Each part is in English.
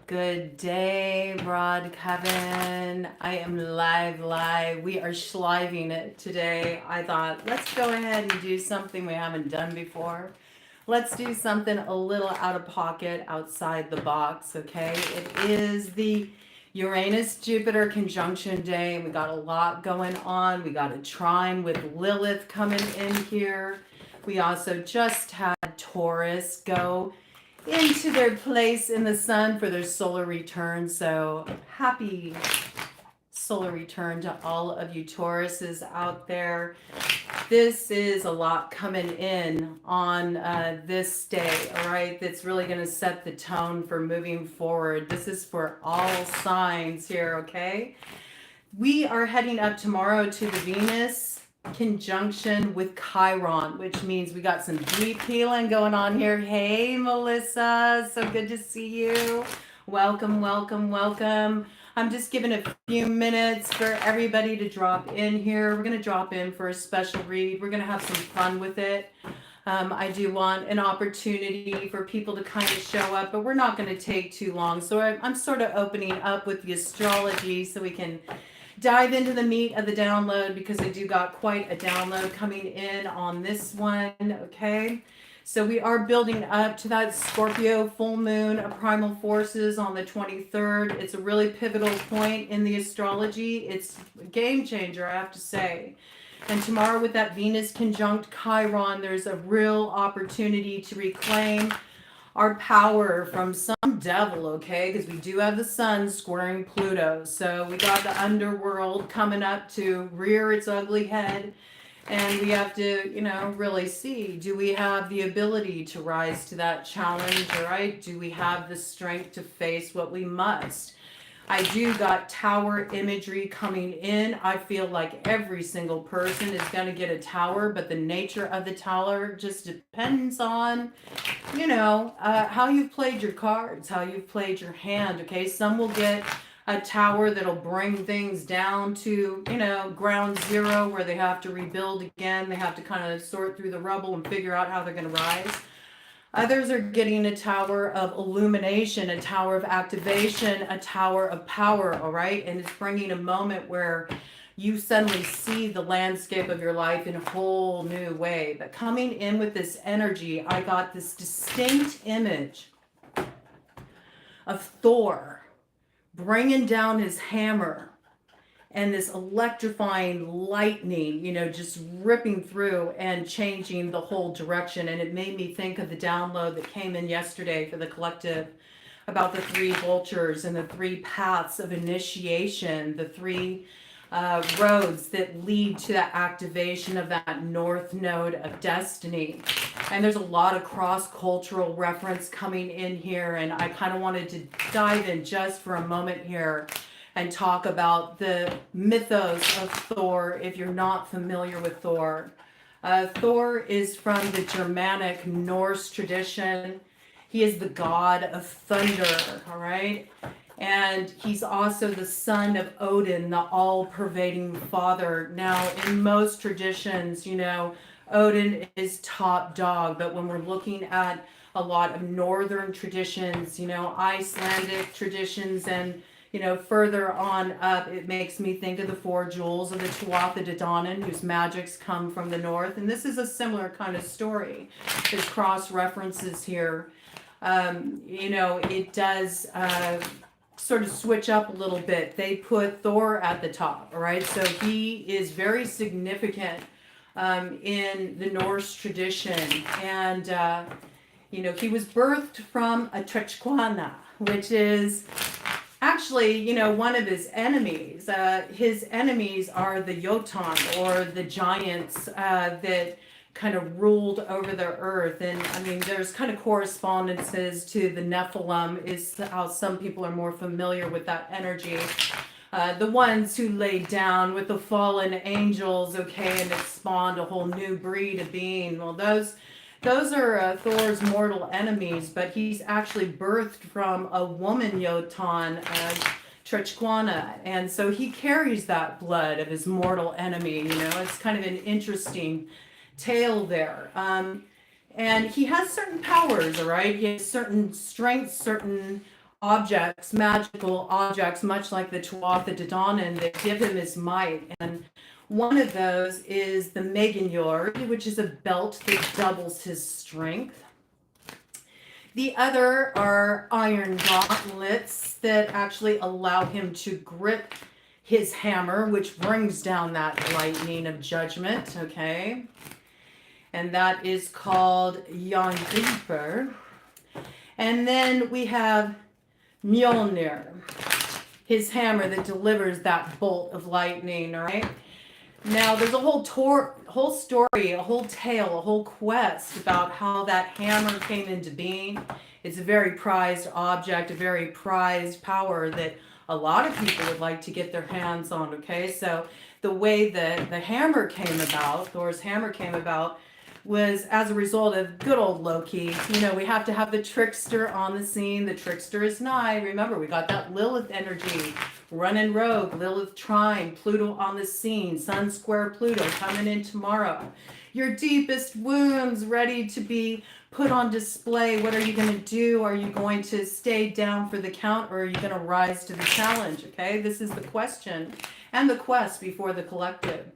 Good day, Broad Kevin. I am live. We are sliving it today. I thought, let's go ahead and do something we haven't done before. Let's do something a little out of pocket, outside the box, okay? It is the Uranus-Jupiter conjunction day. We got a lot going on. We got a trine with Lilith coming in here. We also just had Taurus go into their place in the sun for their solar return. So happy solar return to all of you Tauruses out there. This is a lot coming in on this day, all right? That's really going to set the tone for moving forward. This is for all signs here, okay? We are heading up tomorrow to the Venus conjunction with Chiron, which means we got some deep healing going on here. Hey, Melissa, so good to see you. Welcome. I'm just giving a few minutes for everybody to drop in here. We're going to drop in for a special read. We're going to have some fun with it. I do want an opportunity for people to kind of show up, but we're not going to take too long. So I'm sort of opening up with the astrology so we can dive into the meat of the download, because I do got quite a download coming in on this one, okay? So we are building up to that Scorpio full moon of primal forces on the 23rd. It's a really pivotal point in the astrology. It's a game changer, I have to say. And tomorrow with that Venus conjunct Chiron, there's a real opportunity to reclaim our power from some devil, okay? Because we do have the sun squaring Pluto. So we got the underworld coming up to rear its ugly head. And we have to, really see, do we have the ability to rise to that challenge, all right? Do we have the strength to face what we must? I do got tower imagery coming in. I feel like every single person is going to get a tower, but the nature of the tower just depends on, how you've played your cards, how you've played your hand, okay? Some will get a tower that'll bring things down to, ground zero, where they have to rebuild again. They have to kind of sort through the rubble and figure out how they're going to rise. Others are getting a tower of illumination, a tower of activation, a tower of power, all right? And it's bringing a moment where you suddenly see the landscape of your life in a whole new way. But coming in with this energy, I got this distinct image of Thor bringing down his hammer, and this electrifying lightning, just ripping through and changing the whole direction. And it made me think of the download that came in yesterday for the collective about the three vultures and the three paths of initiation, the three roads that lead to the activation of that north node of destiny. And there's a lot of cross-cultural reference coming in here, and I kind of wanted to dive in just for a moment here and talk about the mythos of Thor, if you're not familiar with Thor. Thor is from the Germanic Norse tradition. He is the god of thunder, all right? And he's also the son of Odin, the all-pervading father. Now, in most traditions, Odin is top dog, but when we're looking at a lot of northern traditions, Icelandic traditions, and further on up, it makes me think of the four jewels of the Tuatha De Danann, whose magics come from the north. And this is a similar kind of story. There's cross references here. It does sort of switch up a little bit. They put Thor at the top, all right? So he is very significant in the Norse tradition. And, he was birthed from a Trechquana, which is actually, one of his enemies. His enemies are the Jotun, or the giants that kind of ruled over the earth. And there's kind of correspondences to the Nephilim, is how some people are more familiar with that energy. The ones who laid down with the fallen angels, okay, and it spawned a whole new breed of being. Well, those are Thor's mortal enemies, but he's actually birthed from a woman Jotun, Trechquana, and so he carries that blood of his mortal enemy. It's kind of an interesting tale there. And he has certain powers, all right? He has certain strengths, certain objects, magical objects, much like the Tuatha De Danann, that give him his might. And one of those is the Meginjord, which is a belt that doubles his strength. The other are iron gauntlets that actually allow him to grip his hammer, which brings down that lightning of judgment, okay? And that is called Jangriper. And then we have Mjolnir, his hammer that delivers that bolt of lightning, all right? Now, there's a whole story, a whole tale, a whole quest about how that hammer came into being. It's a very prized object, a very prized power that a lot of people would like to get their hands on, okay? So the way that the hammer came about, Thor's hammer came about, was as a result of good old Loki. You know, we have to have the trickster on the scene. The trickster is nigh. Remember, we got that Lilith energy running rogue, Lilith trine, Pluto on the scene, Sun square Pluto coming in tomorrow. Your deepest wounds ready to be put on display. What are you going to do? Are you going to stay down for the count, or are you going to rise to the challenge? Okay, this is the question and the quest before the collective.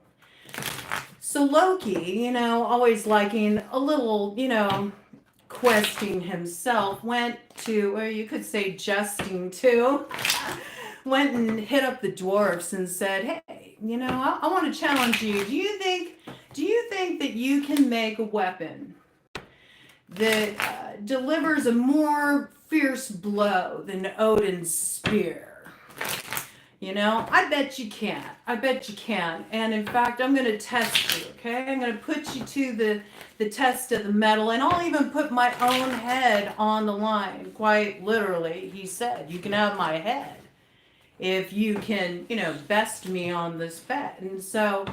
So Loki, you know, always liking a little, you know, questing himself, went to, or you could say jesting too, went and hit up the dwarfs and said, hey, you know, I want to challenge you. Do you think that you can make a weapon that delivers a more fierce blow than Odin's spear? You know, I bet you can. I bet you can. And in fact, I'm going to test you, okay? I'm going to put you to the test of the metal, and I'll even put my own head on the line. Quite literally, he said, you can have my head if you can, you know, best me on this bet. And so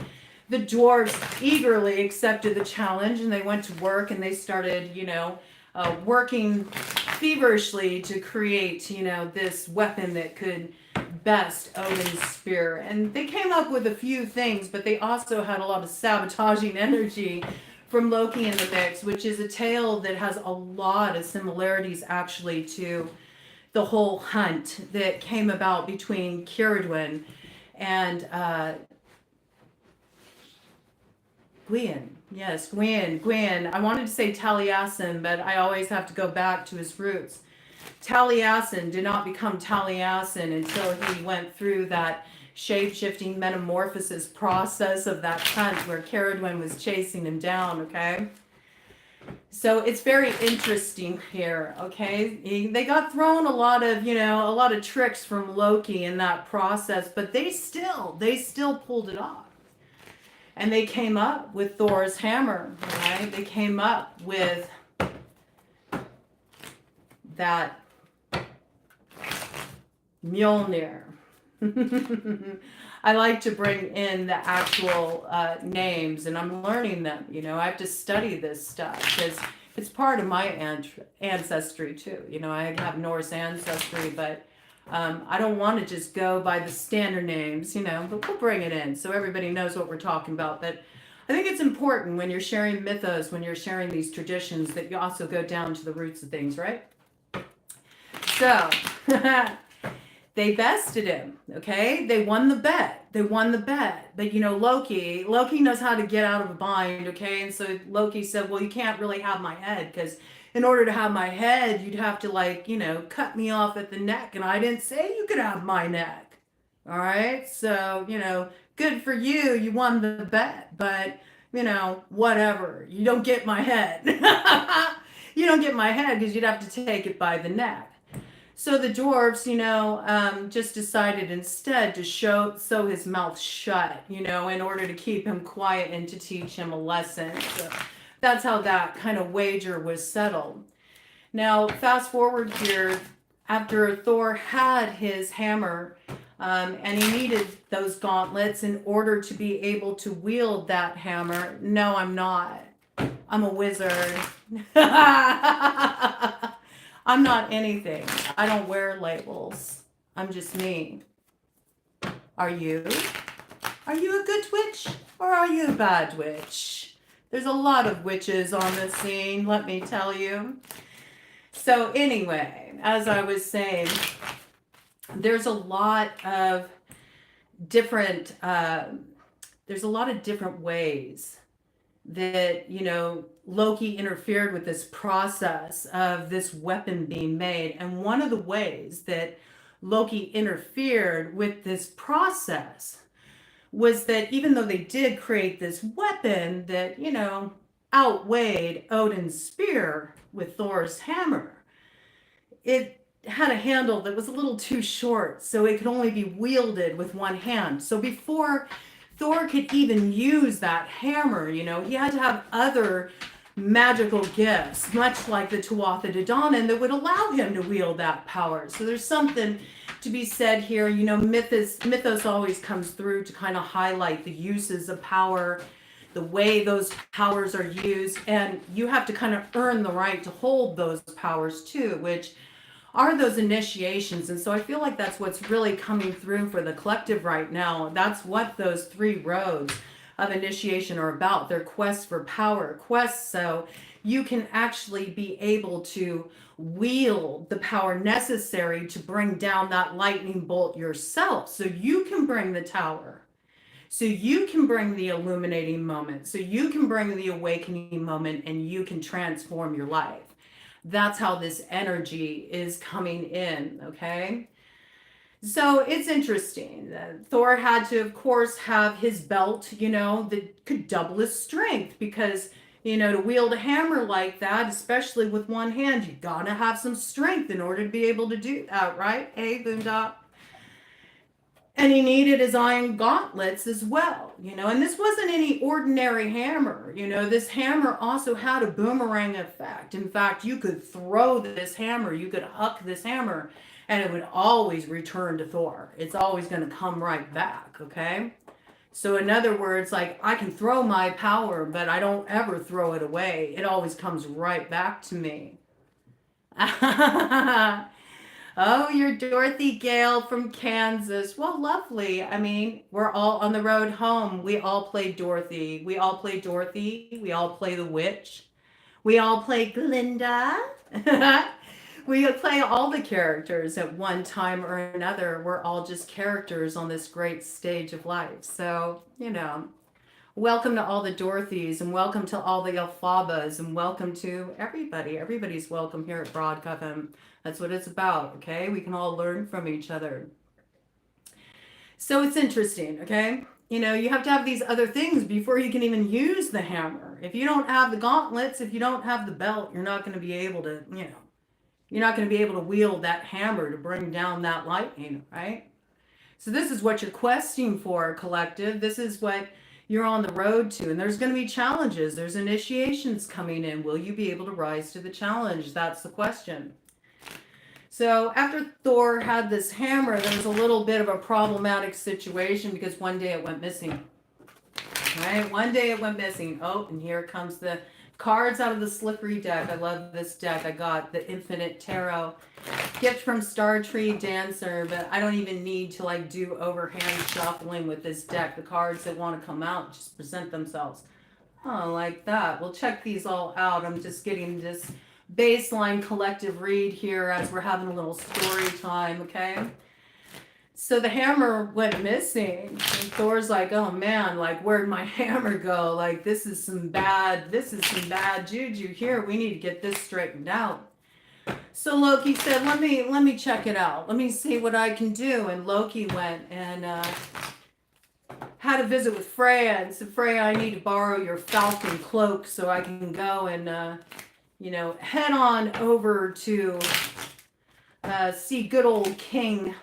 the dwarves eagerly accepted the challenge, and they went to work, and they started, you know, working feverishly to create, you know, this weapon that could best Odin's spear. And they came up with a few things, but they also had a lot of sabotaging energy from Loki in the mix, which is a tale that has a lot of similarities actually to the whole hunt that came about between Ceridwen and Gwyn. Yes, Gwyn. I wanted to say Taliesin, but I always have to go back to his roots. Taliesin did not become Taliesin until he went through that shape-shifting metamorphosis process of that hunt where Ceridwen was chasing him down, okay? So it's very interesting here, okay? They got thrown a lot of tricks from Loki in that process, but they still pulled it off. And they came up with Thor's hammer, right? They came up with that Mjolnir. I like to bring in the actual names, and I'm learning them. You know, I have to study this stuff because it's part of my ancestry too. You know, I have Norse ancestry, but I don't want to just go by the standard names, you know, but we'll bring it in so everybody knows what we're talking about. But I think it's important when you're sharing mythos, when you're sharing these traditions, that you also go down to the roots of things, right? So they bested him, okay? They won the bet. But, you know, Loki knows how to get out of a bind, okay? And so Loki said, well, you can't really have my head, because in order to have my head, you'd have to, like, you know, cut me off at the neck. And I didn't say you could have my neck. All right? So, you know, good for you. You won the bet. But, you know, whatever. You don't get my head. You don't get my head because you'd have to take it by the neck. So the dwarves, you know, just decided instead to sew his mouth shut, you know, in order to keep him quiet and to teach him a lesson. So that's how that kind of wager was settled. Now, fast forward here, after Thor had his hammer, and he needed those gauntlets in order to be able to wield that hammer. No, I'm not. I'm a wizard. I'm not anything. I don't wear labels. I'm just me. Are you? Are you a good witch or are you a bad witch? There's a lot of witches on the scene, let me tell you. So anyway, as I was saying, there's a lot of different ways that, you know, Loki interfered with this process of this weapon being made. And one of the ways that Loki interfered with this process was that even though they did create this weapon that, you know, outweighed Odin's spear with Thor's hammer, it had a handle that was a little too short, so it could only be wielded with one hand. So before Thor could even use that hammer, you know, he had to have other magical gifts, much like the Tuatha De Danann, that would allow him to wield that power. So there's something to be said here. You know, mythos always comes through to kind of highlight the uses of power, the way those powers are used, and you have to kind of earn the right to hold those powers too, which are those initiations. And so I feel like that's what's really coming through for the collective right now. That's what those 3 roads of initiation are about. They're quests for power, quests so you can actually be able to wield the power necessary to bring down that lightning bolt yourself, so you can bring the tower, so you can bring the illuminating moment, so you can bring the awakening moment, and you can transform your life. That's how this energy is coming in, okay? So it's interesting that Thor had to, of course, have his belt, you know, that could double his strength, because, you know, to wield a hammer like that, especially with one hand, you gotta have some strength in order to be able to do that, right? Hey, Boondop. And he needed his iron gauntlets as well, you know, and this wasn't any ordinary hammer. You know, this hammer also had a boomerang effect. In fact, you could throw this hammer, you could huck this hammer, and it would always return to Thor. It's always going to come right back, okay? So in other words, like, I can throw my power, but I don't ever throw it away. It always comes right back to me. Oh, you're Dorothy Gale from Kansas. Well, lovely. I mean, we're all on the road home. We all play Dorothy. We all play Dorothy. We all play the witch. We all play Glinda. We play all the characters at one time or another. We're all just characters on this great stage of life. So, you know, welcome to all the Dorothys, and welcome to all the Elphabas, and welcome to everybody. Everybody's welcome here at Broad Coven. That's what it's about, okay? We can all learn from each other. So it's interesting, okay? You know, you have to have these other things before you can even use the hammer. If you don't have the gauntlets, if you don't have the belt, you're not going to be able to, you know, you're not going to be able to wield that hammer to bring down that lightning, right? So this is what you're questing for, collective. This is what you're on the road to. And there's going to be challenges. There's initiations coming in. Will you be able to rise to the challenge? That's the question. So after Thor had this hammer, there was a little bit of a problematic situation, because one day it went missing. Right? One day it went missing. Oh, and here comes the cards out of the slippery deck. I love this deck. I got the Infinite Tarot. Gift from Star Tree Dancer, but I don't even need to like do overhand shuffling with this deck. The cards that want to come out just present themselves. Oh, like that. We'll check these all out. I'm just getting this baseline collective read here as we're having a little story time, okay? So the hammer went missing, and Thor's like, oh man, like, where'd my hammer go? Like, this is some bad juju here. We need to get this straightened out. So Loki said, let me check it out. Let me see what I can do. And Loki went and had a visit with Freya and said, Freya, I need to borrow your falcon cloak so I can go and you know, head on over to see good old King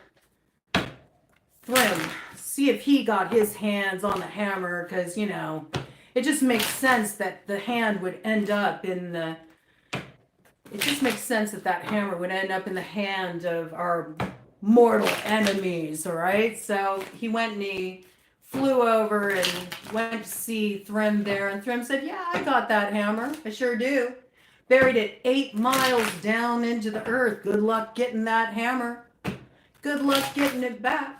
Thrym. See if he got his hands on the hammer, because, you know, it just makes sense that the hand would end up in the... It just makes sense that that hammer would end up in the hand of our mortal enemies, all right? So he went and he flew over and went to see Thrym there, and Thrym said, yeah, I got that hammer. I sure do. Buried it 8 miles down into the earth. Good luck getting that hammer. Good luck getting it back.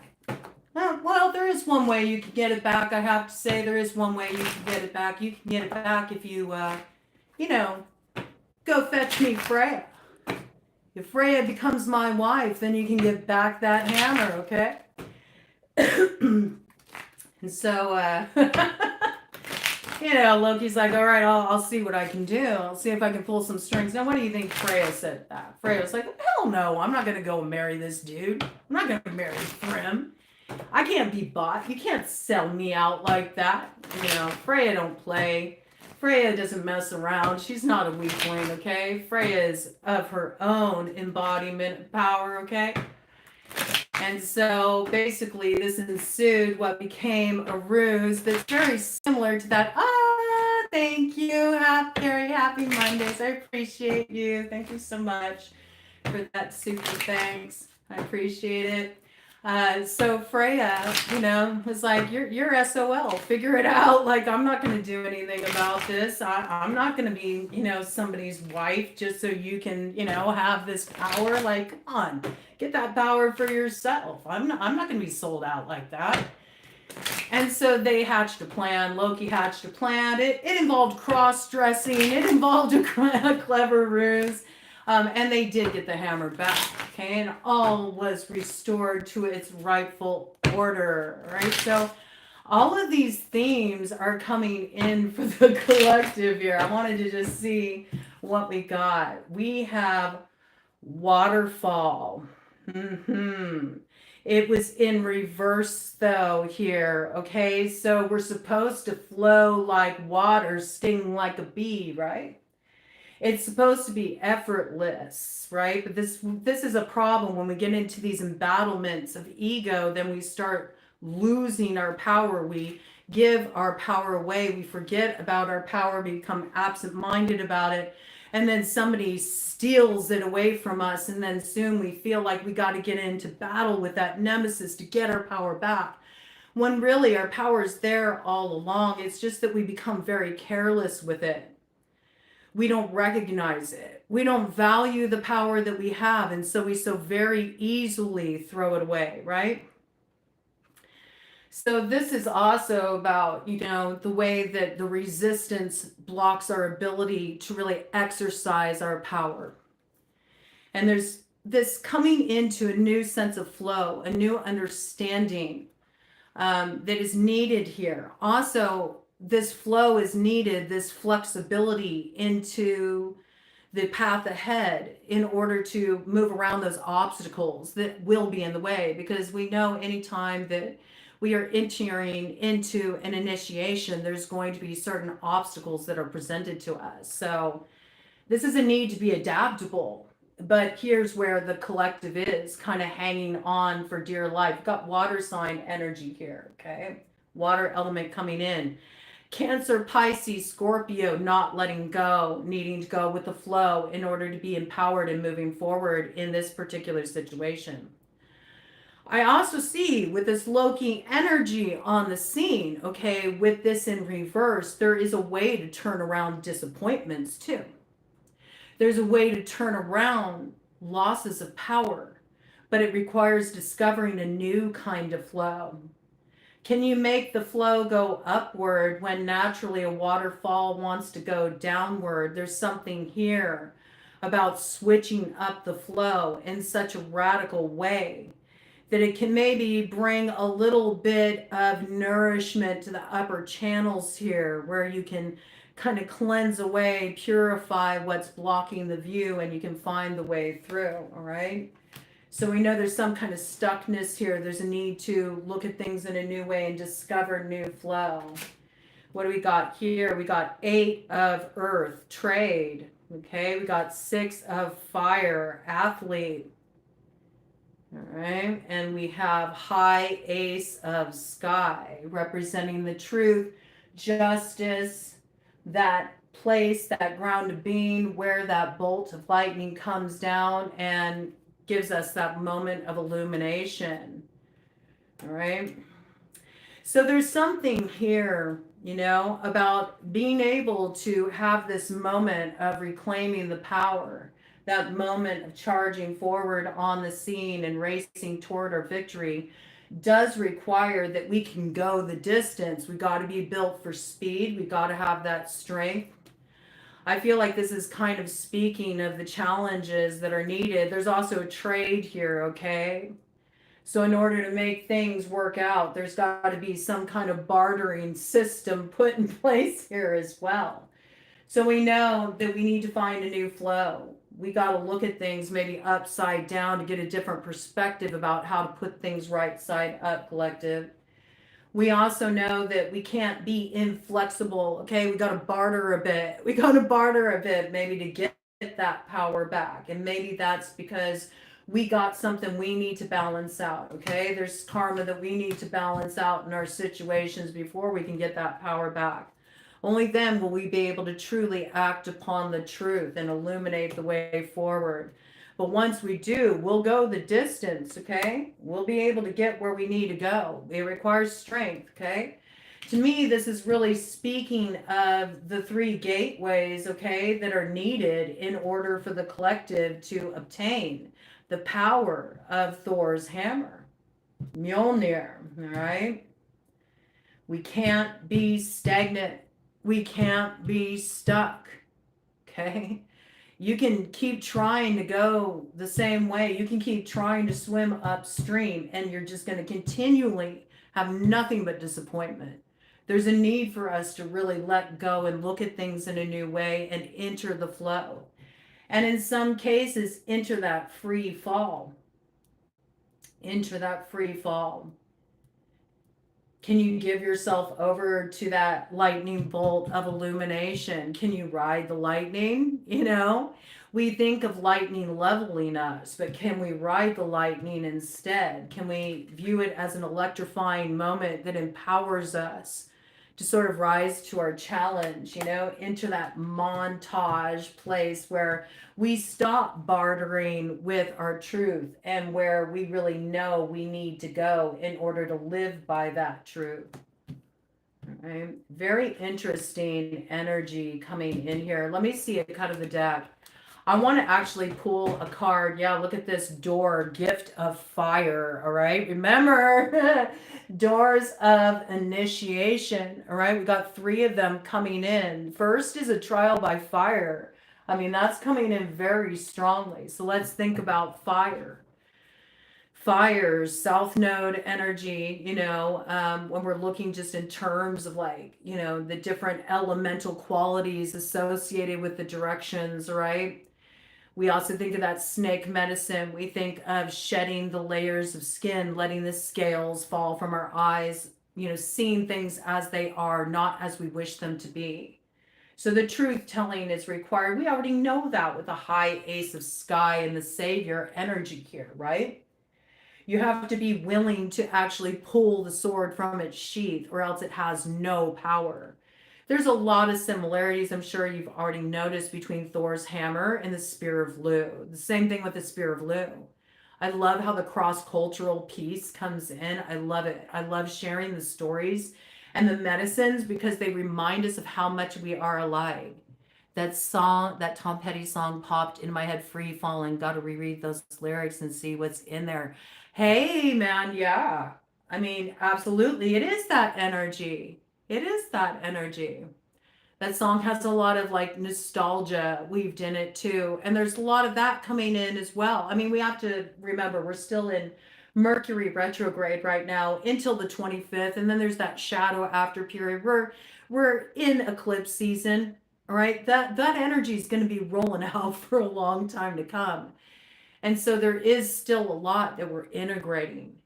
Well, there is one way you can get it back. I have to say, there is one way you can get it back. You can get it back if you, you know, go fetch me Freya. If Freya becomes my wife, then you can get back that hammer, okay? And so, you know, Loki's like, all right, I'll see what I can do. I'll see if I can pull some strings. Now, what do you think Freya said that? Freya's like, hell no, I'm not going to go marry this dude. I'm not going to marry Thrym. I can't be bought. You can't sell me out like that. You know, Freya don't play. Freya doesn't mess around. She's not a weakling, okay? Freya is of her own embodiment of power, okay? And so basically this ensued what became a ruse that's very similar to that. Thank you. Very happy Mondays. I appreciate you. Thank you so much for that super thanks. I appreciate it. So Freya, you know, was like, you're SOL, figure it out. Like, I'm not going to do anything about this. I'm not going to be, you know, somebody's wife just so you can, you know, have this power. Like, come on, get that power for yourself. I'm not going to be sold out like that. And so they hatched a plan. Loki hatched a plan. It involved cross-dressing. It involved a clever ruse. And they did get the hammer back, okay? And all was restored to its rightful order, right? So all of these themes are coming in for the collective here. I wanted to just see what we got. We have waterfall. It was in reverse though here, okay? So we're supposed to flow like water, sting like a bee, right? It's supposed to be effortless, right? But this is a problem when we get into these embattlements of ego, then we start losing our power. We give our power away. We forget about our power, become absent-minded about it. And then somebody steals it away from us. And then soon we feel like we got to get into battle with that nemesis to get our power back. When really our power is there all along. It's just that we become very careless with it. We don't recognize it. We don't value the power that we have. And so we so very easily throw it away, right? So this is also about, you know, the way that the resistance blocks our ability to really exercise our power. And there's this coming into a new sense of flow, a new understanding that is needed here. Also, this flow is needed, this flexibility into the path ahead in order to move around those obstacles that will be in the way, because we know anytime that we are entering into an initiation, there's going to be certain obstacles that are presented to us. So this is a need to be adaptable, but here's where the collective is kind of hanging on for dear life. We've got water sign energy here, okay? Water element coming in. Cancer, Pisces, Scorpio, not letting go, needing to go with the flow in order to be empowered and moving forward in this particular situation. I also see with this Loki energy on the scene, okay, with this in reverse, there is a way to turn around disappointments too. There's a way to turn around losses of power, but it requires discovering a new kind of flow. Can you make the flow go upward when naturally a waterfall wants to go downward? There's something here about switching up the flow in such a radical way that it can maybe bring a little bit of nourishment to the upper channels here, where you can kind of cleanse away, purify what's blocking the view, and you can find the way through, all right? So we know there's some kind of stuckness here. There's a need to look at things in a new way and discover new flow. What do we got here? We got 8 of earth, trade. Okay, we got 6 of fire, athlete. All right, and we have high ace of sky, representing the truth, justice, that place, that ground of being where that bolt of lightning comes down and gives us that moment of illumination. All right. So there's something here, you know, about being able to have this moment of reclaiming the power, that moment of charging forward on the scene and racing toward our victory does require that we can go the distance. We got to be built for speed. We got to have that strength. I feel like this is kind of speaking of the challenges that are needed. There's also a trade here, okay? So in order to make things work out, there's got to be some kind of bartering system put in place here as well. So we know that we need to find a new flow. We got to look at things maybe upside down to get a different perspective about how to put things right side up, collective. We also know that we can't be inflexible. Okay, we got to barter a bit. We got to barter a bit maybe to get that power back. And maybe that's because we got something we need to balance out. Okay, there's karma that we need to balance out in our situations before we can get that power back. Only then will we be able to truly act upon the truth and illuminate the way forward. But once we do, we'll go the distance, okay? We'll be able to get where we need to go. It requires strength, okay? To me, this is really speaking of the three gateways, okay, that are needed in order for the collective to obtain the power of Thor's hammer, Mjolnir, all right? We can't be stagnant. We can't be stuck, okay? You can keep trying to go the same way. You can keep trying to swim upstream, and you're just going to continually have nothing but disappointment. There's a need for us to really let go and look at things in a new way and enter the flow. And in some cases, enter that free fall. Enter that free fall. Can you give yourself over to that lightning bolt of illumination? Can you ride the lightning? You know, we think of lightning leveling us, but can we ride the lightning instead? Can we view it as an electrifying moment that empowers us to sort of rise to our challenge, you know, into that montage place where we stop bartering with our truth and where we really know we need to go in order to live by that truth. All right. Very interesting energy coming in here. Let me see a cut of the deck. I want to actually pull a card. Yeah, look at this door, gift of fire. All right. Remember, doors of initiation. All right. We got 3 of them coming in. First is a trial by fire. I mean, that's coming in very strongly. So let's think about fire. Fires, South Node energy, you know, when we're looking just in terms of like, you know, the different elemental qualities associated with the directions, right? We also think of that snake medicine. We think of shedding the layers of skin, letting the scales fall from our eyes, you know, seeing things as they are, not as we wish them to be. So the truth telling is required. We already know that with the high ace of sky and the savior energy here, right? You have to be willing to actually pull the sword from its sheath or else it has no power. There's a lot of similarities, I'm sure you've already noticed, between Thor's hammer and the Spear of Lu. The same thing with the Spear of Lu. I love how the cross-cultural piece comes in. I love it. I love sharing the stories and the medicines because they remind us of how much we are alike. That song, that Tom Petty song popped in my head, Free Falling. Got to reread those lyrics and see what's in there. Hey, man, yeah. I mean, absolutely. It is that energy. It is that energy. That song has a lot of like nostalgia weaved in it too. And there's a lot of that coming in as well. I mean, we have to remember we're still in Mercury retrograde right now until the 25th. And then there's that shadow after period. We're in eclipse season. All right. That energy is going to be rolling out for a long time to come. And so there is still a lot that we're integrating.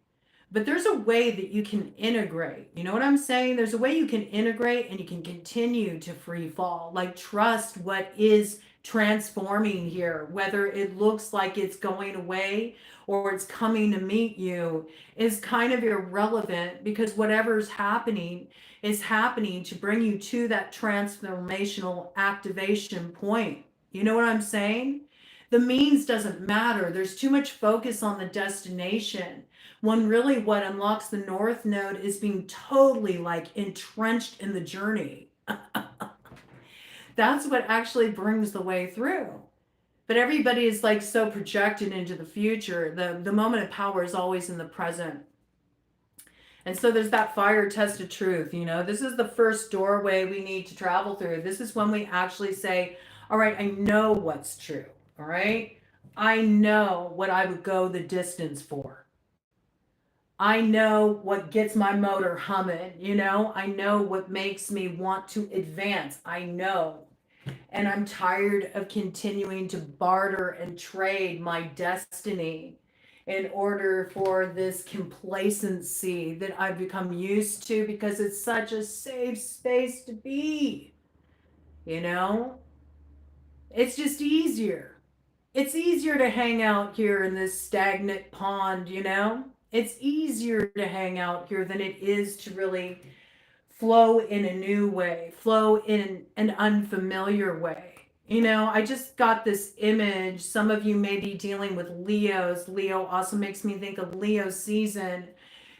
But there's a way that you can integrate. You know what I'm saying? There's a way you can integrate and you can continue to free fall. Like trust what is transforming here, whether it looks like it's going away or it's coming to meet you is kind of irrelevant because whatever's happening is happening to bring you to that transformational activation point. You know what I'm saying? The means doesn't matter. There's too much focus on the destination. When really what unlocks the North Node is being totally like entrenched in the journey. That's what actually brings the way through. But everybody is like so projected into the future. The moment of power is always in the present. And so there's that fire tested truth, you know, this is the first doorway we need to travel through. This is when we actually say, All right, I know what's true. All right. I know what I would go the distance for. I know what gets my motor humming, you know? I know what makes me want to advance. I know. And I'm tired of continuing to barter and trade my destiny in order for this complacency that I've become used to because it's such a safe space to be, you know? It's just easier. It's easier to hang out here in this stagnant pond, you know? It's easier to hang out here than it is to really flow in a new way, flow in an unfamiliar way. You know, I just got this image. Some of you may be dealing with Leos. Leo also makes me think of Leo season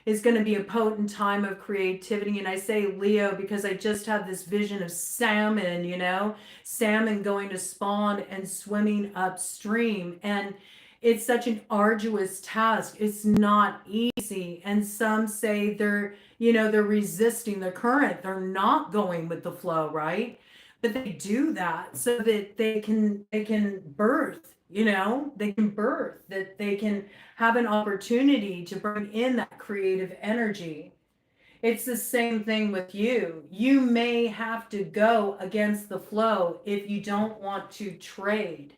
is going to be a potent time of creativity. And I say Leo because I just had this vision of salmon, you know, salmon going to spawn and swimming upstream. And it's such an arduous task. It's not easy. And some say they're, you know, they're resisting the current. They're not going with the flow, right? But they do that so that they can birth, you know, they can birth, that they can have an opportunity to bring in that creative energy. It's the same thing with you. You may have to go against the flow if you don't want to trade,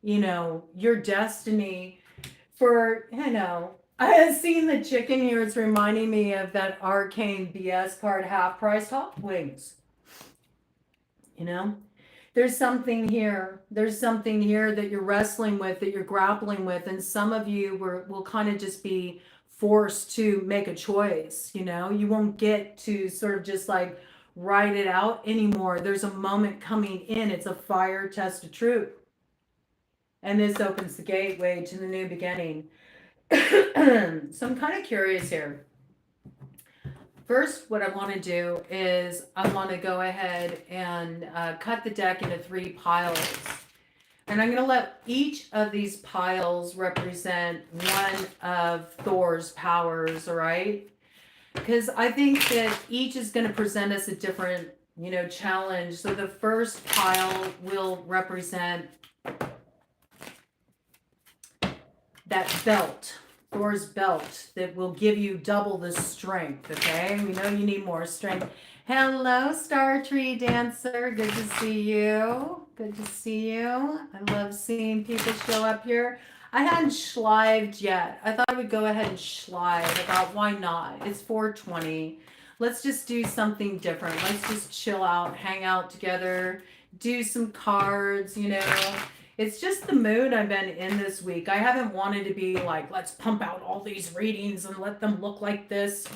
you know, your destiny for, you know, I had seen the chicken here. It's reminding me of that arcane BS card, half price hot wings. You know, there's something here. There's something here that you're wrestling with, that you're grappling with. And some of you will kind of just be forced to make a choice. You know, you won't get to sort of just like write it out anymore. There's a moment coming in. It's a fire test of truth. And this opens the gateway to the new beginning. So I'm kind of curious here. First, what I want to do is I want to go ahead and cut the deck into 3 piles. And I'm going to let each of these piles represent one of Thor's powers, all right? Because I think that each is going to present us a different, you know, challenge. So the first pile will represent that belt. Thor's belt that will give you double the strength, okay? We know you need more strength. Hello, Star Tree Dancer. Good to see you. Good to see you. I love seeing people show up here. I hadn't schlived yet. I thought I would go ahead and schlive. I thought, why not? It's 4:20. Let's just do something different. Let's just chill out, hang out together, do some cards, you know. It's just the mood I've been in this week. I haven't wanted to be like, let's pump out all these readings and let them look like this.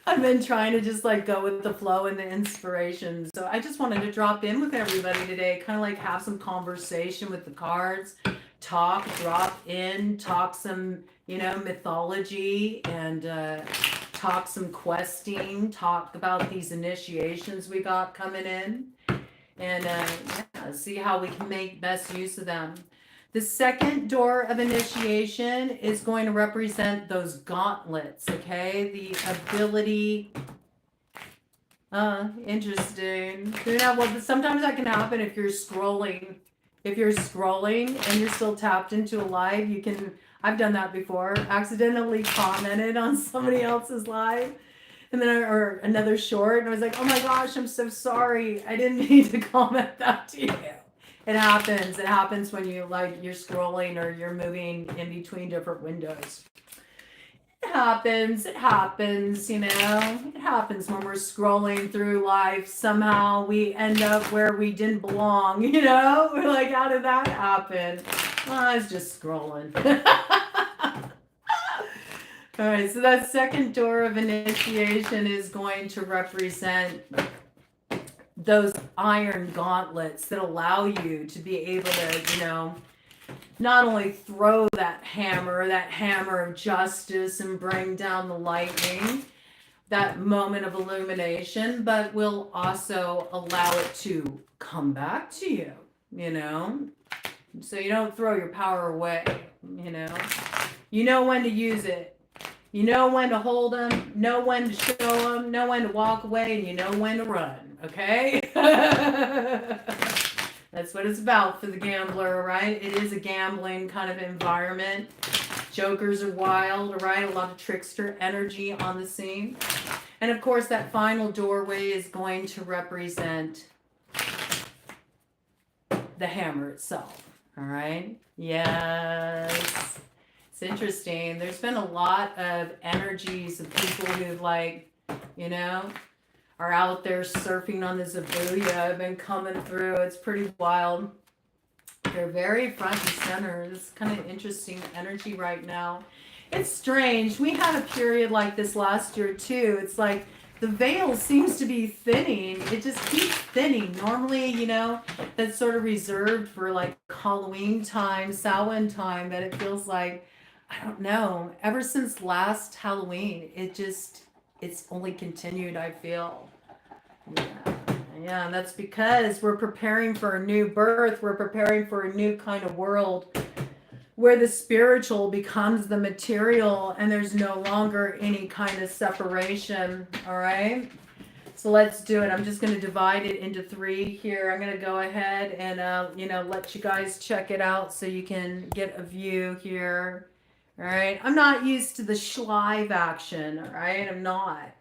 I've been trying to just like go with the flow and the inspiration. So I just wanted to drop in with everybody today, kind of like have some conversation with the cards, talk, drop in, talk some, you know, mythology, and talk some questing, talk about these initiations we got coming in. And yeah, see how we can make best use of them. The second door of initiation is going to represent those gauntlets, okay? The ability. Interesting. Yeah, well, sometimes that can happen if you're scrolling. If you're scrolling and you're still tapped into a live, you can, I've done that before, accidentally commented on somebody else's live. And then, or another short, and I was like, oh my gosh, I'm so sorry. I didn't mean to comment that to you. It happens. It happens when you like, you're scrolling or you're moving in between different windows. It happens, you know. It happens when we're scrolling through life. Somehow we end up where we didn't belong, you know? We're like, how did that happen? Well, I was just scrolling. All right, so that second door of initiation is going to represent those iron gauntlets that allow you to be able to, you know, not only throw that hammer of justice and bring down the lightning, that moment of illumination, but will also allow it to come back to you, you know? So you don't throw your power away, you know? You know when to use it. You know when to hold them, know when to show them, know when to walk away, and you know when to run, okay? That's what it's about for the gambler, right? It is a gambling kind of environment. Jokers are wild, right? A lot of trickster energy on the scene. And of course, that final doorway is going to represent the hammer itself, all right? Yes. It's interesting. There's been a lot of energies of people who, like, you know, are out there surfing on the Zabuya. Have been coming through. It's pretty wild. They're very front and center. It's kind of interesting energy right now. It's strange. We had a period like this last year too. It's like the veil seems to be thinning. It just keeps thinning. Normally, you know, that's sort of reserved for like Halloween time, Samhain time, but it feels like, I don't know, ever since last Halloween, it's only continued, I feel. Yeah. Yeah, and that's because we're preparing for a new birth. We're preparing for a new kind of world where the spiritual becomes the material and there's no longer any kind of separation. All right. So let's do it. I'm just going to divide it into 3 here. I'm going to go ahead and, let you guys check it out so you can get a view here. All right. I'm not used to the schlive action. All right. I'm not.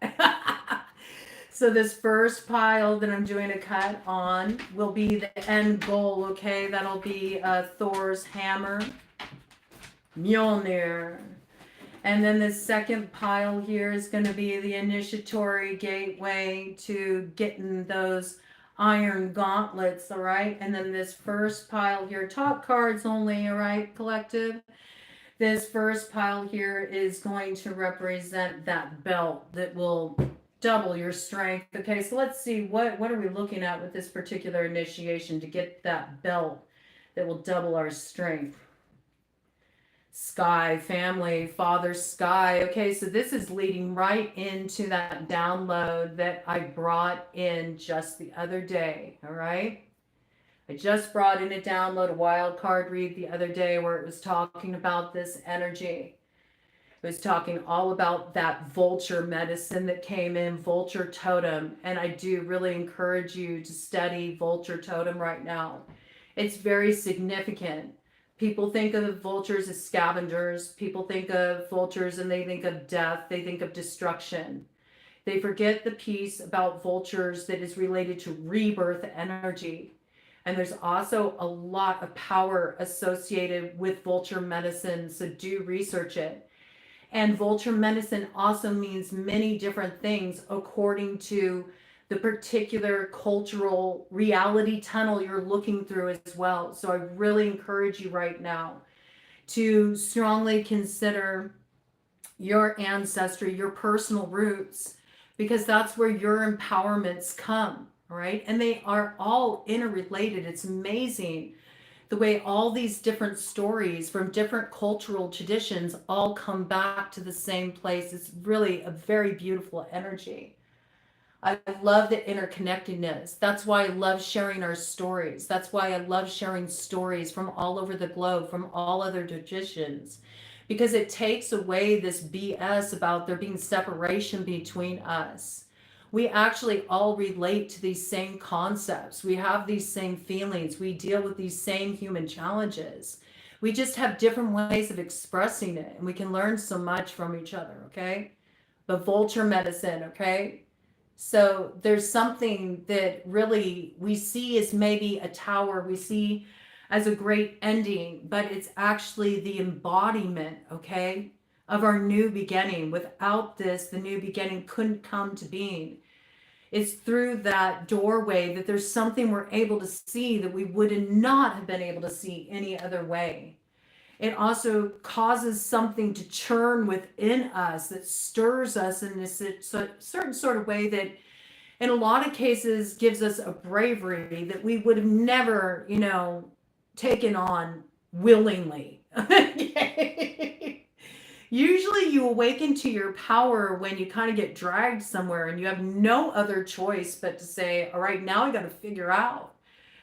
So this first pile that I'm doing a cut on will be the end goal, okay? That'll be Thor's hammer, Mjolnir. And then the second pile here is going to be the initiatory gateway to getting those iron gauntlets, all right? And then this first pile here, top cards only, all right, collective? This first pile here is going to represent that belt that will double your strength. Okay, so let's see, what are we looking at with this particular initiation to get that belt that will double our strength? Sky, family, father, sky. Okay, so this is leading right into that download that I brought in just the other day, all right? I just brought in a download, a wild card read the other day where it was talking about this energy. It was talking all about that vulture medicine that came in, vulture totem. And I do really encourage you to study vulture totem right now. It's very significant. People think of the vultures as scavengers. People think of vultures and they think of death. They think of destruction. They forget the piece about vultures that is related to rebirth energy. And there's also a lot of power associated with vulture medicine. So do research it. And vulture medicine also means many different things according to the particular cultural reality tunnel you're looking through as well. So I really encourage you right now to strongly consider your ancestry, your personal roots, because that's where your empowerments come, right? And they are all interrelated. It's amazing the way all these different stories from different cultural traditions all come back to the same place. It's really a very beautiful energy. I love the interconnectedness. That's why I love sharing our stories. That's why I love sharing stories from all over the globe, from all other traditions, because it takes away this BS about there being separation between us. We actually all relate to these same concepts. We have these same feelings. We deal with these same human challenges. We just have different ways of expressing it, and we can learn so much from each other, okay? But vulture medicine, okay? So there's something that really we see as maybe a tower, we see as a great ending, but it's actually the embodiment, okay, of our new beginning. Without this, the new beginning couldn't come to being. It's through that doorway that there's something we're able to see that we would not have been able to see any other way. It also causes something to churn within us that stirs us in this certain sort of way that in a lot of cases gives us a bravery that we would have never, taken on willingly. Usually you awaken to your power when you kind of get dragged somewhere and you have no other choice but to say, all right, now I got to figure out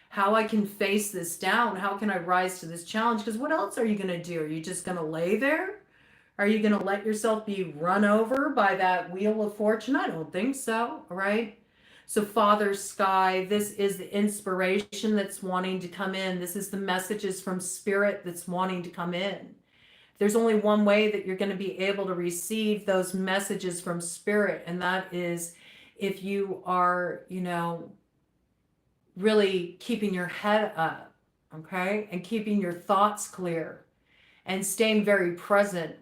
how I can face this down. How can I rise to this challenge? Because what else are you going to do? Are you just going to lay there? Are you going to let yourself be run over by that wheel of fortune? I don't think so. All right. So, Father Sky, this is the inspiration that's wanting to come in. This is the messages from Spirit that's wanting to come in. There's only one way that you're going to be able to receive those messages from Spirit, and that is if you are, really keeping your head up, okay, and keeping your thoughts clear and staying very present.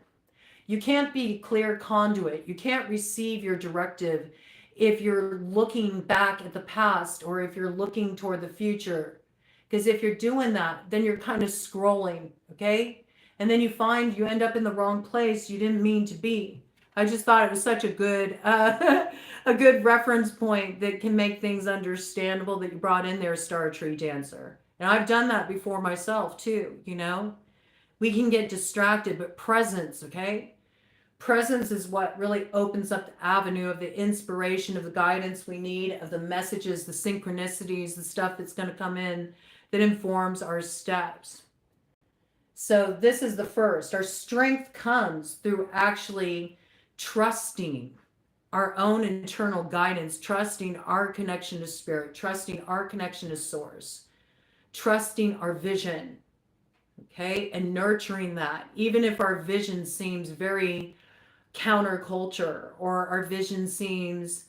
You can't be clear conduit. You can't receive your directive if you're looking back at the past or if you're looking toward the future. Because if you're doing that, then you're kind of scrolling, okay? And then you find you end up in the wrong place you didn't mean to be. I just thought it was such a good a good reference point that can make things understandable that you brought in there, Star Tree Dancer. And I've done that before myself too, We can get distracted, but presence, okay? Presence is what really opens up the avenue of the inspiration, of the guidance we need, of the messages, the synchronicities, the stuff that's going to come in that informs our steps. So this is the first. Our strength comes through actually trusting our own internal guidance, trusting our connection to Spirit, trusting our connection to Source, trusting our vision, okay, and nurturing that, even if our vision seems very counterculture or our vision seems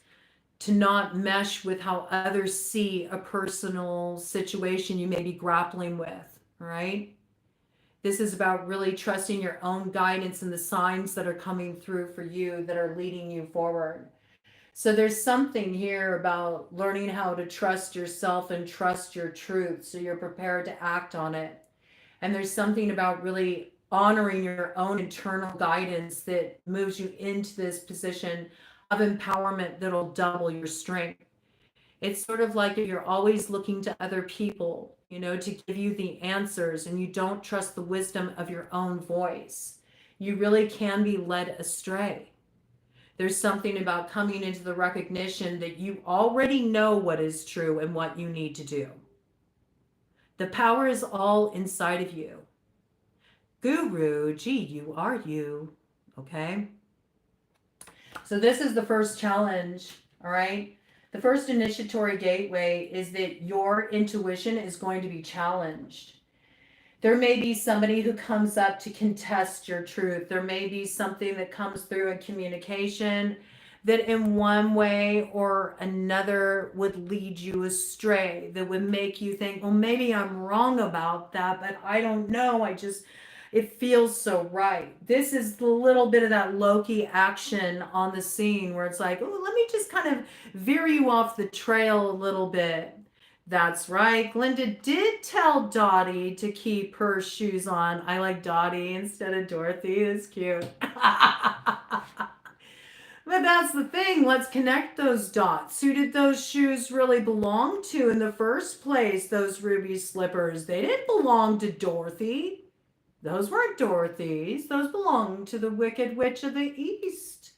to not mesh with how others see a personal situation you may be grappling with, right? This is about really trusting your own guidance and the signs that are coming through for you that are leading you forward. So there's something here about learning how to trust yourself and trust your truth so you're prepared to act on it. And there's something about really honoring your own internal guidance that moves you into this position of empowerment that'll double your strength. It's sort of like if you're always looking to other people, to give you the answers and you don't trust the wisdom of your own voice, you really can be led astray. There's something about coming into the recognition that you already know what is true and what you need to do. The power is all inside of you. Guru, G-U-R-U, okay? So this is the first challenge, all right? The first initiatory gateway is that your intuition is going to be challenged. There may be somebody who comes up to contest your truth. There may be something that comes through in communication that in one way or another would lead you astray, that would make you think, well, maybe I'm wrong about that, but I don't know. It feels so right. This is the little bit of that Loki action on the scene where it's like, oh, let me just kind of veer you off the trail a little bit. That's right. Glinda did tell Dottie to keep her shoes on. I like Dottie instead of Dorothy. It's cute. But that's the thing. Let's connect those dots. Who did those shoes really belong to in the first place? Those ruby slippers. They didn't belong to Dorothy. Those weren't Dorothy's. Those belonged to the Wicked Witch of the East,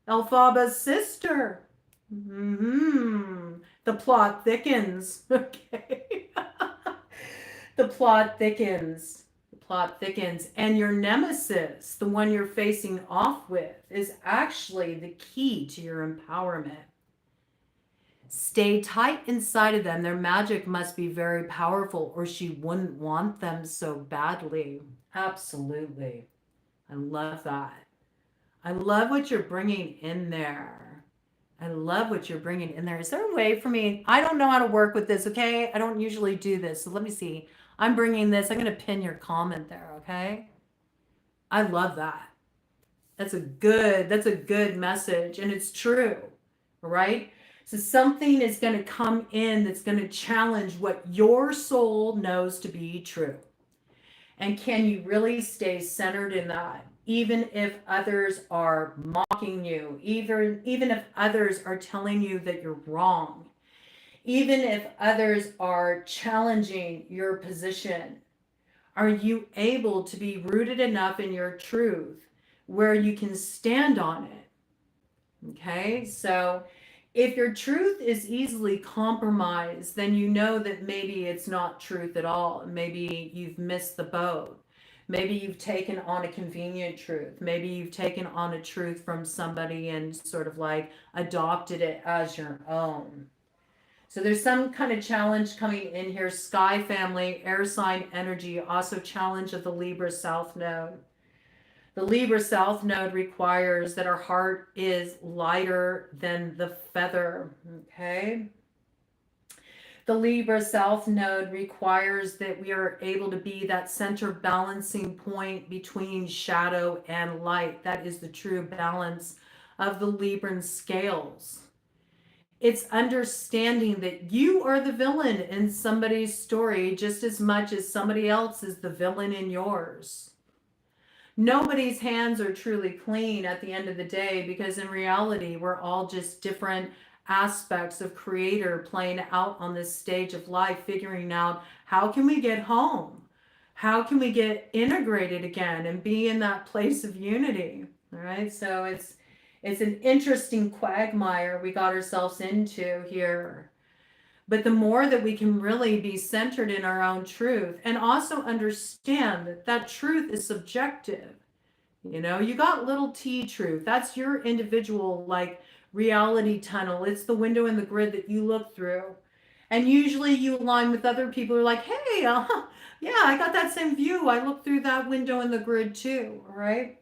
Elphaba's sister. The plot thickens. Okay. The plot thickens. The plot thickens. And your nemesis, the one you're facing off with, is actually the key to your empowerment. Stay tight inside of them. Their magic must be very powerful, or she wouldn't want them so badly. Absolutely. I love that. I love what you're bringing in there. I love what you're bringing in there. Is there a way for me? I don't know how to work with this, okay? I don't usually do this. So let me see. I'm bringing this. I'm going to pin your comment there, okay? I love that. That's a good message, and it's true, right? So something is going to come in that's going to challenge what your soul knows to be true. And can you really stay centered in that? Even if others are mocking you, even if others are telling you that you're wrong, even if others are challenging your position, are you able to be rooted enough in your truth where you can stand on it? Okay, so if your truth is easily compromised, then you know that maybe it's not truth at all. Maybe you've missed the boat. Maybe you've taken on a convenient truth. Maybe you've taken on a truth from somebody and sort of like adopted it as your own. So there's some kind of challenge coming in here. Sky family, air sign energy, also challenge of the Libra South Node. The Libra South Node requires that our heart is lighter than the feather, okay? The Libra South Node requires that we are able to be that center balancing point between shadow and light. That is the true balance of the Libran scales. It's understanding that you are the villain in somebody's story just as much as somebody else is the villain in yours. Nobody's hands are truly clean at the end of the day, because in reality, we're all just different aspects of creator playing out on this stage of life, figuring out how can we get home? How can we get integrated again and be in that place of unity? All right. So it's an interesting quagmire we got ourselves into here. But the more that we can really be centered in our own truth and also understand that that truth is subjective. You know, you got little t truth. That's your individual, like, reality tunnel. It's the window in the grid that you look through. And usually you align with other people who are like, hey, yeah, I got that same view. I look through that window in the grid too, all right?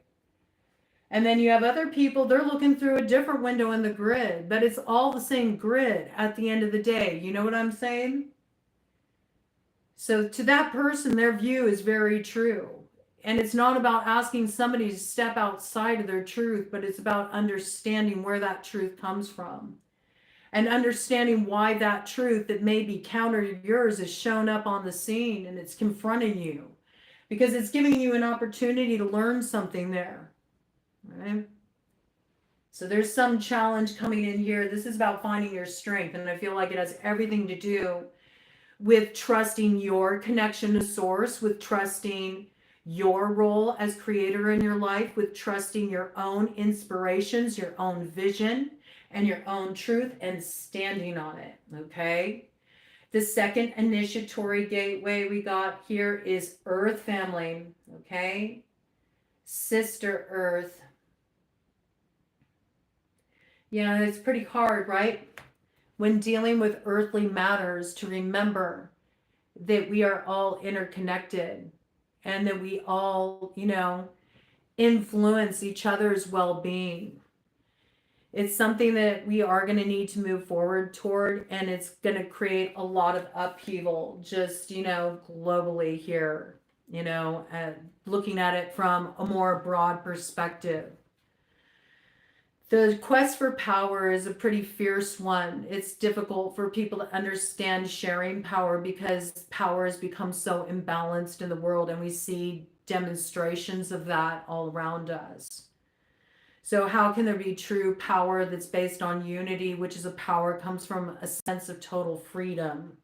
And then you have other people, they're looking through a different window in the grid, but it's all the same grid at the end of the day. You know what I'm saying? So to that person, their view is very true. And it's not about asking somebody to step outside of their truth, but it's about understanding where that truth comes from. And understanding why that truth that may be counter to yours is shown up on the scene and it's confronting you. Because it's giving you an opportunity to learn something there. Right? So there's some challenge coming in here. This is about finding your strength. And I feel like it has everything to do with trusting your connection to source, with trusting your role as creator in your life, with trusting your own inspirations, your own vision, and your own truth, and standing on it. Okay. The second initiatory gateway we got here is Earth family. Okay. Sister Earth. Yeah, it's pretty hard, right? When dealing with earthly matters, to remember that we are all interconnected and that we all, you know, influence each other's well-being. It's something that we are going to need to move forward toward, and it's going to create a lot of upheaval just, you know, globally here, you know, looking at it from a more broad perspective. The quest for power is a pretty fierce one. It's difficult for people to understand sharing power because power has become so imbalanced in the world, and we see demonstrations of that all around us. So how can there be true power that's based on unity, which is a power comes from a sense of total freedom?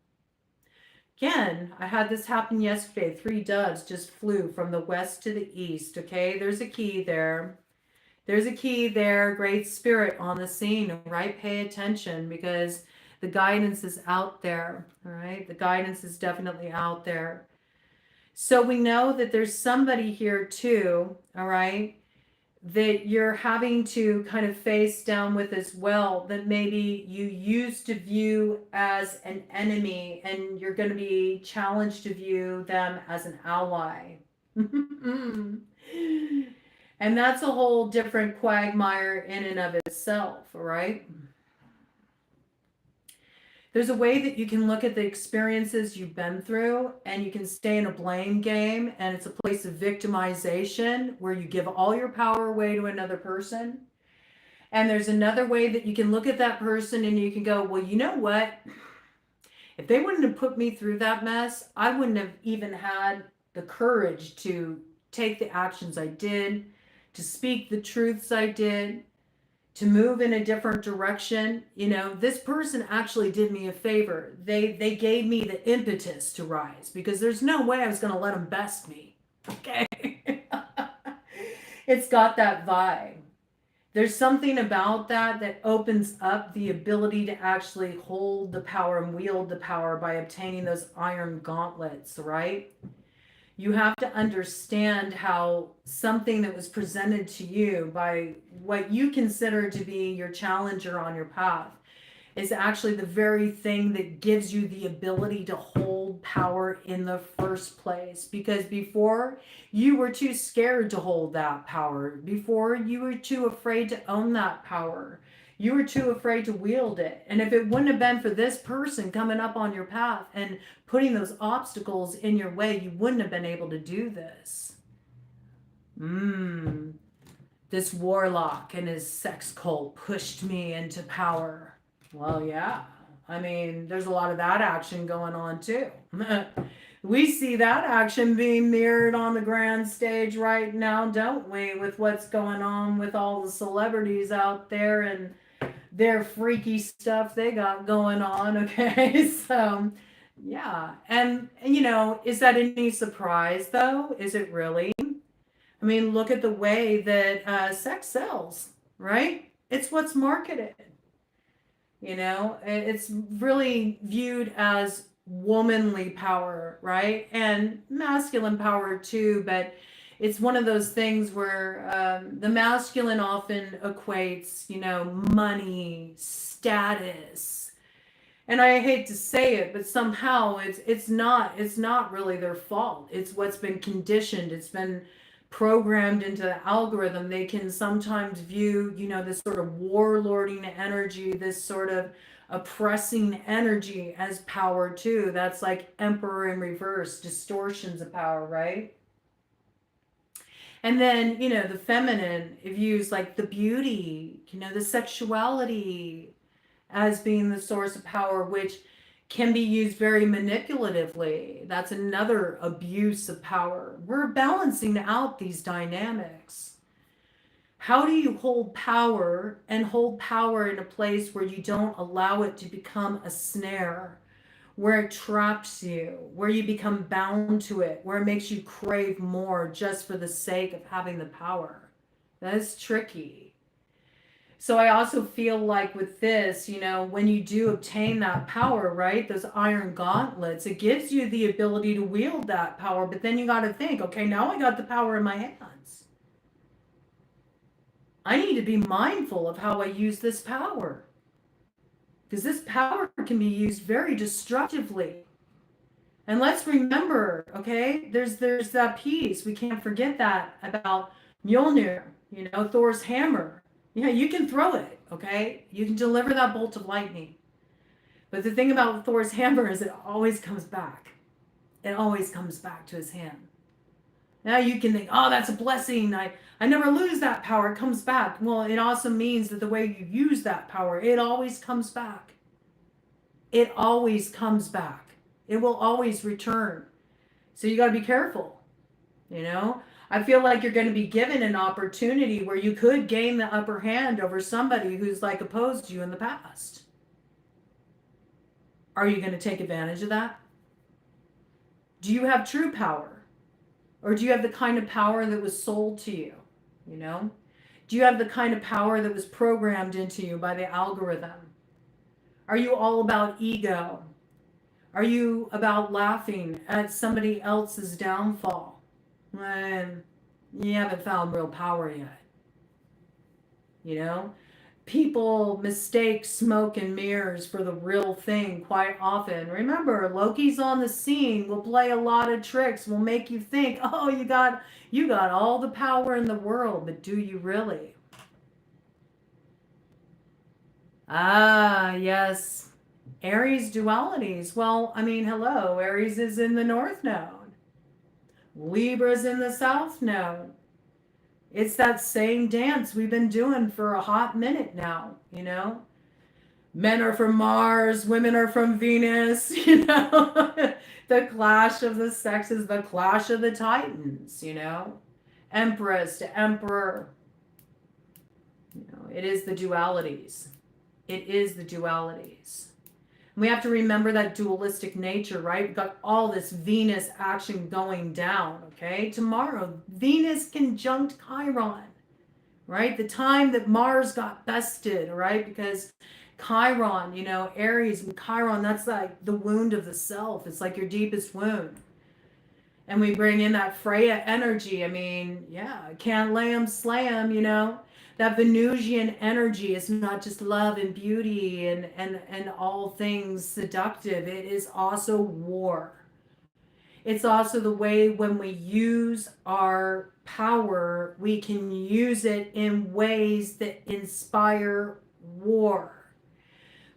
Again, I had this happen yesterday. 3 doves just flew from the west to the east. Okay, there's a key there. There's a key there, great spirit on the scene, right? Pay attention because the guidance is out there, all right? The guidance is definitely out there. So we know that there's somebody here too, all right, that you're having to kind of face down with as well, that maybe you used to view as an enemy, and you're going to be challenged to view them as an ally. And that's a whole different quagmire in and of itself, right? There's a way that you can look at the experiences you've been through, and you can stay in a blame game, and it's a place of victimization where you give all your power away to another person. And there's another way that you can look at that person and you can go, well, you know what? If they wouldn't have put me through that mess, I wouldn't have even had the courage to take the actions I did, to speak the truths I did, to move in a different direction. You know, this person actually did me a favor. They gave me the impetus to rise, because there's no way I was going to let them best me. Okay. It's got that vibe. There's something about that that opens up the ability to actually hold the power and wield the power by obtaining those iron gauntlets, right? You have to understand how something that was presented to you by what you consider to be your challenger on your path is actually the very thing that gives you the ability to hold power in the first place. Because before, you were too scared to hold that power. Before, you were too afraid to own that power. You were too afraid to wield it. And if it wouldn't have been for this person coming up on your path and putting those obstacles in your way, you wouldn't have been able to do this. This warlock and his sex cult pushed me into power. Well, yeah. I mean, there's a lot of that action going on too. We see that action being mirrored on the grand stage right now, don't we? With what's going on with all the celebrities out there and their freaky stuff they got going on, okay? So, yeah. And, you know, is that any surprise though? Is it really? I mean, look at the way that sex sells, right? It's what's marketed. You know, it's really viewed as womanly power, right? And masculine power too, but it's one of those things where the masculine often equates, you know, money, status. And I hate to say it, but somehow it's not really their fault. It's what's been conditioned. It's been programmed into the algorithm. They can sometimes view, you know, this sort of warlording energy, this sort of oppressing energy as power too. That's like emperor in reverse, distortions of power, right? And then, you know, the feminine views like the beauty, you know, the sexuality as being the source of power, which can be used very manipulatively. That's another abuse of power. We're balancing out these dynamics. How do you hold power and hold power in a place where you don't allow it to become a snare, where it traps you, where you become bound to it, where it makes you crave more just for the sake of having the power? That is tricky. So I also feel like with this, you know, when you do obtain that power, right, those iron gauntlets, it gives you the ability to wield that power. But then you got to think, okay, now I got the power in my hands. I need to be mindful of how I use this power. Because this power can be used very destructively. And let's remember, okay, there's that piece, we can't forget that, about Mjolnir, you know, Thor's hammer. Yeah, you can throw it, okay? You can deliver that bolt of lightning. But the thing about Thor's hammer is it always comes back. It always comes back to his hand. Now you can think, oh, that's a blessing. I never lose that power. It comes back. Well, it also means that the way you use that power, it always comes back. It always comes back. It will always return. So you got to be careful, you know? I feel like you're going to be given an opportunity where you could gain the upper hand over somebody who's like opposed you in the past. Are you going to take advantage of that? Do you have true power? Or do you have the kind of power that was sold to you? You know? Do you have the kind of power that was programmed into you by the algorithm? Are you all about ego? Are you about laughing at somebody else's downfall? When you haven't found real power yet. You know, people mistake smoke and mirrors for the real thing quite often. Remember, Loki's on the scene, will play a lot of tricks, will make you think, oh, you got all the power in the world, but do you really? Ah, yes. Aries dualities. Well, I mean, hello, Aries is in the North Node. Libra's in the South Node. It's that same dance we've been doing for a hot minute now, you know? Men are from Mars, women are from Venus, you know? The clash of the sexes, the clash of the titans, you know? Empress to emperor. You know, it is the dualities. It is the dualities. We have to remember that dualistic nature, right? We've got all this Venus action going down, okay? Tomorrow, Venus conjunct Chiron, right? The time that Mars got bested, right? Because Chiron, you know, Aries and Chiron, that's like the wound of the self. It's like your deepest wound. And we bring in that Freya energy. I mean, yeah, can't lay 'em, slay 'em, you know. That Venusian energy is not just love and beauty and all things seductive. It is also war. It's also the way when we use our power, we can use it in ways that inspire war.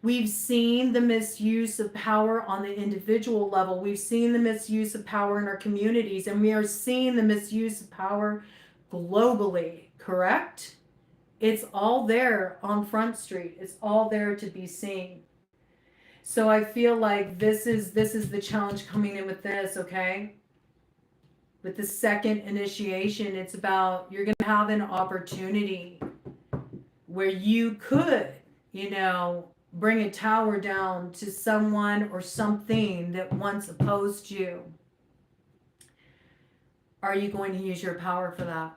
We've seen the misuse of power on the individual level. We've seen the misuse of power in our communities, and we are seeing the misuse of power globally, correct? It's all there on Front Street. It's all there to be seen. So I feel like this is the challenge coming in with this, okay? With the second initiation, it's about you're going to have an opportunity where you could, you know, bring a tower down to someone or something that once opposed you. Are you going to use your power for that?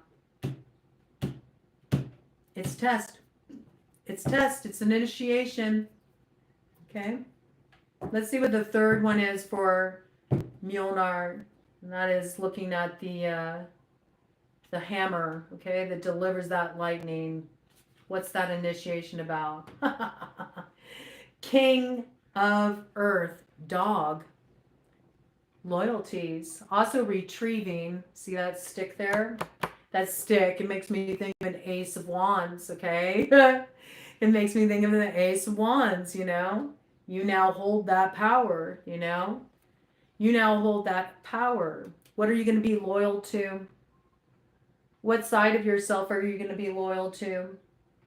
It's test. It's test. It's an initiation. Okay. Let's see what the third one is for Mjolnir. And that is looking at the hammer, okay, that delivers that lightning. What's that initiation about? King of Earth, dog. Loyalties. Also retrieving. See that stick there? That stick, it makes me think of an Ace of Wands, okay? It makes me think of the Ace of Wands, you know? You now hold that power, you know? You now hold that power. What are you going to be loyal to? What side of yourself are you going to be loyal to?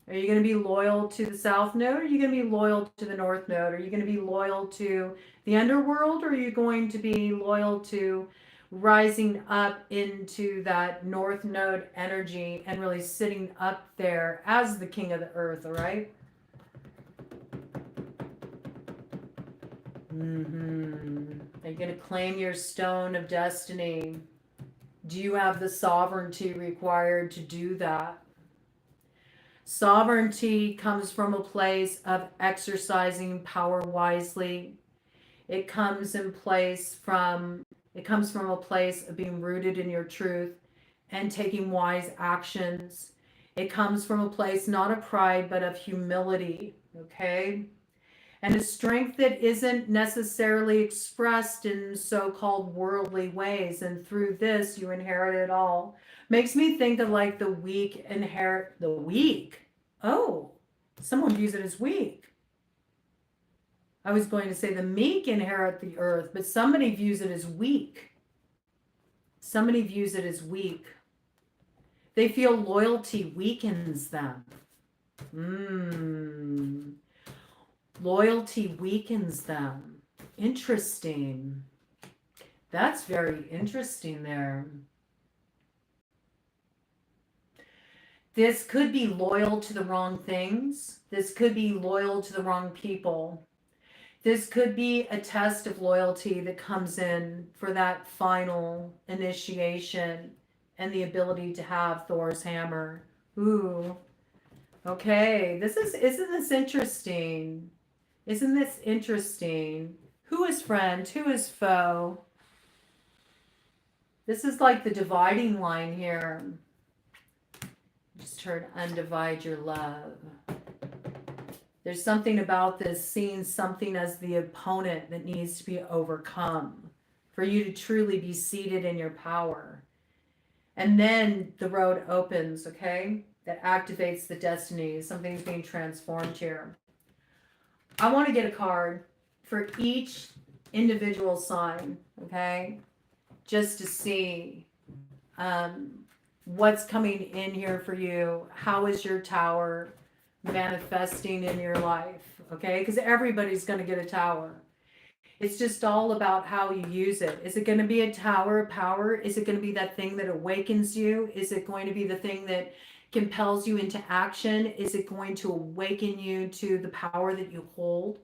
Are you going to be loyal to the South Node? Or are you going to be loyal to the North Node? Are you going to be loyal to the underworld? Or are you going to be loyal to rising up into that North Node energy and really sitting up there as the king of the earth, all right? Are you going to claim your stone of destiny? Do you have the sovereignty required to do that? Sovereignty comes from a place of exercising power wisely. It comes from a place of being rooted in your truth and taking wise actions. It comes from a place not of pride but of humility, okay? And a strength that isn't necessarily expressed in so-called worldly ways. And through this, you inherit it all. Makes me think of like the weak inherit the weak. Oh, someone views it as weak. I was going to say the meek inherit the earth, but somebody views it as weak. Somebody views it as weak. They feel loyalty weakens them. Loyalty weakens them. Interesting. That's very interesting there. This could be loyal to the wrong things. This could be loyal to the wrong people. This could be a test of loyalty that comes in for that final initiation and the ability to have Thor's hammer. Ooh. Okay. Isn't this interesting? Isn't this interesting? Who is friend? Who is foe? This is like the dividing line here. Just heard undivide your love. There's something about this, seeing something as the opponent that needs to be overcome for you to truly be seated in your power. And then the road opens, okay? That activates the destiny. Something's being transformed here. I want to get a card for each individual sign, okay? Just to see what's coming in here for you. How is your tower manifesting in your life, okay? Because everybody's going to get a tower. It's just all about how you use it. Is it going to be a tower of power? Is it going to be that thing that awakens you? Is it going to be the thing that compels you into action? Is it going to awaken you to the power that you hold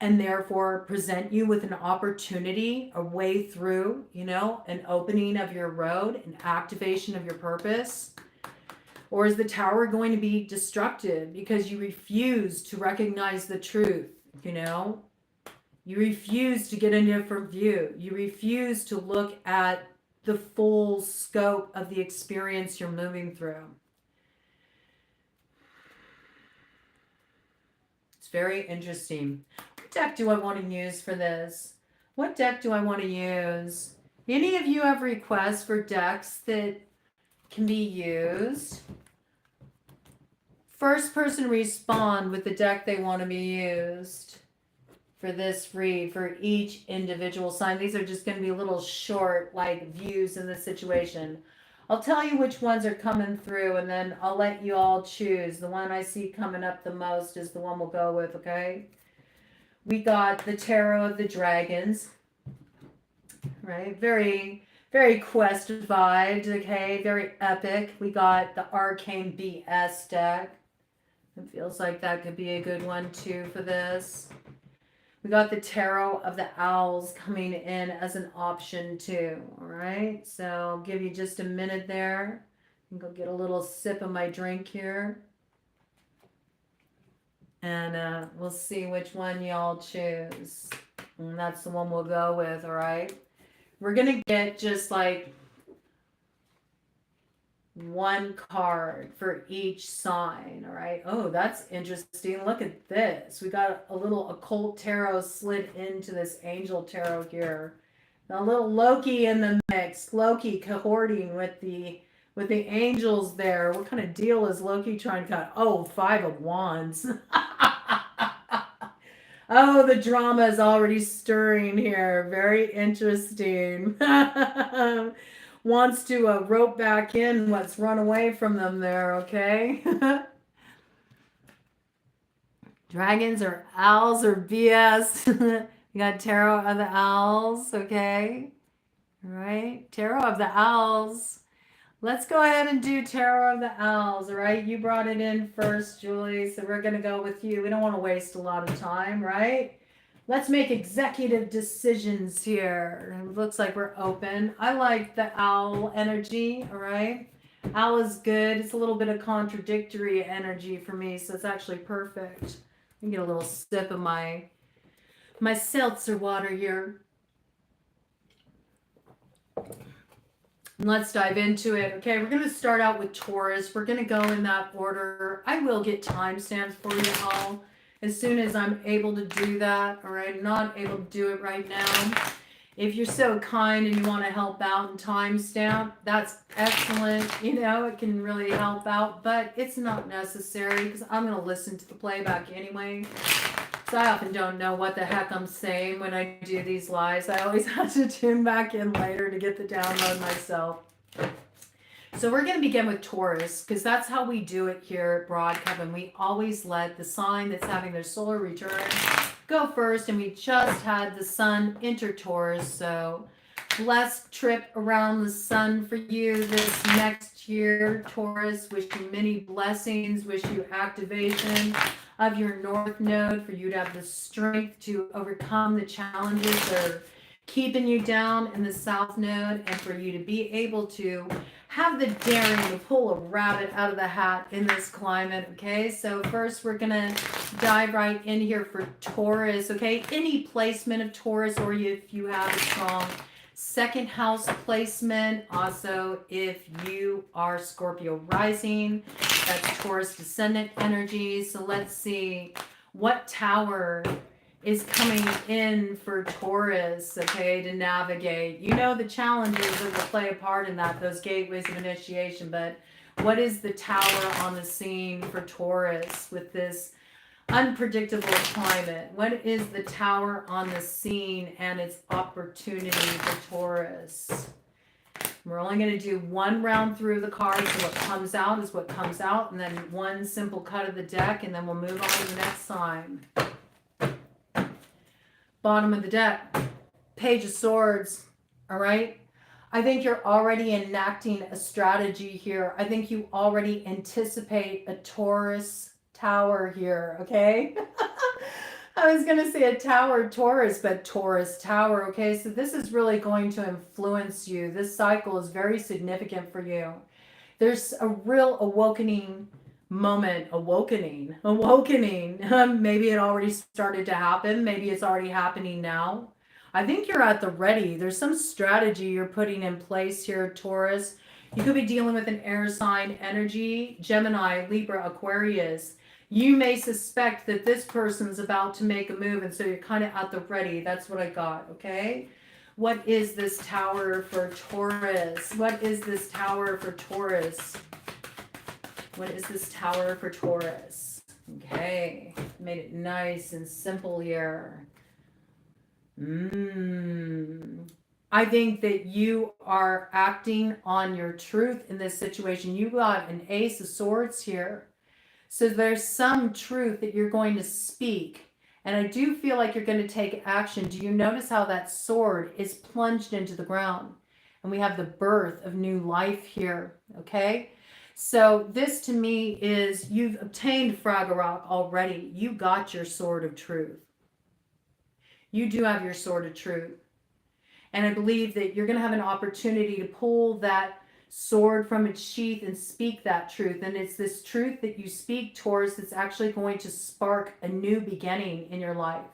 and therefore present you with an opportunity, a way through, you know, an opening of your road, an activation of your purpose? Or is the tower going to be destructive because you refuse to recognize the truth, you know? You refuse to get a different view. You refuse to look at the full scope of the experience you're moving through. It's very interesting. What deck do I want to use for this? What deck do I want to use? Any of you have requests for decks that can be used? First person respond with the deck they want to be used for this read for each individual sign. These are just going to be little short like views in the situation. I'll tell you which ones are coming through and then I'll let you all choose. The one I see coming up the most is the one we'll go with, okay? We got the Tarot of the Dragons, right? Very, very quest vibes, okay? Very epic. We got the Arcane BS deck. It feels like that could be a good one too for this. We got the Tarot of the Owls coming in as an option too, all right? So I'll give you just a minute there. I'm gonna go get a little sip of my drink here. And we'll see which one y'all choose. And that's the one we'll go with, all right? We're gonna get just like one card for each sign, all right? Oh, that's interesting. Look at this. We got a little occult tarot slid into this angel tarot here. A little Loki in the mix. Loki cohorting with the angels there. What kind of deal is Loki trying to cut? Oh, 5 of Wands. Oh, the drama is already stirring here. Very interesting. Wants to rope back in what's run away from them there, okay? Dragons or owls or BS. You got Tarot of the Owls, okay? All right, Tarot of the Owls. Let's go ahead and do Tarot of the Owls, all right? You brought it in first, Julie, so we're going to go with you. We don't want to waste a lot of time, right? Let's make executive decisions here. It looks like we're open. I like the owl energy, all right? Owl is good. It's a little bit of contradictory energy for me, so it's actually perfect. Let me get a little sip of my seltzer water here. And let's dive into it. Okay, we're going to start out with Taurus. We're going to go in that order. I will get timestamps for you all as soon as I'm able to do that. All right, I'm not able to do it right now. If you're so kind and you want to help out and timestamp, that's excellent. You know, it can really help out, but it's not necessary because I'm going to listen to the playback anyway. So I often don't know what the heck I'm saying when I do these lives. I always have to tune back in later to get the download myself. So we're going to begin with Taurus because that's how we do it here at Broad Coven. We always let the sign that's having their solar return go first, and we just had the sun enter Taurus. So blessed trip around the sun for you this next year, Taurus. Wish you many blessings. Wish you activation of your North Node for you to have the strength to overcome the challenges that are keeping you down in the South Node, and for you to be able to have the daring to pull a rabbit out of the hat in this climate, okay? So first we're gonna dive right in here for Taurus, okay? Any placement of Taurus, or if you have a strong second house placement, also if you are Scorpio rising, that's Taurus descendant energy. So let's see what tower is coming in for Taurus, okay, to navigate. You know the challenges that will play a part in that, those gateways of initiation, but what is the tower on the scene for Taurus with this unpredictable climate? What is the tower on the scene and its opportunity for Taurus? We're only going to do one round through the cards, so what comes out is what comes out, and then one simple cut of the deck, and then we'll move on to the next sign. Bottom of the deck, Page of Swords, all right? I think you're already enacting a strategy here. I think you already anticipate a Taurus tower here, okay? I was going to say a tower Taurus, but Taurus tower, okay? So this is really going to influence you. This cycle is very significant for you. There's a real awakening moment, awakening. Maybe it already started to happen. Maybe it's already happening now. I think you're at the ready. There's some strategy you're putting in place here, Taurus. You could be dealing with an air sign energy, Gemini, Libra, Aquarius. You may suspect that this person's about to make a move, and so you're kind of at the ready. That's what I got, okay? What is this Tower for Taurus? What is this Tower for Taurus? What is this Tower for Taurus? Okay, made it nice and simple here. I think that you are acting on your truth in this situation. You got an Ace of Swords here. So there's some truth that you're going to speak. And I do feel like you're going to take action. Do you notice how that sword is plunged into the ground? And we have the birth of new life here, okay? So this to me is you've obtained Fragorok already. You got your sword of truth. You do have your sword of truth. And I believe that you're going to have an opportunity to pull that sword from its sheath and speak that truth. And it's this truth that you speak, Taurus, that's actually going to spark a new beginning in your life.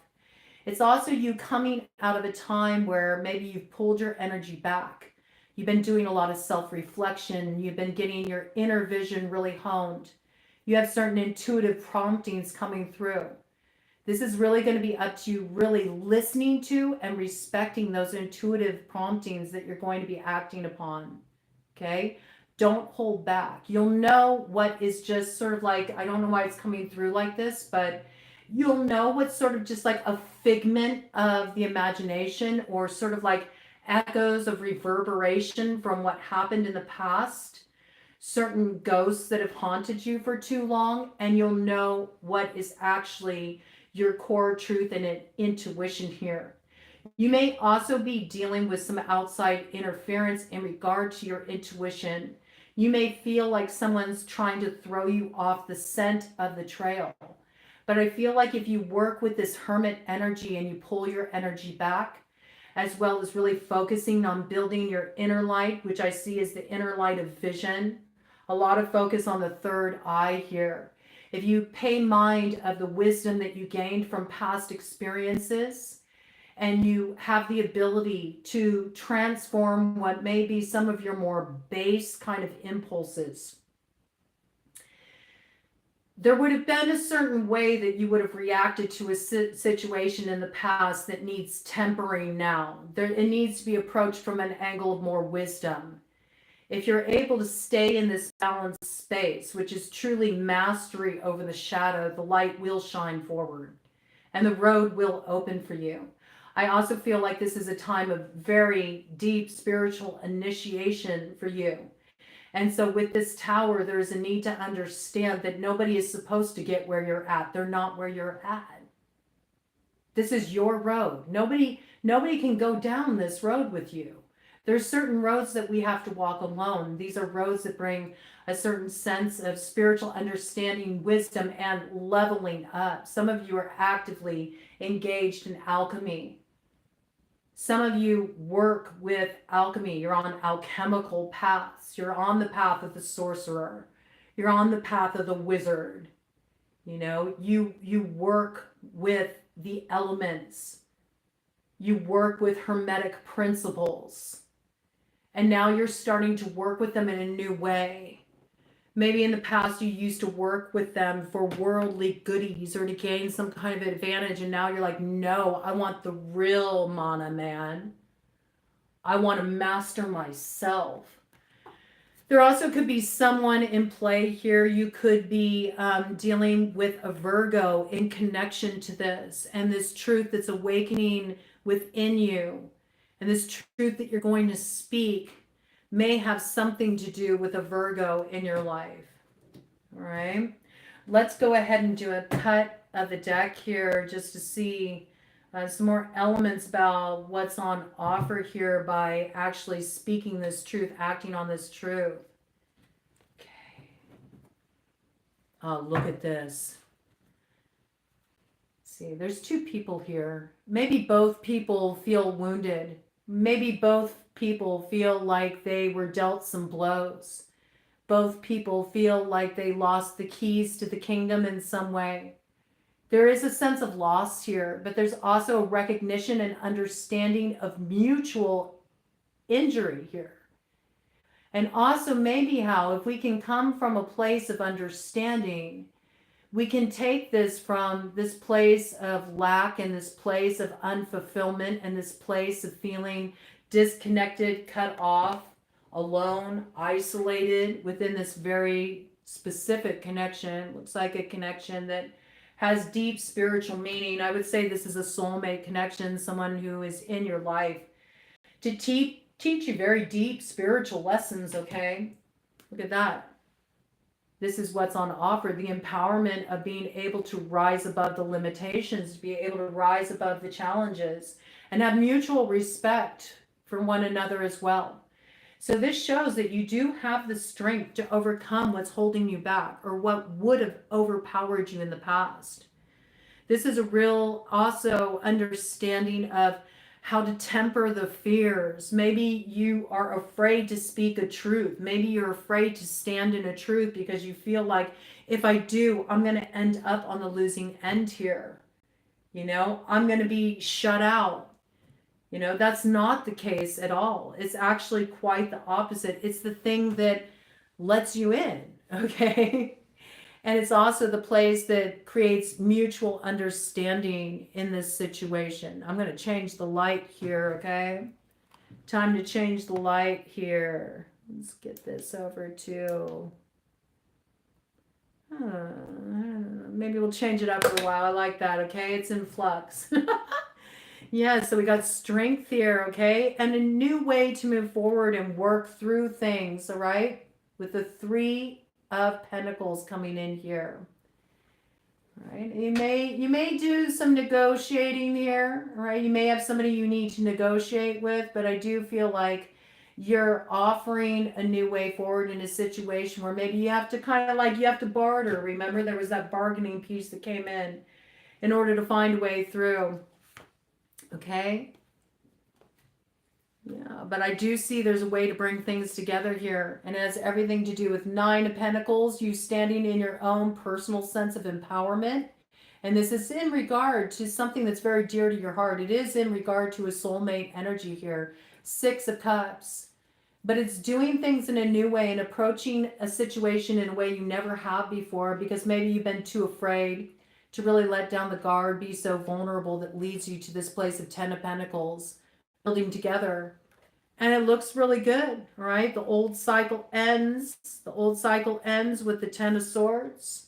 It's also you coming out of a time where maybe you've pulled your energy back. You've been doing a lot of self-reflection. You've been getting your inner vision really honed. You have certain intuitive promptings coming through. This is really going to be up to you really listening to and respecting those intuitive promptings that you're going to be acting upon. Okay? Don't hold back. You'll know what is just sort of like, I don't know why it's coming through like this, but you'll know what's sort of just like a figment of the imagination or sort of like echoes of reverberation from what happened in the past. Certain ghosts that have haunted you for too long, and you'll know what is actually your core truth and intuition here. You may also be dealing with some outside interference in regard to your intuition. You may feel like someone's trying to throw you off the scent of the trail. But I feel like if you work with this hermit energy and you pull your energy back, as well as really focusing on building your inner light, which I see as the inner light of vision, a lot of focus on the third eye here. If you pay mind of the wisdom that you gained from past experiences, and you have the ability to transform what may be some of your more base kind of impulses, there would have been a certain way that you would have reacted to a situation in the past that needs tempering now. It needs to be approached from an angle of more wisdom. If you're able to stay in this balanced space, which is truly mastery over the shadow, the light will shine forward and the road will open for you. I also feel like this is a time of very deep spiritual initiation for you. And so with this tower, there is a need to understand that nobody is supposed to get where you're at. They're not where you're at. This is your road. Nobody can go down this road with you. There's certain roads that we have to walk alone. These are roads that bring a certain sense of spiritual understanding, wisdom, and leveling up. Some of you are actively engaged in alchemy. Some of you work with alchemy. You're on alchemical paths. You're on the path of the sorcerer. You're on the path of the wizard. You know, you work with the elements. You work with hermetic principles. And now you're starting to work with them in a new way. Maybe in the past you used to work with them for worldly goodies or to gain some kind of advantage. And now you're like, no, I want the real mana, man. I want to master myself. There also could be someone in play here. You could be dealing with a Virgo in connection to this and this truth that's awakening within you. And this truth that you're going to speak may have something to do with a Virgo in your life. All right. Let's go ahead and do a cut of the deck here just to see some more elements about what's on offer here by actually speaking this truth, acting on this truth. Okay. Oh, look at this. See, there's two people here. Maybe both people feel wounded. Maybe both people feel like they were dealt some blows. Both people feel like they lost the keys to the kingdom in some way. There is a sense of loss here, but there's also a recognition and understanding of mutual injury here. And also maybe how if we can come from a place of understanding, we can take this from this place of lack and this place of unfulfillment and this place of feeling disconnected, cut off, alone, isolated within this very specific connection. Looks like a connection that has deep spiritual meaning. I would say this is a soulmate connection, someone who is in your life to teach you very deep spiritual lessons, okay? Look at that. This is what's on offer, the empowerment of being able to rise above the limitations, to be able to rise above the challenges, and have mutual respect for one another as well. So this shows that you do have the strength to overcome what's holding you back or what would have overpowered you in the past. This is a real also understanding of how to temper the fears. Maybe you are afraid to speak a truth. Maybe you're afraid to stand in a truth because you feel like if I do, I'm going to end up on the losing end here. You know, I'm going to be shut out. You know, that's not the case at all. It's actually quite the opposite. It's the thing that lets you in, okay? And it's also the place that creates mutual understanding in this situation. I'm going to change the light here, okay? Time to change the light here. Let's get this over to... maybe we'll change it up for a while. I like that, okay? It's in flux. Yeah, so we got strength here, okay? And a new way to move forward and work through things, all right? With the 3 of Pentacles coming in here. All right? You may do some negotiating here, all right? You may have somebody you need to negotiate with, but I do feel like you're offering a new way forward in a situation where maybe you have to kind of like, you have to barter. Remember, there was that bargaining piece that came in order to find a way through. Okay. Yeah, but I do see there's a way to bring things together here. And it has everything to do with 9 of Pentacles, you standing in your own personal sense of empowerment. And this is in regard to something that's very dear to your heart. It is in regard to a soulmate energy here. 6 of Cups. But it's doing things in a new way and approaching a situation in a way you never have before because maybe you've been too afraid to really let down the guard, be so vulnerable that leads you to this place of 10 of Pentacles, building together. And it looks really good, right? The old cycle ends. The old cycle ends with the 10 of Swords,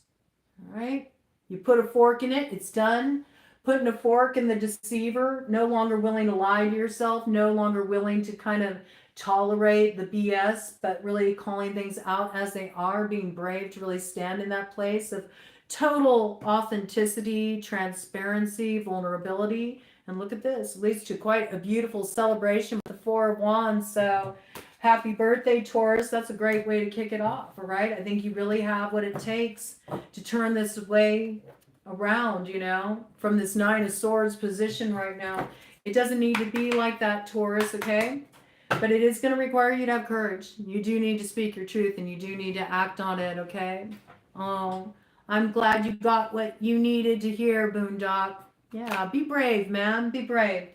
all right? You put a fork in it, it's done. Putting a fork in the deceiver, no longer willing to lie to yourself, no longer willing to kind of tolerate the BS, but really calling things out as they are, being brave to really stand in that place of total authenticity, transparency, vulnerability. And look at this, it leads to quite a beautiful celebration with the 4 of Wands. So happy birthday, Taurus. That's a great way to kick it off, all right? I think you really have what it takes to turn this way around, you know, from this 9 of Swords position right now. It doesn't need to be like that, Taurus, okay? But it is going to require you to have courage. You do need to speak your truth and you do need to act on it, okay? Oh, I'm glad you got what you needed to hear, Boondock. Yeah, be brave, man. Be brave.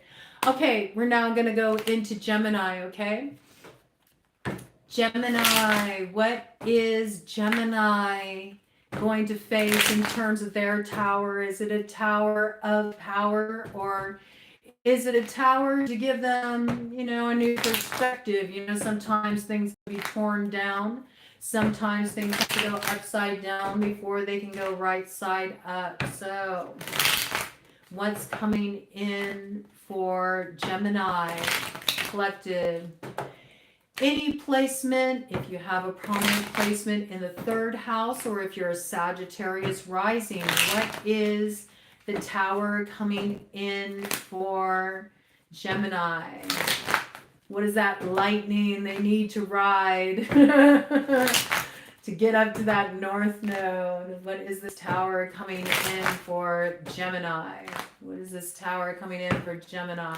Okay, we're now going to go into Gemini, okay? Gemini. What is Gemini going to face in terms of their tower? Is it a tower of power or is it a tower to give them, you know, a new perspective? You know, sometimes things can be torn down. Sometimes things have to go upside down before they can go right side up. So what's coming in for Gemini Collective? Any placement, if you have a prominent placement in the 3rd house, or if you're a Sagittarius rising, what is the tower coming in for Gemini? What is that lightning they need to ride to get up to that north node? What is this tower coming in for Gemini? What is this tower coming in for Gemini?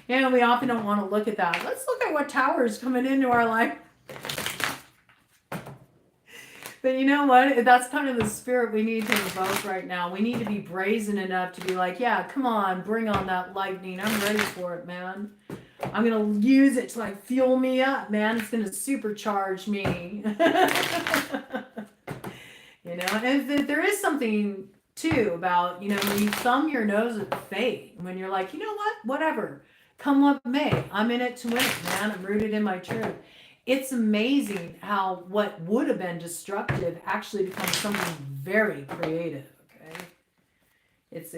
Yeah, we often don't want to look at that. Let's look at what tower is coming into our life. But you know what? That's kind of the spirit we need to invoke right now. We need to be brazen enough to be like, yeah, come on, bring on that lightning. I'm ready for it, man. I'm going to use it to like fuel me up, man. It's going to supercharge me. You know, and there is something too about, you know, when you thumb your nose at fate, when you're like, you know what, whatever, come what may, I'm in it to win it, man. I'm rooted in my truth. It's amazing how what would have been destructive actually becomes something very creative. Okay, it's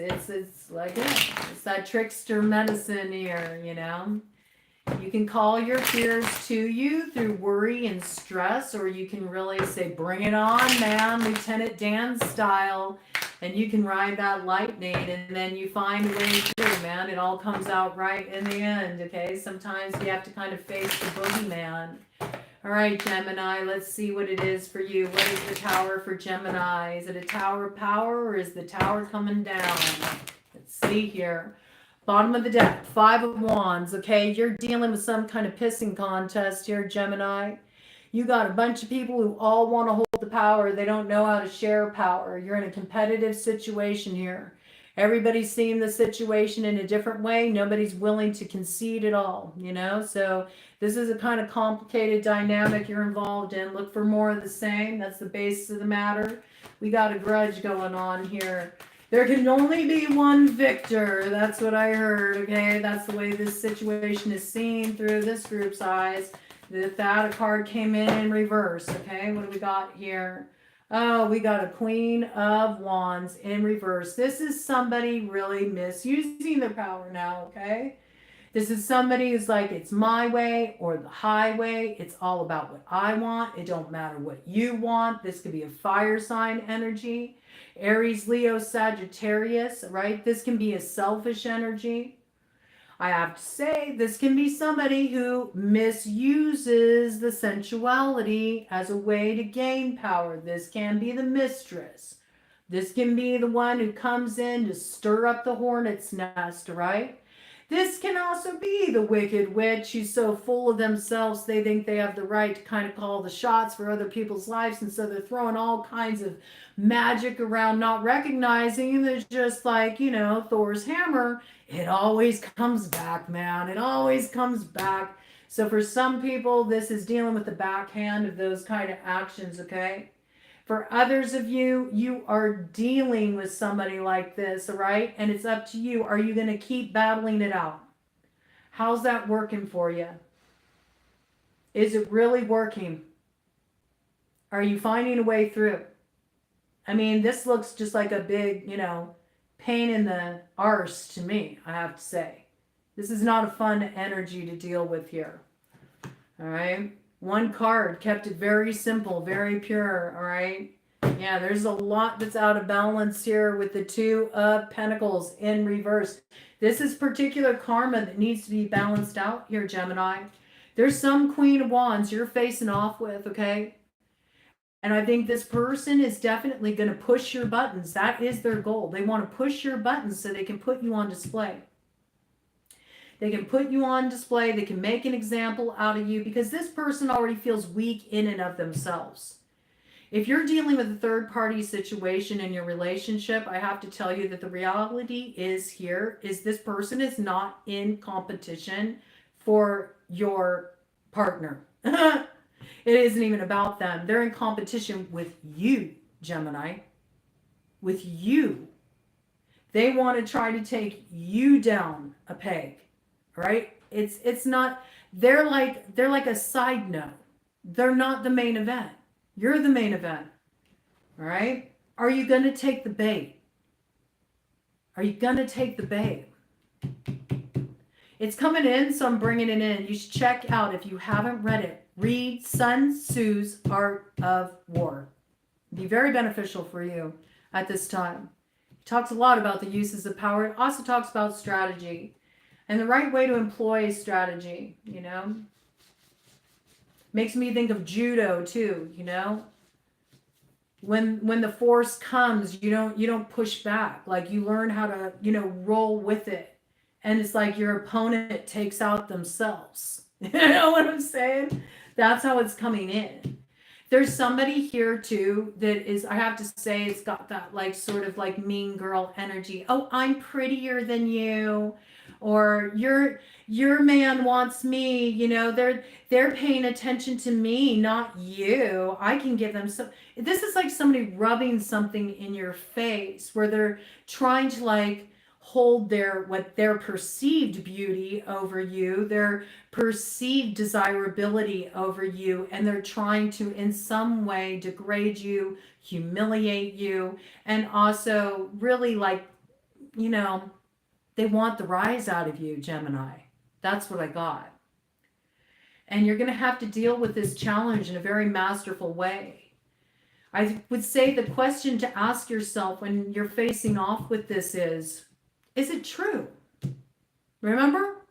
like it's that trickster medicine here, you know. You can call your fears to you through worry and stress, or you can really say, bring it on, man, Lieutenant Dan style, and you can ride that lightning, and then you find a way through, man. It all comes out right in the end, okay? Sometimes you have to kind of face the boogeyman. All right, Gemini, let's see what it is for you. What is the tower for Gemini? Is it a tower of power, or is the tower coming down? Let's see here. Bottom of the deck, 5 of Wands, okay? You're dealing with some kind of pissing contest here, Gemini. You got a bunch of people who all want to hold the power. They don't know how to share power. You're in a competitive situation here. Everybody's seeing the situation in a different way. Nobody's willing to concede at all, you know? So this is a kind of complicated dynamic you're involved in. Look for more of the same. That's the basis of the matter. We got a grudge going on here. There can only be one victor. That's what I heard, okay? That's the way this situation is seen through this group's eyes. That card came in reverse, okay? What do we got here? Oh, we got a Queen of Wands in reverse. This is somebody really misusing their power now, okay? This is somebody who's like, it's my way or the highway. It's all about what I want. It don't matter what you want. This could be a fire sign energy. Aries, Leo, Sagittarius, right? This can be a selfish energy. I have to say, this can be somebody who misuses the sensuality as a way to gain power. This can be the mistress. This can be the one who comes in to stir up the hornet's nest, right? This can also be the wicked witch who's so full of themselves they think they have the right to kind of call the shots for other people's lives, and so they're throwing all kinds of magic around, not recognizing there's just like, you know, Thor's hammer. It always comes back, man. It always comes back. So for some people, this is dealing with the backhand of those kind of actions, okay? For others of you, you are dealing with somebody like this, all right? And it's up to you. Are you going to keep battling it out? How's that working for you? Is it really working? Are you finding a way through? I mean, this looks just like a big, you know, pain in the arse to me, I have to say. This is not a fun energy to deal with here. All right? One card kept it very simple, very pure, all right? Yeah, there's a lot that's out of balance here with the 2 of Pentacles in reverse. This is particular karma that needs to be balanced out here, Gemini. There's some Queen of Wands you're facing off with, okay? And I think this person is definitely going to push your buttons. That is their goal. They want to push your buttons so they can put you on display. They can put you on display. They can make an example out of you because this person already feels weak in and of themselves. If you're dealing with a third-party situation in your relationship, I have to tell you that the reality is this person is not in competition for your partner. It isn't even about them. They're in competition with you, Gemini. With you. They want to try to take you down a peg. Right? It's not, they're like a side note. They're not the main event. You're the main event. All right? Are you going to take the bait? Are you going to take the bait? It's coming in, so I'm bringing it in. You should check out, if you haven't read it, read Sun Tzu's Art of War. It'd be very beneficial for you at this time. It talks a lot about the uses of power. It also talks about strategy. And the right way to employ strategy, you know. Makes me think of judo too, you know. When the force comes, you don't push back. Like you learn how to, you know, roll with it. And it's like your opponent takes out themselves. You know what I'm saying? That's how it's coming in. There's somebody here too that is, I have to say, it's got that like sort of like mean girl energy. Oh, I'm prettier than you, or your man wants me, you know, they're paying attention to me, not you. I can give them some. This is like somebody rubbing something in your face where they're trying to like hold their perceived beauty over you, their perceived desirability over you, and they're trying to in some way degrade you, humiliate you, and also really like, you know, they want the rise out of you, Gemini. That's what I got. And you're going to have to deal with this challenge in a very masterful way. I would say the question to ask yourself when you're facing off with this is it true? Remember,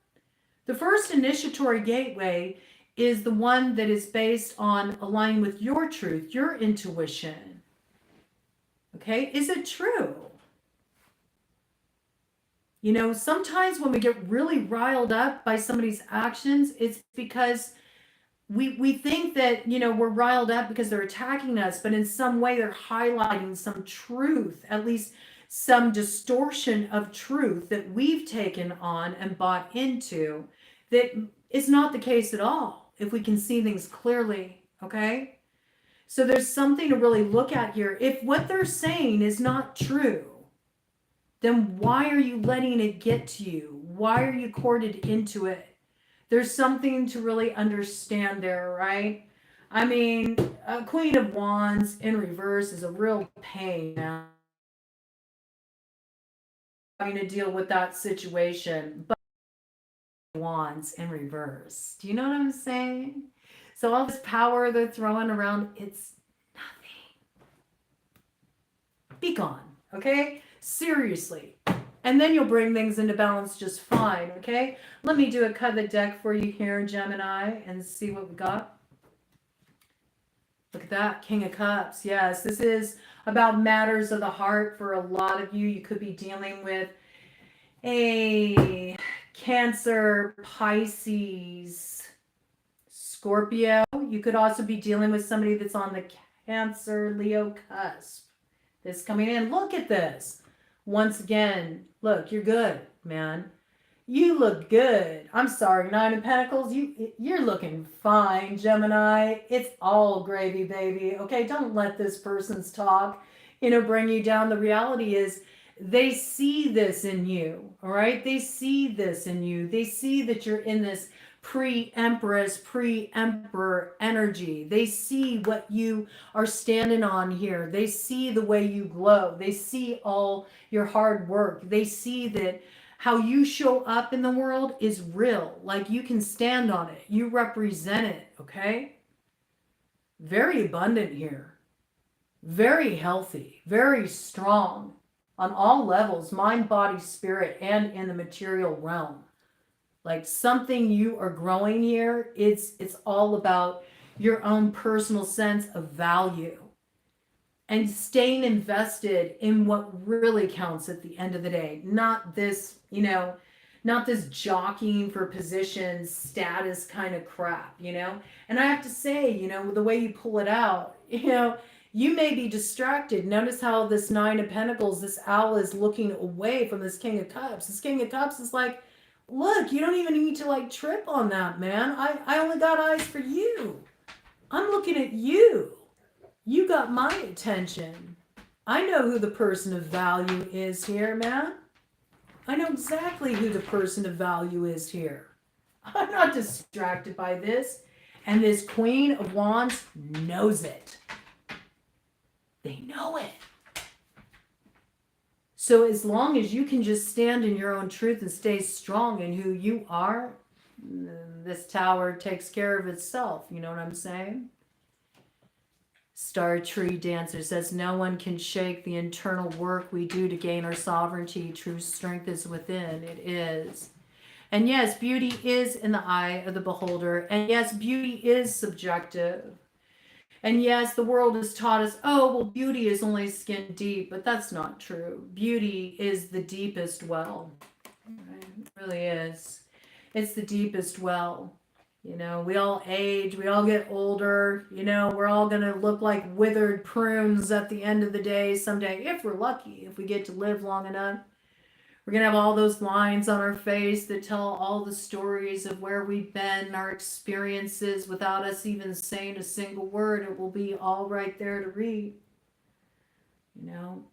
the first initiatory gateway is the one that is based on aligning with your truth, your intuition. Okay, is it true? You know, sometimes when we get really riled up by somebody's actions, it's because we think that, you know, we're riled up because they're attacking us, but in some way they're highlighting some truth, at least some distortion of truth that we've taken on and bought into that is not the case at all, if we can see things clearly, okay? So there's something to really look at here. If what they're saying is not true, then why are you letting it get to you? Why are you corded into it? There's something to really understand there, right? I mean, a Queen of Wands in reverse is a real pain now. Having to deal with that situation, but Wands in reverse. Do you know what I'm saying? So all this power they're throwing around, it's nothing. Be gone, okay? Seriously. And then you'll bring things into balance just fine, okay? Let me do a cut of the deck for you here, Gemini, and see what we got. Look at that, King of Cups. Yes, this is about matters of the heart for a lot of you. You could be dealing with a Cancer, Pisces, Scorpio. You could also be dealing with somebody that's on the Cancer, Leo cusp. This coming in. Look at this. Once again, look, you're good, man. You look good. I'm sorry, Nine of Pentacles, you're looking fine, Gemini. It's all gravy, baby. Okay, don't let this person's talk, you know, bring you down. The reality is they see this in you, all right? They see this in you. They see that you're in this pre-empress, pre-emperor energy. They see what you are standing on here. They see the way you glow. They see all your hard work. They see that how you show up in the world is real. Like you can stand on it. You represent it, okay? Very abundant here. Very healthy. Very strong on all levels, mind, body, spirit, and in the material realm. Like something you are growing here, it's all about your own personal sense of value and staying invested in what really counts at the end of the day. Not this, you know, not this jockeying for position, status kind of crap, you know? And I have to say, you know, the way you pull it out, you know, you may be distracted. Notice how this Nine of Pentacles, this owl is looking away from this King of Cups. This King of Cups is like, look, you don't even need to like trip on that, man. I only got eyes for you. I'm looking at you. You got my attention. I know who the person of value is here, man. I know exactly who the person of value is here. I'm not distracted by this. And this Queen of Wands knows it. They know it. So as long as you can just stand in your own truth and stay strong in who you are, this tower takes care of itself. You know what I'm saying? Star Tree Dancer says, no one can shake the internal work we do to gain our sovereignty. True strength is within. It is. And yes, beauty is in the eye of the beholder. And yes, beauty is subjective. And yes, the world has taught us, oh, well, beauty is only skin deep, but that's not true. Beauty is the deepest well. Right? It really is. It's the deepest well. You know, we all age, we all get older, you know, we're all going to look like withered prunes at the end of the day someday, if we're lucky, if we get to live long enough. We're going to have all those lines on our face that tell all the stories of where we've been, our experiences, without us even saying a single word. It will be all right there to read. You know,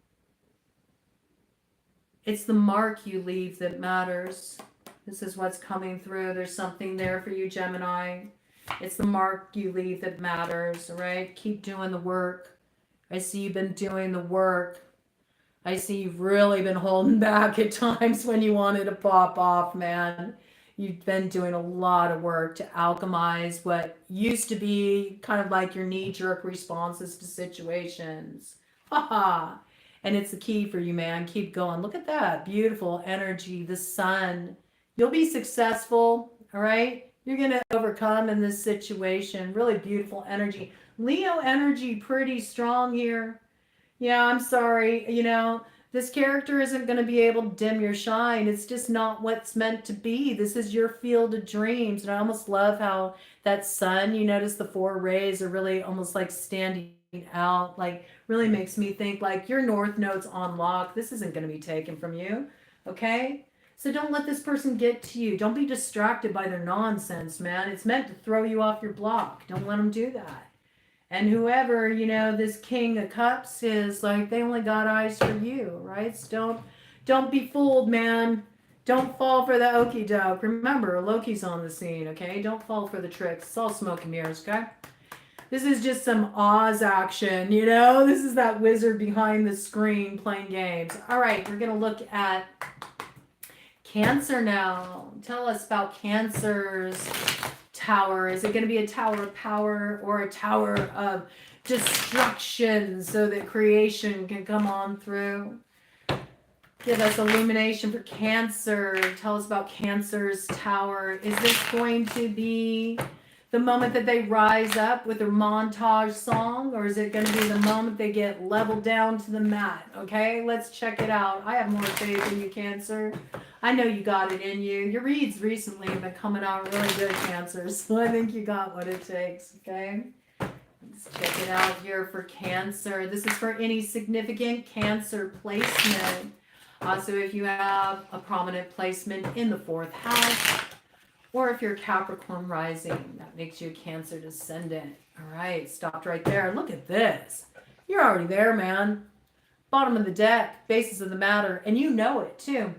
it's the mark you leave that matters. This is what's coming through. There's something there for you, Gemini. It's the mark you leave that matters, all right? Keep doing the work. I see you've been doing the work. I see you've really been holding back at times when you wanted to pop off, man. You've been doing a lot of work to alchemize what used to be kind of like your knee-jerk responses to situations. Haha. And it's the key for you, man. Keep going. Look at that. Beautiful energy. The sun. You'll be successful, all right? You're going to overcome in this situation. Really beautiful energy. Leo energy pretty strong here. Yeah, I'm sorry. You know, this character isn't going to be able to dim your shine. It's just not what's meant to be. This is your field of dreams. And I almost love how that sun, you notice the 4 rays are really almost like standing out. Like, really makes me think like your north node's on lock. This isn't going to be taken from you. Okay? So don't let this person get to you. Don't be distracted by their nonsense, man. It's meant to throw you off your block. Don't let them do that. And whoever, you know, this King of Cups is, like, they only got eyes for you, right? So don't be fooled, man. Don't fall for the okie doke. Remember, Loki's on the scene, okay? Don't fall for the tricks. It's all smoke and mirrors, okay? This is just some Oz action, you know? This is that wizard behind the screen playing games. All right, we're going to look at Cancer now. Tell us about Cancer's tower. Is it going to be a tower of power or a tower of destruction so that creation can come on through? Give us illumination for Cancer. Tell us about Cancer's tower. Is this going to be the moment that they rise up with their montage song, or is it going to be the moment they get leveled down to the mat? Okay, let's check it out. I have more faith in you, Cancer. I know you got it in you. Your reads recently have been coming out really good, Cancer, so I think you got what it takes, okay? Let's check it out here for Cancer. This is for any significant Cancer placement. So if you have a prominent placement in the 4th house, or if you're Capricorn rising, that makes you a Cancer descendant. All right, stopped right there. Look at this. You're already there, man. Bottom of the deck, basis of the matter, and you know it too.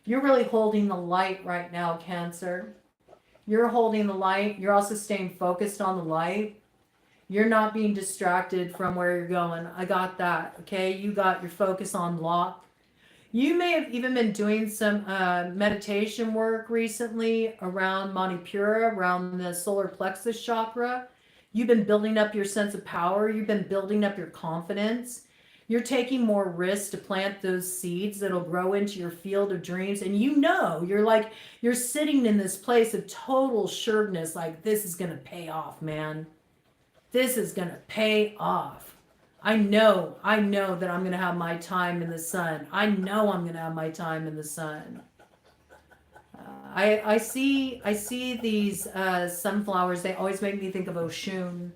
You're really holding the light right now, Cancer. You're holding the light. You're also staying focused on the light. You're not being distracted from where you're going. I got that, okay? You got your focus on lock. You may have even been doing some meditation work recently around Manipura, around the solar plexus chakra. You've been building up your sense of power. You've been building up your confidence. You're taking more risks to plant those seeds that'll grow into your field of dreams. And you know, you're sitting in this place of total sureness, like this is going to pay off, man. This is going to pay off. I know that I'm going to have my time in the sun. I know I'm going to have my time in the sun. I see these sunflowers. They always make me think of Oshun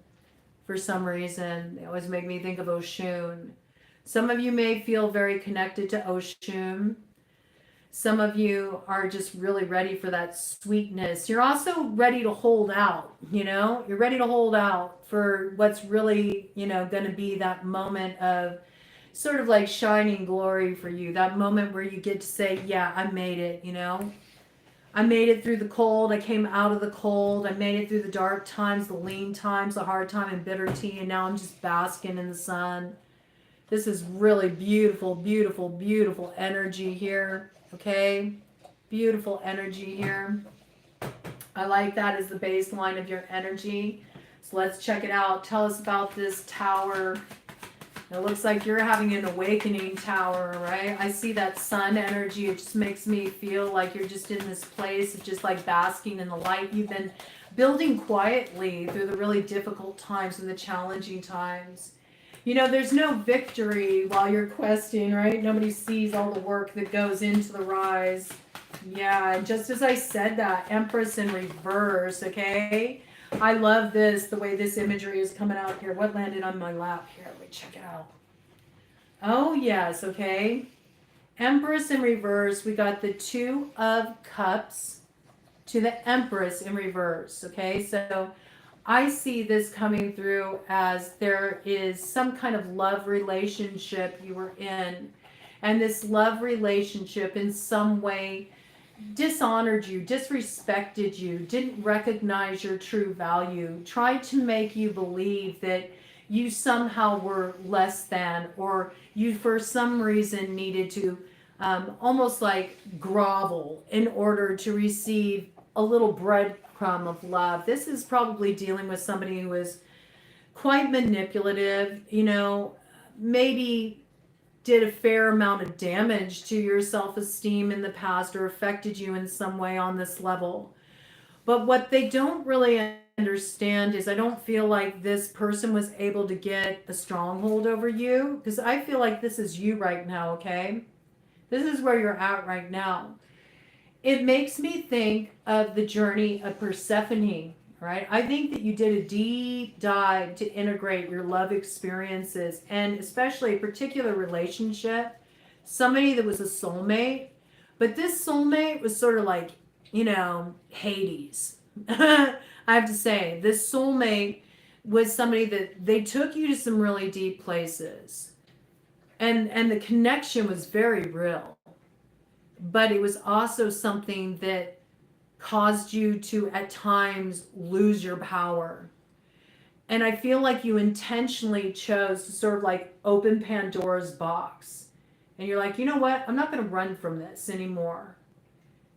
for some reason. They always make me think of Oshun. Some of you may feel very connected to Oshun. Some of you are just really ready for that sweetness. You're also ready to hold out, you know? You're ready to hold out for what's really, you know, going to be that moment of sort of like shining glory for you. That moment where you get to say, yeah, I made it, you know? I made it through the cold. I came out of the cold. I made it through the dark times, the lean times, the hard time and bitter tea, and now I'm just basking in the sun. This is really beautiful, beautiful, beautiful energy here. Okay, beautiful energy here. I like that as the baseline of your energy. So let's check it out. Tell us about this tower. It looks like you're having an awakening tower, right? I see that sun energy. It just makes me feel like you're just in this place of just like basking in the light. You've been building quietly through the really difficult times and the challenging times. You know, there's no victory while you're questing, right? Nobody sees all the work that goes into the rise. Yeah, just as I said that, Empress in reverse, okay? I love this, the way this imagery is coming out here. What landed on my lap here? Let me check it out. Oh, yes, okay. Empress in reverse, we got the Two of Cups to the Empress in reverse, okay? So I see this coming through as there is some kind of love relationship you were in, and this love relationship in some way dishonored you, disrespected you, didn't recognize your true value, tried to make you believe that you somehow were less than, or you for some reason needed to almost like grovel in order to receive a little breadcrumb of love. This is probably dealing with somebody who is quite manipulative, you know, maybe did a fair amount of damage to your self-esteem in the past or affected you in some way on this level. But what they don't really understand is I don't feel like this person was able to get a stronghold over you, because I feel like this is you right now, okay? This is where you're at right now. It makes me think of the journey of Persephone, right? I think that you did a deep dive to integrate your love experiences, and especially a particular relationship, somebody that was a soulmate, but this soulmate was sort of like, you know, Hades. I have to say, this soulmate was somebody that they took you to some really deep places, and the connection was very real, but it was also something that caused you to at times lose your power. And I feel like you intentionally chose to sort of like open Pandora's box. And you're like, you know what? I'm not going to run from this anymore.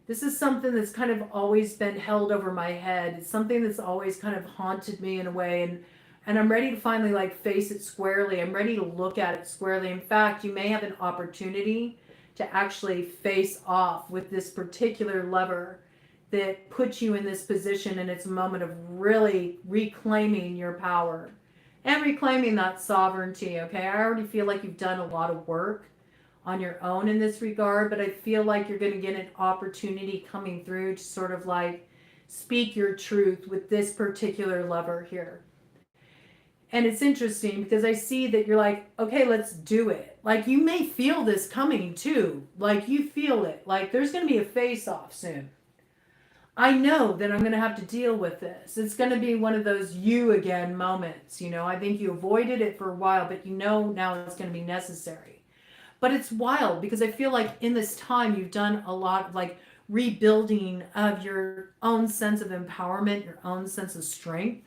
This is something that's kind of always been held over my head. It's something that's always kind of haunted me in a way. And I'm ready to finally like face it squarely. I'm ready to look at it squarely. In fact, you may have an opportunity to actually face off with this particular lover that puts you in this position, and it's a moment of really reclaiming your power and reclaiming that sovereignty, okay? I already feel like you've done a lot of work on your own in this regard, but I feel like you're going to get an opportunity coming through to sort of like speak your truth with this particular lover here. And it's interesting because I see that you're like, okay, let's do it. Like you may feel this coming too. Like you feel it. Like there's going to be a face-off soon. I know that I'm going to have to deal with this. It's going to be one of those you again moments. You know, I think you avoided it for a while, but you know now it's going to be necessary. But it's wild because I feel like in this time you've done a lot of like rebuilding of your own sense of empowerment, your own sense of strength.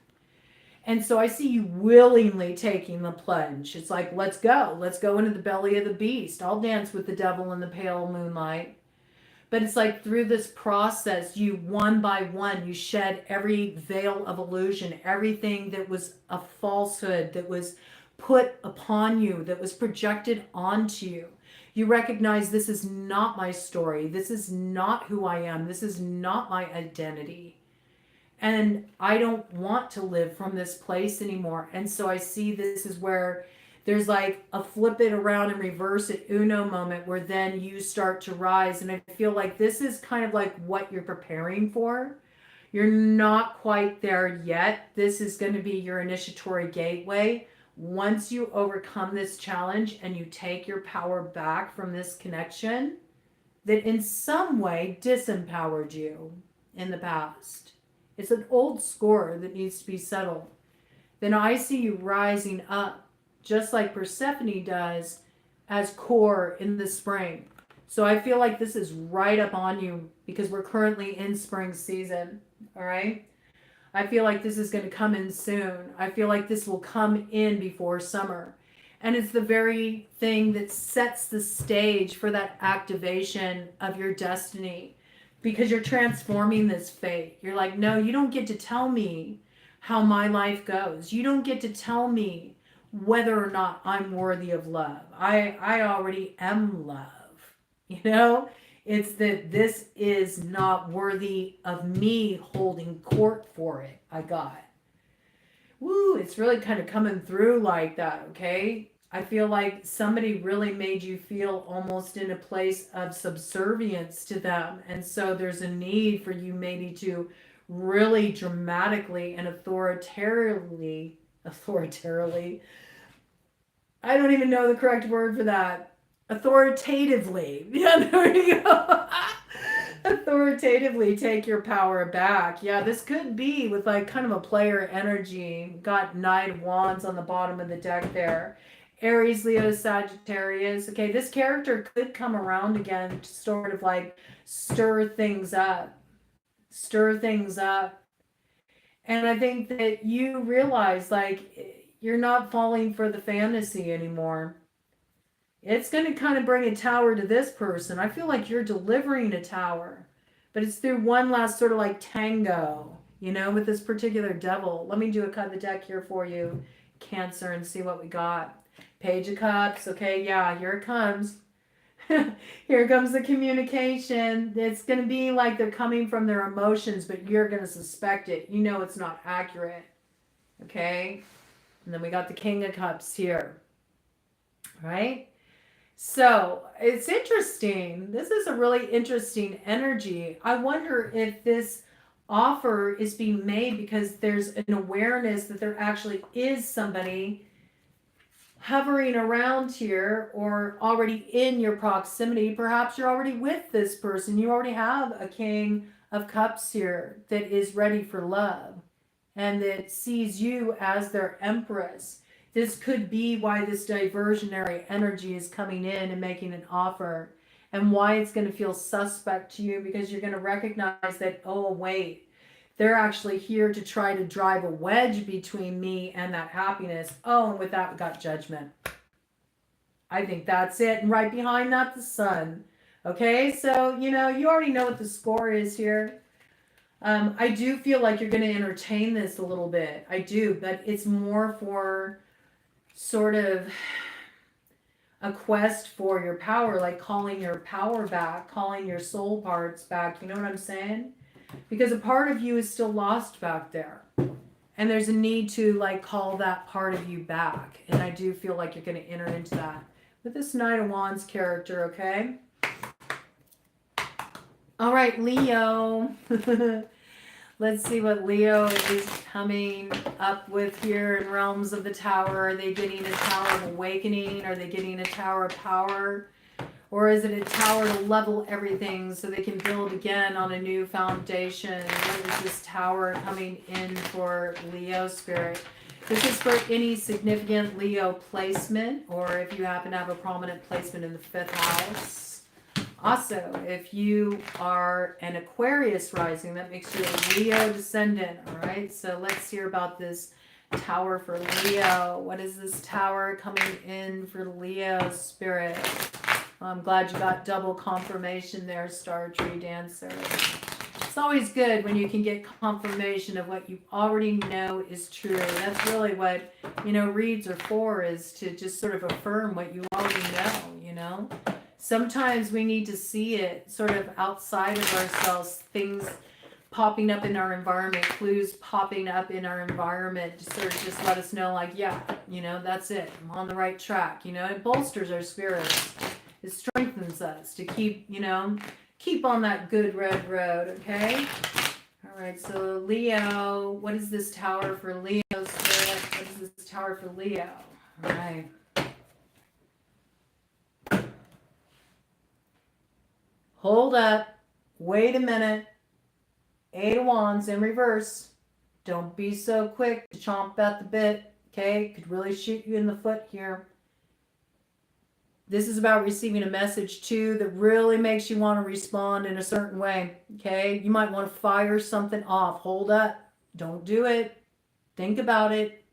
And so I see you willingly taking the plunge. It's like, let's go. Let's go into the belly of the beast. I'll dance with the devil in the pale moonlight. But it's like through this process, you one by one, you shed every veil of illusion, everything that was a falsehood that was put upon you, that was projected onto you. You recognize this is not my story. This is not who I am. This is not my identity. And I don't want to live from this place anymore. And so I see this is where there's like a flip it around and reverse it Uno moment where then you start to rise. And I feel like this is kind of like what you're preparing for. You're not quite there yet. This is going to be your initiatory gateway. Once you overcome this challenge and you take your power back from this connection that in some way disempowered you in the past. It's an old score that needs to be settled. Then I see you rising up, just like Persephone does, as core in the spring. So I feel like this is right up on you because we're currently in spring season, all right? I feel like this is going to come in soon. I feel like this will come in before summer. And it's the very thing that sets the stage for that activation of your destiny. Because you're transforming this fate. You're like, no, you don't get to tell me how my life goes. You don't get to tell me whether or not I'm worthy of love. I already am love. You know, it's that this is not worthy of me holding court for it. I got it. Woo, it's really kind of coming through like that, okay? I feel like somebody really made you feel almost in a place of subservience to them. And so there's a need for you maybe to really dramatically and authoritatively, I don't even know the correct word for that. Authoritatively. Yeah, there you go. Authoritatively take your power back. Yeah, this could be with like kind of a player energy. Got Knight of Wands on the bottom of the deck there. Aries, Leo, Sagittarius. Okay, this character could come around again to sort of like stir things up. Stir things up. And I think that you realize like you're not falling for the fantasy anymore. It's going to kind of bring a tower to this person. I feel like you're delivering a tower, but it's through one last sort of like tango, you know, with this particular devil. Let me do a cut of the deck here for you, Cancer, and see what we got. Page of Cups. Okay, yeah, here it comes. Here comes the communication. It's going to be like they're coming from their emotions, but you're going to suspect it. You know it's not accurate. Okay? And then we got the King of Cups here. Right? So it's interesting. This is a really interesting energy. I wonder if this offer is being made because there's an awareness that there actually is somebody hovering around here or already in your proximity. Perhaps you're already with this person. You already have a King of Cups here that is ready for love and that sees you as their empress. This could be why this diversionary energy is coming in and making an offer, and why it's going to feel suspect to you, because you're going to recognize that, oh, wait, they're actually here to try to drive a wedge between me and that happiness. Oh, and with that, we got Judgment. I think that's it. And right behind that, the Sun. Okay, so, you know, you already know what the score is here. I do feel like you're going to entertain this a little bit. I do, but it's more for sort of a quest for your power, like calling your power back, calling your soul parts back. You know what I'm saying? Because a part of you is still lost back there. And there's a need to like call that part of you back. And I do feel like you're going to enter into that with this Knight of Wands character, okay? All right, Leo. Let's see what Leo is coming up with here in realms of the Tower. Are they getting a Tower of Awakening? Are they getting a Tower of Power? Or is it a tower to level everything so they can build again on a new foundation? What is this tower coming in for Leo spirit? This is for any significant Leo placement, or if you happen to have a prominent placement in the 5th house. Also, if you are an Aquarius rising, that makes you a Leo descendant, all right? So let's hear about this tower for Leo. What is this tower coming in for Leo spirit? Well, I'm glad you got double confirmation there, Star Tree Dancer. It's always good when you can get confirmation of what you already know is true. That's really what, you know, reads are for, is to just sort of affirm what you already know, you know? Sometimes we need to see it sort of outside of ourselves, things popping up in our environment, clues popping up in our environment to sort of just let us know, like, yeah, you know, that's it. I'm on the right track. You know, it bolsters our spirits. It strengthens us to keep, you know, keep on that good red road, okay? All right, so Leo, what is this tower for Leo spirit? What is this tower for Leo? All right. Hold up. Wait a minute. 8 of Wands in reverse. Don't be so quick to chomp at the bit, okay? Could really shoot you in the foot here. This is about receiving a message, too, that really makes you want to respond in a certain way, okay? You might want to fire something off. Hold up. Don't do it. Think about it.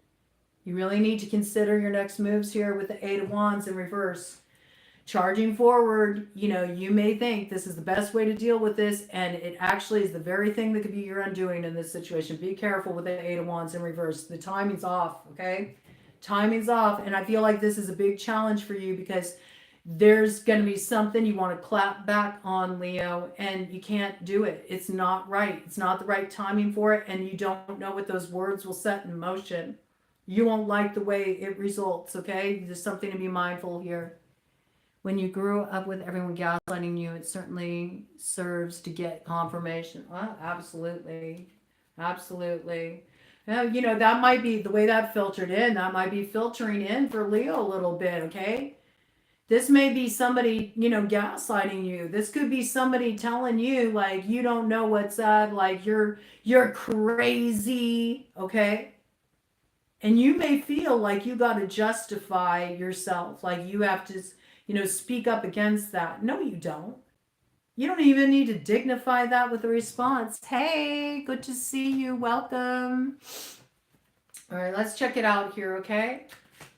You really need to consider your next moves here with the 8 of Wands in reverse. Charging forward, you know, you may think this is the best way to deal with this, and it actually is the very thing that could be your undoing in this situation. Be careful with the 8 of Wands in reverse. The timing's off, okay? Timing's off, and I feel like this is a big challenge for you because There's going to be something you want to clap back on, Leo, and you can't do it. It's not right. It's not the right timing for it, and you don't know what those words will set in motion. You won't like the way it results, okay? There's something to be mindful here. When you grew up with everyone gaslighting you, it certainly serves to get confirmation. Well, absolutely. Absolutely. Now, you know, that might be the way that filtered in. That might be filtering in for Leo a little bit, okay? This may be somebody, you know, gaslighting you. This could be somebody telling you, like, you don't know what's up, like, you're crazy, okay? And you may feel like you got to justify yourself, like you have to, you know, speak up against that. No, you don't. You don't even need to dignify that with a response. Hey, good to see you. Welcome. All right, let's check it out here, okay?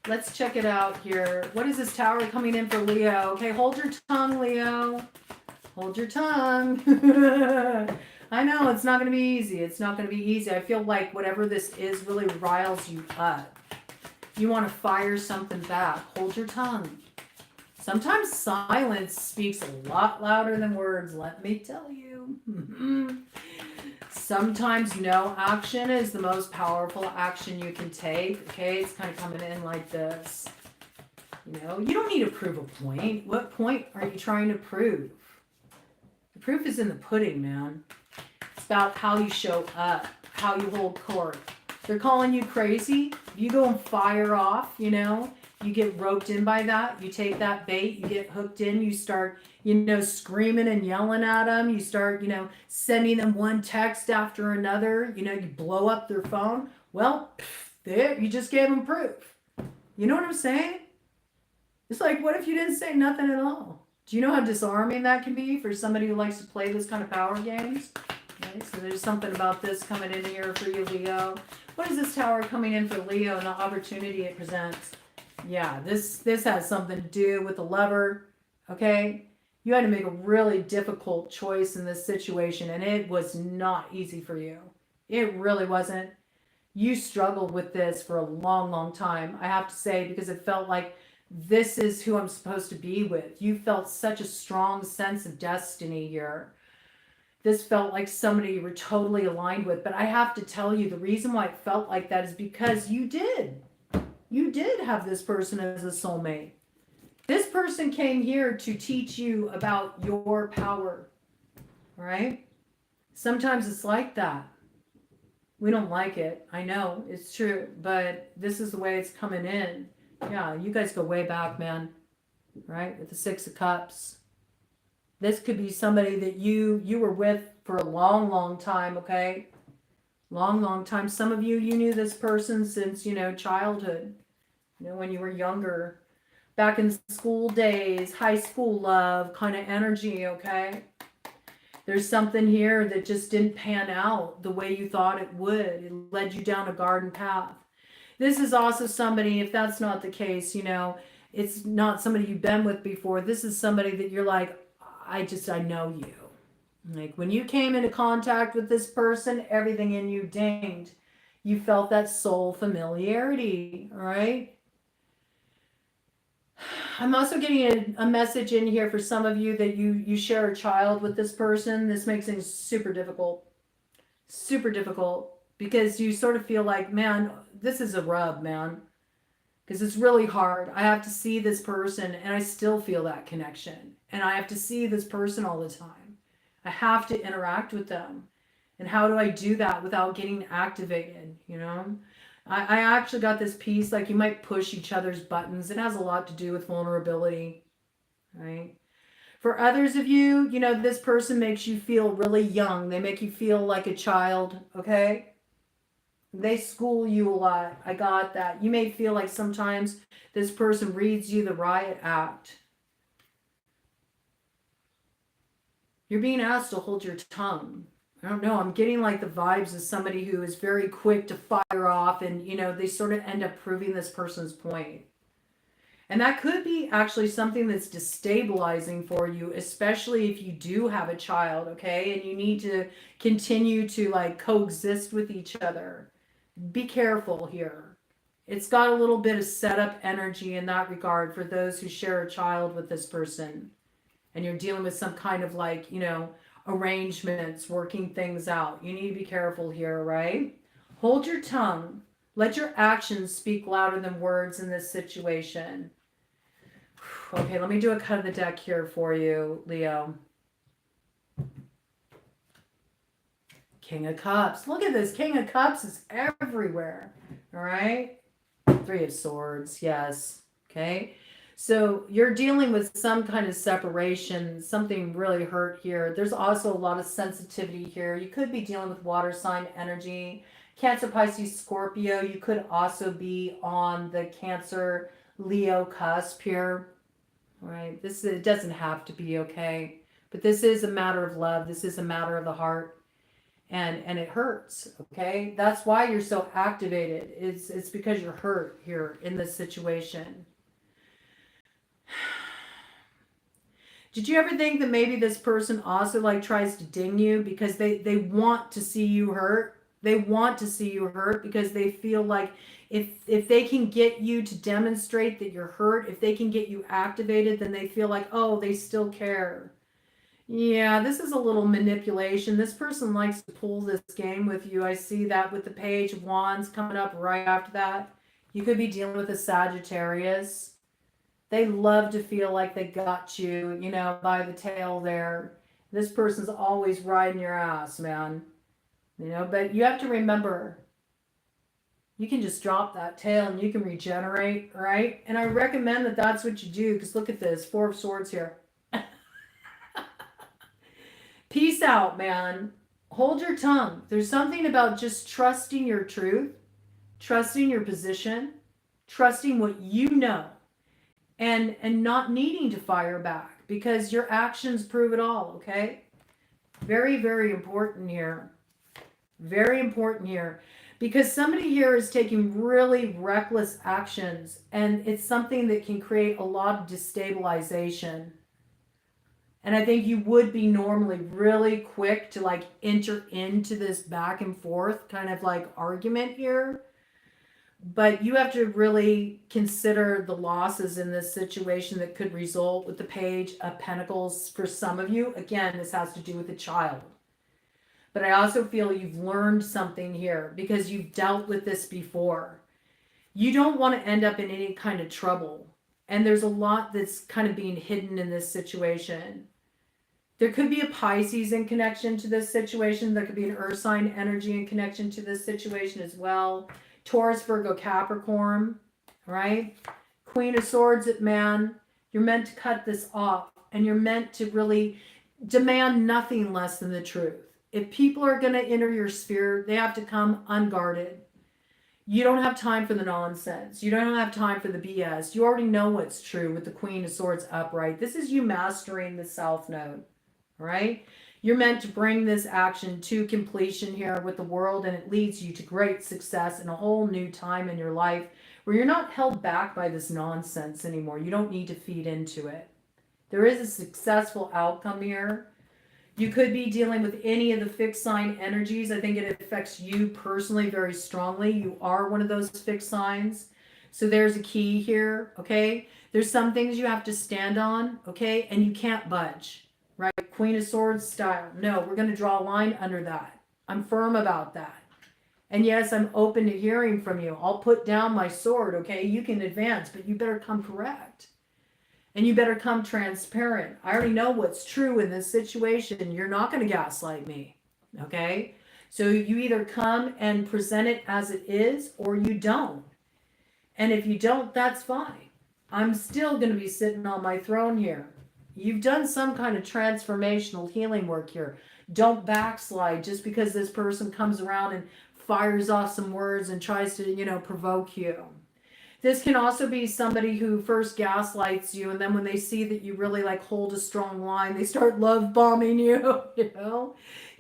Let's check it out here. What is this tower coming in for Leo? Okay, hold your tongue, Leo. Hold your tongue. I know, it's not going to be easy. It's not going to be easy. I feel like whatever this is really riles you up. You want to fire something back. Hold your tongue. Sometimes silence speaks a lot louder than words, let me tell you. Sometimes no action is the most powerful action you can take. Okay, it's kind of coming in like this. You know, you don't need to prove a point. What point are you trying to prove? The proof is in the pudding, man. It's about how you show up, how you hold court. They're calling you crazy. You go and fire off, you know. You get roped in by that. You take that bait. You get hooked in. You start, you know, screaming and yelling at them. You start, you know, sending them one text after another. You know, you blow up their phone. Well, there, you just gave them proof. You know what I'm saying? It's like, what if you didn't say nothing at all? Do you know how disarming that can be for somebody who likes to play this kind of power games? Okay, so there's something about this coming in here for you, Leo. What is this tower coming in for Leo and the opportunity it presents? Yeah, this has something to do with the lover, okay? You had to make a really difficult choice in this situation, and it was not easy for you. It really wasn't. You struggled with this for a long, long time, I have to say, because it felt like this is who I'm supposed to be with. You felt such a strong sense of destiny here. This felt like somebody you were totally aligned with, but I have to tell you, the reason why it felt like that is because you did. You did have this person as a soulmate. This person came here to teach you about your power, right? Sometimes it's like that. We don't like it. I know, it's true, but this is the way it's coming in. Yeah, you guys go way back, man, right? With the Six of Cups. This could be somebody that you were with for a long, long time, okay? Long, long time. Some of you knew this person since, you know, childhood. You know, when you were younger. Back in school days, high school love kind of energy, okay? There's something here that just didn't pan out the way you thought it would. It led you down a garden path. This is also somebody, if that's not the case, you know, it's not somebody you've been with before. This is somebody that you're like, I know you. Like when you came into contact with this person, everything in you dinged. You felt that soul familiarity, all right? I'm also getting a message in here for some of you that you share a child with this person. This makes things super difficult. Super difficult because you sort of feel like, man, this is a rub, man. Because it's really hard. I have to see this person and I still feel that connection. And I have to see this person all the time. I have to interact with them. And how do I do that without getting activated, you know? I actually got this piece, like you might push each other's buttons. It has a lot to do with vulnerability, right? For others of you, you know, this person makes you feel really young. They make you feel like a child, okay? They school you a lot. I got that. You may feel like sometimes this person reads you the riot act. You're being asked to hold your tongue. I don't know. I'm getting like the vibes of somebody who is very quick to fire off and, you know, they sort of end up proving this person's point. And that could be actually something that's destabilizing for you, especially if you do have a child, okay? And you need to continue to like coexist with each other. Be careful here. It's got a little bit of setup energy in that regard for those who share a child with this person. And you're dealing with some kind of like, arrangements, working things out. You need to be careful here, right? Hold your tongue. Let your actions speak louder than words in this situation. Okay, let me do a cut of the deck here for you, Leo. King of Cups. Look at this. King of Cups is everywhere. All right. Three of Swords. Yes. Okay. So you're dealing with some kind of separation, something really hurt here. There's also a lot of sensitivity here. You could be dealing with water sign energy. Cancer, Pisces, Scorpio. You could also be on the Cancer, Leo cusp here. All right. It doesn't have to be, okay? But this is a matter of love. This is a matter of the heart. And it hurts, okay? That's why you're so activated. It's because you're hurt here in this situation. Did you ever think that maybe this person also like tries to ding you because they want to see you hurt? They want to see you hurt because they feel like if they can get you to demonstrate that you're hurt, if they can get you activated, then they feel like, oh, they still care. Yeah, this is a little manipulation. This person likes to pull this game with you. I see that with the Page of Wands coming up right after that. You could be dealing with a Sagittarius. They love to feel like they got you, by the tail there. This person's always riding your ass, man. But you have to remember, you can just drop that tail and you can regenerate, right? And I recommend that that's what you do, because look at this, Four of Swords here. Peace out, man. Hold your tongue. There's something about just trusting your truth, trusting your position, trusting what you know, and not needing to fire back, because your actions prove it all, okay? Very, very important here. Very important here. Because somebody here is taking really reckless actions, and it's something that can create a lot of destabilization. And I think you would be normally really quick to like enter into this back and forth kind of like argument here. But you have to really consider the losses in this situation that could result with the Page of Pentacles for some of you. Again, this has to do with a child. But I also feel you've learned something here because you've dealt with this before. You don't want to end up in any kind of trouble. And there's a lot that's kind of being hidden in this situation. There could be a Pisces in connection to this situation. There could be an Earth sign energy in connection to this situation as well. Taurus, Virgo, Capricorn, right? Queen of Swords at man. You're meant to cut this off, and you're meant to really demand nothing less than the truth. If people are going to enter your sphere, they have to come unguarded. You don't have time for the nonsense. You don't have time for the BS. You already know what's true with the Queen of Swords upright. This is you mastering the South Node, right? You're meant to bring this action to completion here with the world, and it leads you to great success and a whole new time in your life where you're not held back by this nonsense anymore. You don't need to feed into it. There is a successful outcome here. You could be dealing with any of the fixed sign energies. I think it affects you personally very strongly. You are one of those fixed signs. So there's a key here, okay? There's some things you have to stand on, okay? And you can't budge, right? Queen of Swords style. No, we're going to draw a line under that. I'm firm about that. And yes, I'm open to hearing from you. I'll put down my sword, okay? You can advance, but you better come correct. And you better come transparent. I already know what's true in this situation. You're not going to gaslight me, okay? So you either come and present it as it is, or you don't. And if you don't, that's fine. I'm still going to be sitting on my throne here. You've done some kind of transformational healing work here. Don't backslide just because this person comes around and fires off some words and tries to, provoke you. This can also be somebody who first gaslights you, and then when they see that you really like hold a strong line, they start love bombing you,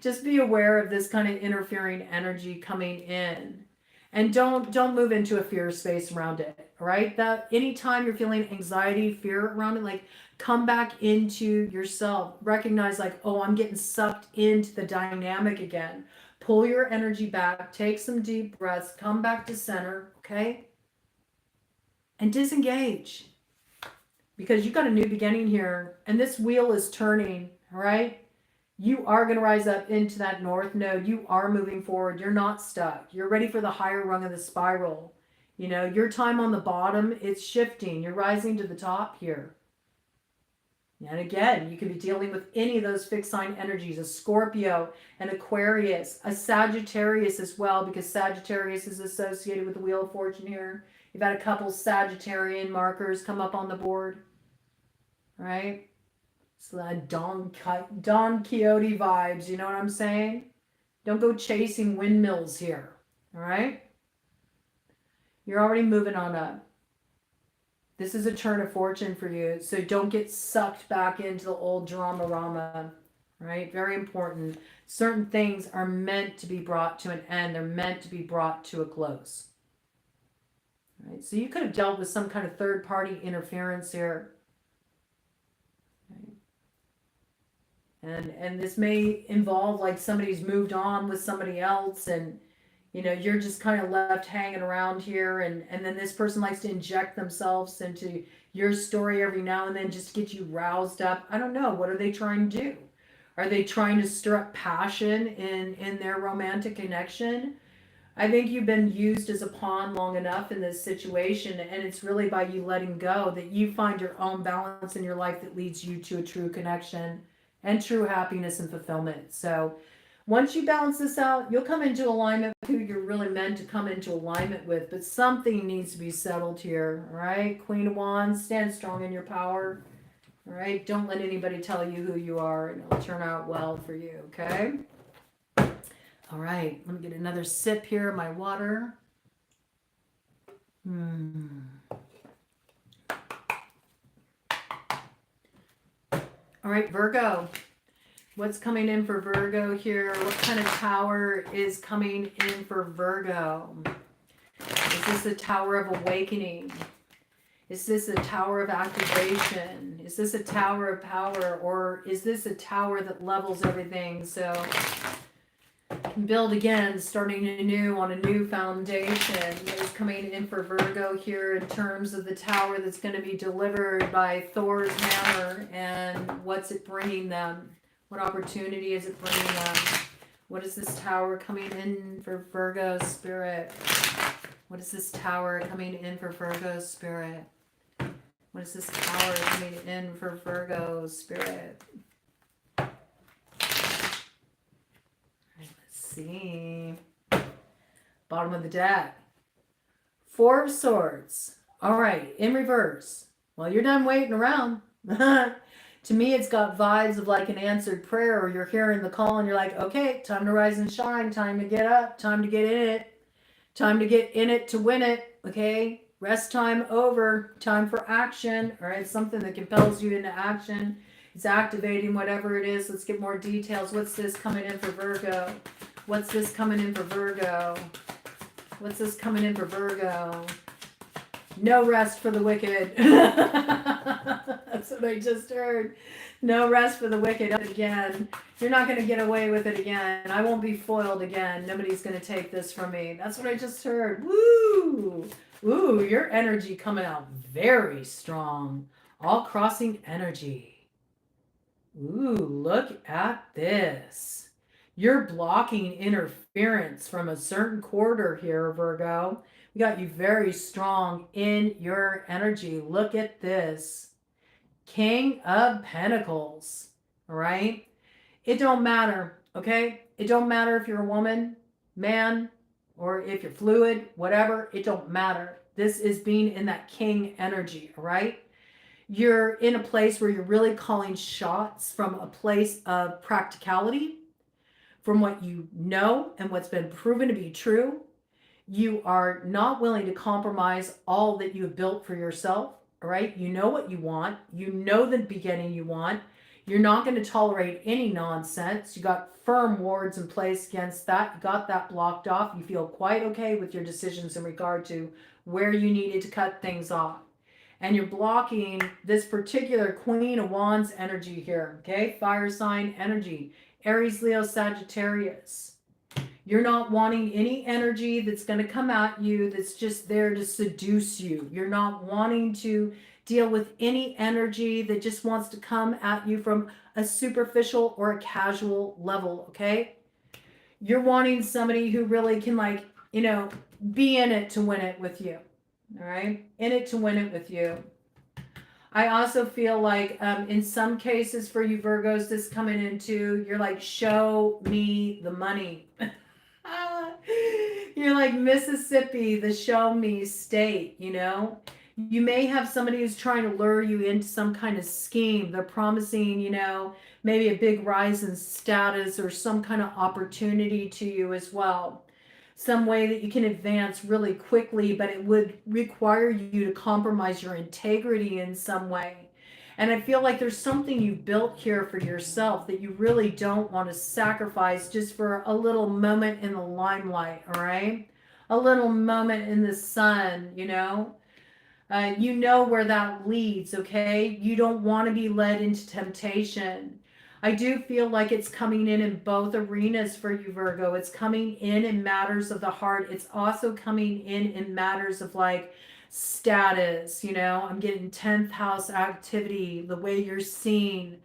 Just be aware of this kind of interfering energy coming in. And don't move into a fear space around it, all right? That anytime you're feeling anxiety, fear around it, like come back into yourself. Recognize like, oh, I'm getting sucked into the dynamic again. Pull your energy back, take some deep breaths, come back to center, okay? and disengage. Because you got a new beginning here, and this wheel is turning, all right? You are going to rise up into that north node. You are moving forward. You're not stuck. You're ready for the higher rung of the spiral. You know, your time on the bottom, it's shifting. You're rising to the top here. And again, you could be dealing with any of those fixed sign energies, a Scorpio, an Aquarius, a Sagittarius as well, because Sagittarius is associated with the Wheel of Fortune here. You've had a couple Sagittarian markers come up on the board, right? So that Don Quixote vibes, you know what I'm saying? Don't go chasing windmills here, all right? You're already moving on up. This is a turn of fortune for you, so don't get sucked back into the old drama-rama, right? Very important. Certain things are meant to be brought to an end. They're meant to be brought to a close. Right? So you could have dealt with some kind of third-party interference here. Right? And this may involve like somebody's moved on with somebody else, and you know, you're just kind of left hanging around here, and then this person likes to inject themselves into your story every now and then just to get you roused up. I don't know. What are they trying to do? Are they trying to stir up passion in their romantic connection? I think you've been used as a pawn long enough in this situation, and it's really by you letting go that you find your own balance in your life that leads you to a true connection and true happiness and fulfillment. So once you balance this out, you'll come into alignment with who you're really meant to come into alignment with, but something needs to be settled here, all right? Queen of Wands, stand strong in your power, all right? Don't let anybody tell you who you are, and it'll turn out well for you, okay? All right, let me get another sip here of my water. All right, Virgo. What's coming in for Virgo here? What kind of tower is coming in for Virgo? Is this a tower of awakening? Is this a tower of activation? Is this a tower of power? Or is this a tower that levels everything? So build again, starting anew on a new foundation. What is coming in for Virgo here in terms of the tower that's going to be delivered by Thor's hammer, and what's it bringing them? What opportunity is it bringing them? What is this tower coming in for Virgo spirit? What is this tower coming in for Virgo spirit? What is this tower coming in for Virgo spirit? All right, let's see. Bottom of the deck. Four of Swords. All right, in reverse. Well, you're done waiting around. To me, it's got vibes of like an answered prayer, or you're hearing the call and you're like, okay, time to rise and shine, time to get up, time to get in it, time to get in it to win it, okay? Rest time over, time for action, all right? Something that compels you into action. It's activating whatever it is. Let's get more details. What's this coming in for Virgo? What's this coming in for Virgo? What's this coming in for Virgo? No rest for the wicked. That's what I just heard. No rest for the wicked again. You're not going to get away with it again. I won't be foiled again. Nobody's going to take this from me. That's what I just heard. Woo! Ooh, your energy coming out very strong. All crossing energy. Ooh, look at this. You're blocking interference from a certain quarter here, Virgo. We got you very strong in your energy. Look at this. King of Pentacles, all right? It don't matter, okay? It don't matter if you're a woman, man, or if you're fluid, whatever. It don't matter. This is being in that king energy, all right? You're in a place where you're really calling shots from a place of practicality, from what you know and what's been proven to be true. You are not willing to compromise all that you have built for yourself, all right? You know what you want. You know the beginning you want. You're not going to tolerate any nonsense. You got firm wards in place against that. You got that blocked off. You feel quite okay with your decisions in regard to where you needed to cut things off. And you're blocking this particular Queen of Wands energy here, okay? Fire sign energy. Aries, Leo, Sagittarius. You're not wanting any energy that's going to come at you that's just there to seduce you. You're not wanting to deal with any energy that just wants to come at you from a superficial or a casual level, okay? You're wanting somebody who really can, like, you know, be in it to win it with you, all right? In it to win it with you. I also feel like in some cases for you Virgos, this coming into, you're like, show me the money. You're like Mississippi, the show me state, you know? You may have somebody who's trying to lure you into some kind of scheme. They're promising, you know, maybe a big rise in status or some kind of opportunity to you as well. Some way that you can advance really quickly, but it would require you to compromise your integrity in some way. And I feel like there's something you've built here for yourself that you really don't want to sacrifice just for a little moment in the limelight, all right? A little moment in the sun, you know? You know where that leads, okay? You don't want to be led into temptation. I do feel like it's coming in both arenas for you, Virgo. It's coming in matters of the heart. It's also coming in matters of like status, you know? I'm getting 10th house activity, the way you're seen,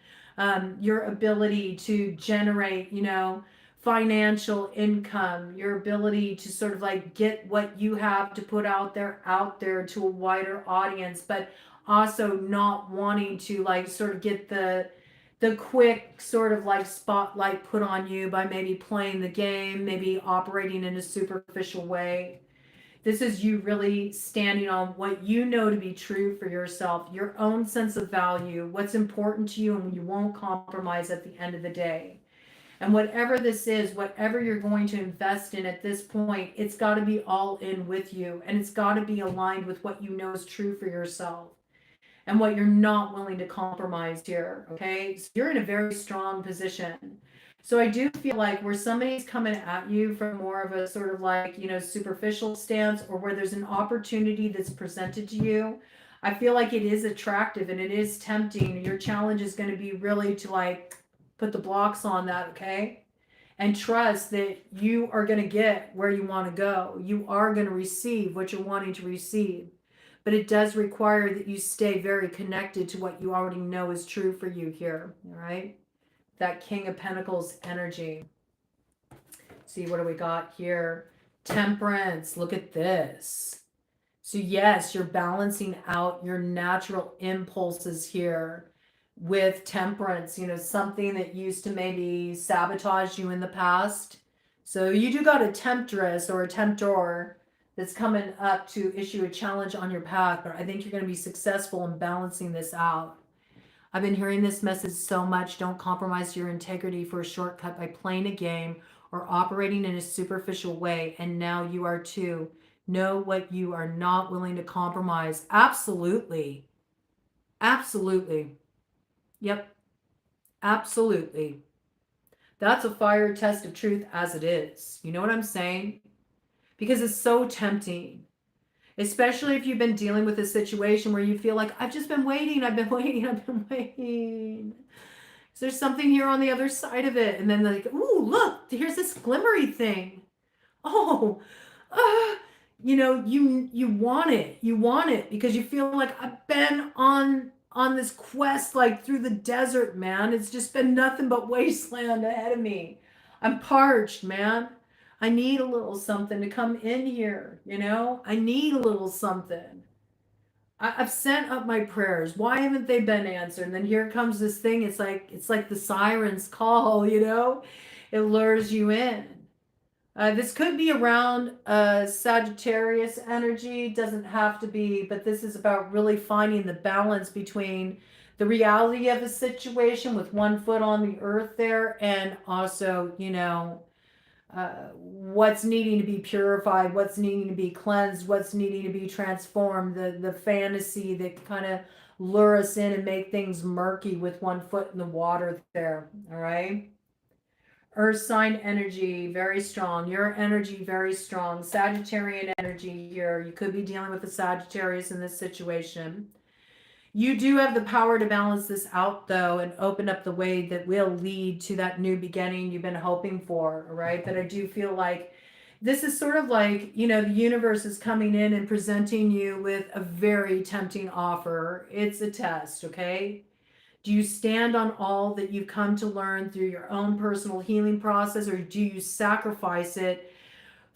your ability to generate, you know, financial income, your ability to sort of like get what you have to put out there to a wider audience, but also not wanting to like sort of get the quick sort of like spotlight put on you by maybe playing the game, maybe operating in a superficial way. This is you really standing on what you know to be true for yourself, your own sense of value, what's important to you, and you won't compromise at the end of the day. And whatever this is, whatever you're going to invest in at this point, it's got to be all in with you. And it's got to be aligned with what you know is true for yourself and what you're not willing to compromise here. Okay. So you're in a very strong position. So I do feel like where somebody's coming at you from more of a sort of like, you know, superficial stance, or where there's an opportunity that's presented to you, I feel like it is attractive and it is tempting. Your challenge is going to be really to like put the blocks on that, okay? And trust that you are going to get where you want to go. You are going to receive what you're wanting to receive. But it does require that you stay very connected to what you already know is true for you here, all right? That King of Pentacles energy. See, what do we got here? Temperance. Look at this. So yes, you're balancing out your natural impulses here with temperance, you know, something that used to maybe sabotage you in the past. So you do got a temptress or a tempter that's coming up to issue a challenge on your path, but I think you're going to be successful in balancing this out. I've been hearing this message so much. Don't compromise your integrity for a shortcut by playing a game or operating in a superficial way. And now you are too. Know what you are not willing to compromise. Absolutely. Absolutely. Yep. Absolutely. That's a fire test of truth as it is. You know what I'm saying? Because it's so tempting. Especially if you've been dealing with a situation where you feel like, I've just been waiting, I've been waiting, I've been waiting. So there's something here on the other side of it. And then like, ooh, look, here's this glimmery thing. Oh, you know, you want it. You want it because you feel like I've been on this quest, like through the desert, man. It's just been nothing but wasteland ahead of me. I'm parched, man. I need a little something to come in here, you know? I need a little something. I've sent up my prayers. Why haven't they been answered? And then here comes this thing. It's like the siren's call, you know? It lures you in. This could be around Sagittarius energy. Doesn't have to be, but this is about really finding the balance between the reality of the situation with one foot on the earth there, and also, you know, what's needing to be purified, what's needing to be cleansed, what's needing to be transformed, the fantasy that kind of lure us in and make things murky with one foot in the water there, all right? Earth sign energy, very strong. Your energy, very strong. Sagittarian energy here. You could be dealing with a Sagittarius in this situation. You do have the power to balance this out, though, and open up the way that will lead to that new beginning you've been hoping for, right? But I do feel like this is sort of like, you know, the universe is coming in and presenting you with a very tempting offer. It's a test, okay? Do you stand on all that you've come to learn through your own personal healing process, or do you sacrifice it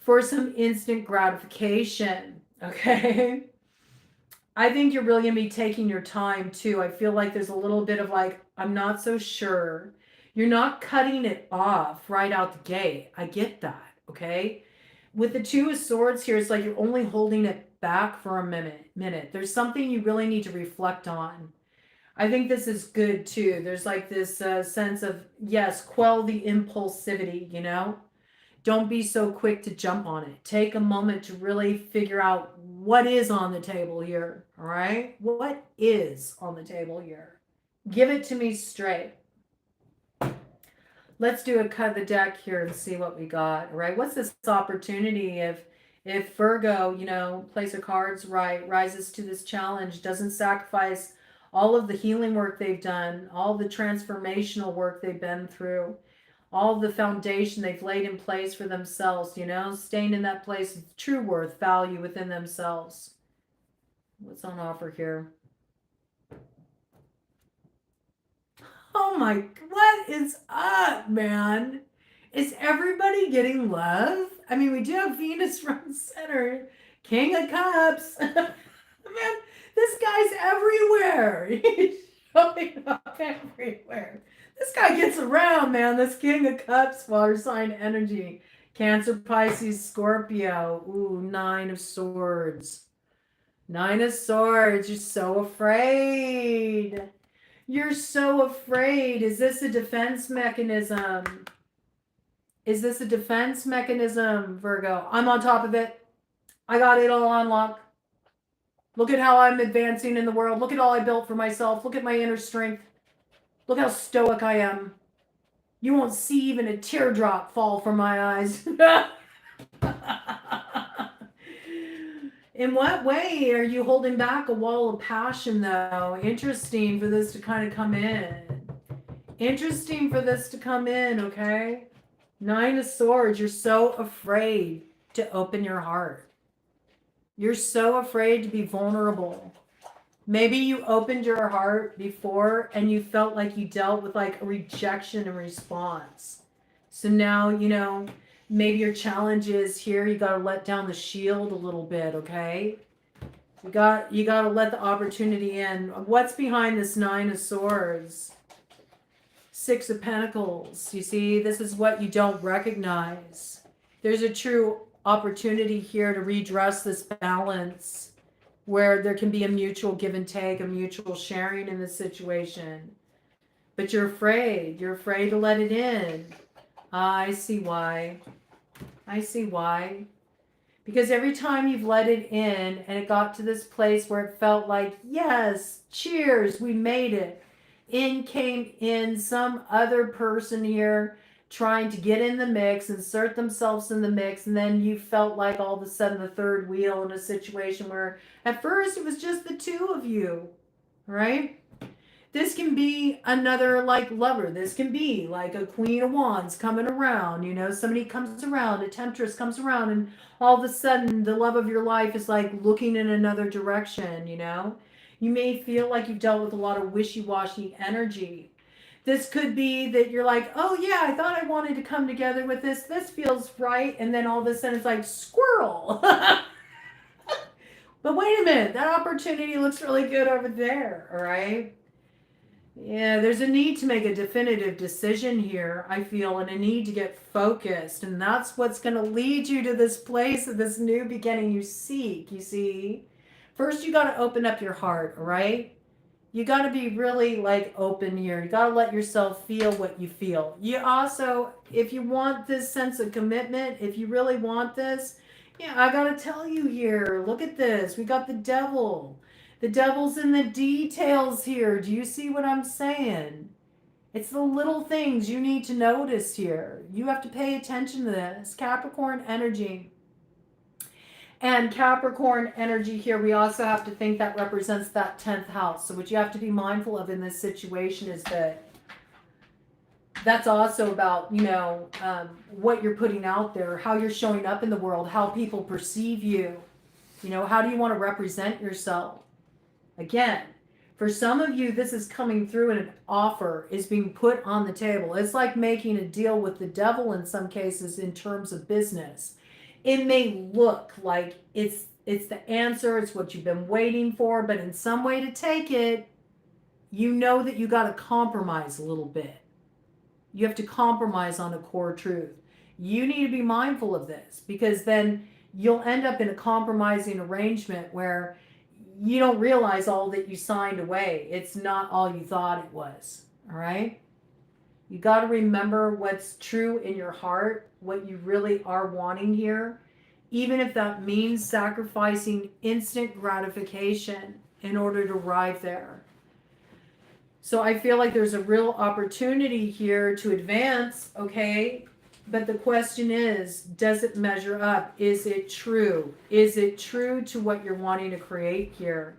for some instant gratification? Okay. I think you're really going to be taking your time too. I feel like there's a little bit of like, I'm not so sure. You're not cutting it off right out the gate. I get that. Okay. With the Two of Swords here, it's like you're only holding it back for a minute. There's something you really need to reflect on. I think this is good too. There's like this sense of, yes, quell the impulsivity, you know? Don't be so quick to jump on it. Take a moment to really figure out what is on the table here, all right? What is on the table here? Give it to me straight. Let's do a cut of the deck here and see what we got, all right? What's this opportunity if Virgo, you know, plays her cards right, rises to this challenge, doesn't sacrifice all of the healing work they've done, all the transformational work they've been through, all the foundation they've laid in place for themselves, you know, staying in that place of true worth, value within themselves. What's on offer here? Oh my, what is up, man? Is everybody getting love? I mean, we do have Venus front center, King of Cups. Man, this guy's everywhere. He's showing up everywhere. This guy gets around, man. This King of Cups, water sign energy. Cancer, Pisces, Scorpio. Ooh, Nine of Swords. Nine of Swords. You're so afraid. You're so afraid. Is this a defense mechanism? Is this a defense mechanism, Virgo? I'm on top of it. I got it all on lock. Look at how I'm advancing in the world. Look at all I built for myself. Look at my inner strength. Look how stoic I am. You won't see even a teardrop fall from my eyes. In what way are you holding back a wall of passion, though? Interesting for this to kind of come in. Interesting for this to come in, okay? Nine of Swords. You're so afraid to open your heart. You're so afraid to be vulnerable. Maybe you opened your heart before and you felt like you dealt with like a rejection and response. So now, you know, maybe your challenge is here, you got to let down the shield a little bit, okay? You got to let the opportunity in. What's behind this Nine of Swords? Six of Pentacles. You see, this is what you don't recognize. There's a true opportunity here to redress this balance where there can be a mutual give and take, a mutual sharing in this situation. But you're afraid. You're afraid to let it in. I see why. I see why. Because every time you've let it in and it got to this place where it felt like, yes, cheers, we made it. In came in some other person here trying to get in the mix, insert themselves in the mix, and then you felt like all of a sudden the third wheel in a situation where at first it was just the two of you, right? This can be another like lover. This can be like a Queen of Wands coming around, you know, somebody comes around, a temptress comes around, and all of a sudden the love of your life is like looking in another direction, you know? You may feel like you've dealt with a lot of wishy-washy energy. This could be that you're like, oh yeah, I thought I wanted to come together with this. This feels right. And then all of a sudden it's like, squirrel. But wait a minute, that opportunity looks really good over there, all right? Yeah, there's a need to make a definitive decision here, I feel, and a need to get focused. And that's what's going to lead you to this place of this new beginning you seek, you see? First, you got to open up your heart, all right? You got to be really like open here. You got to let yourself feel what you feel. You also, if you want this sense of commitment, if you really want this, yeah, I got to tell you here, look at this. We got the devil. The devil's in the details here. Do you see what I'm saying? It's the little things you need to notice here. You have to pay attention to this. Capricorn energy. And Capricorn energy here, we also have to think that represents that 10th house. So what you have to be mindful of in this situation is that that's also about, you know, what you're putting out there, how you're showing up in the world, how people perceive you. You know, how do you want to represent yourself? Again, for some of you, this is coming through and an offer is being put on the table. It's like making a deal with the devil in some cases in terms of business. It may look like it's the answer, it's what you've been waiting for, but in some way to take it, you know that you got to compromise a little bit. You have to compromise on a core truth. You need to be mindful of this, because then you'll end up in a compromising arrangement where you don't realize all that you signed away. It's not all you thought it was. All right? You got to remember what's true in your heart, what you really are wanting here, even if that means sacrificing instant gratification in order to arrive there. So I feel like there's a real opportunity here to advance, okay? But the question is, does it measure up? Is it true? Is it true to what you're wanting to create here?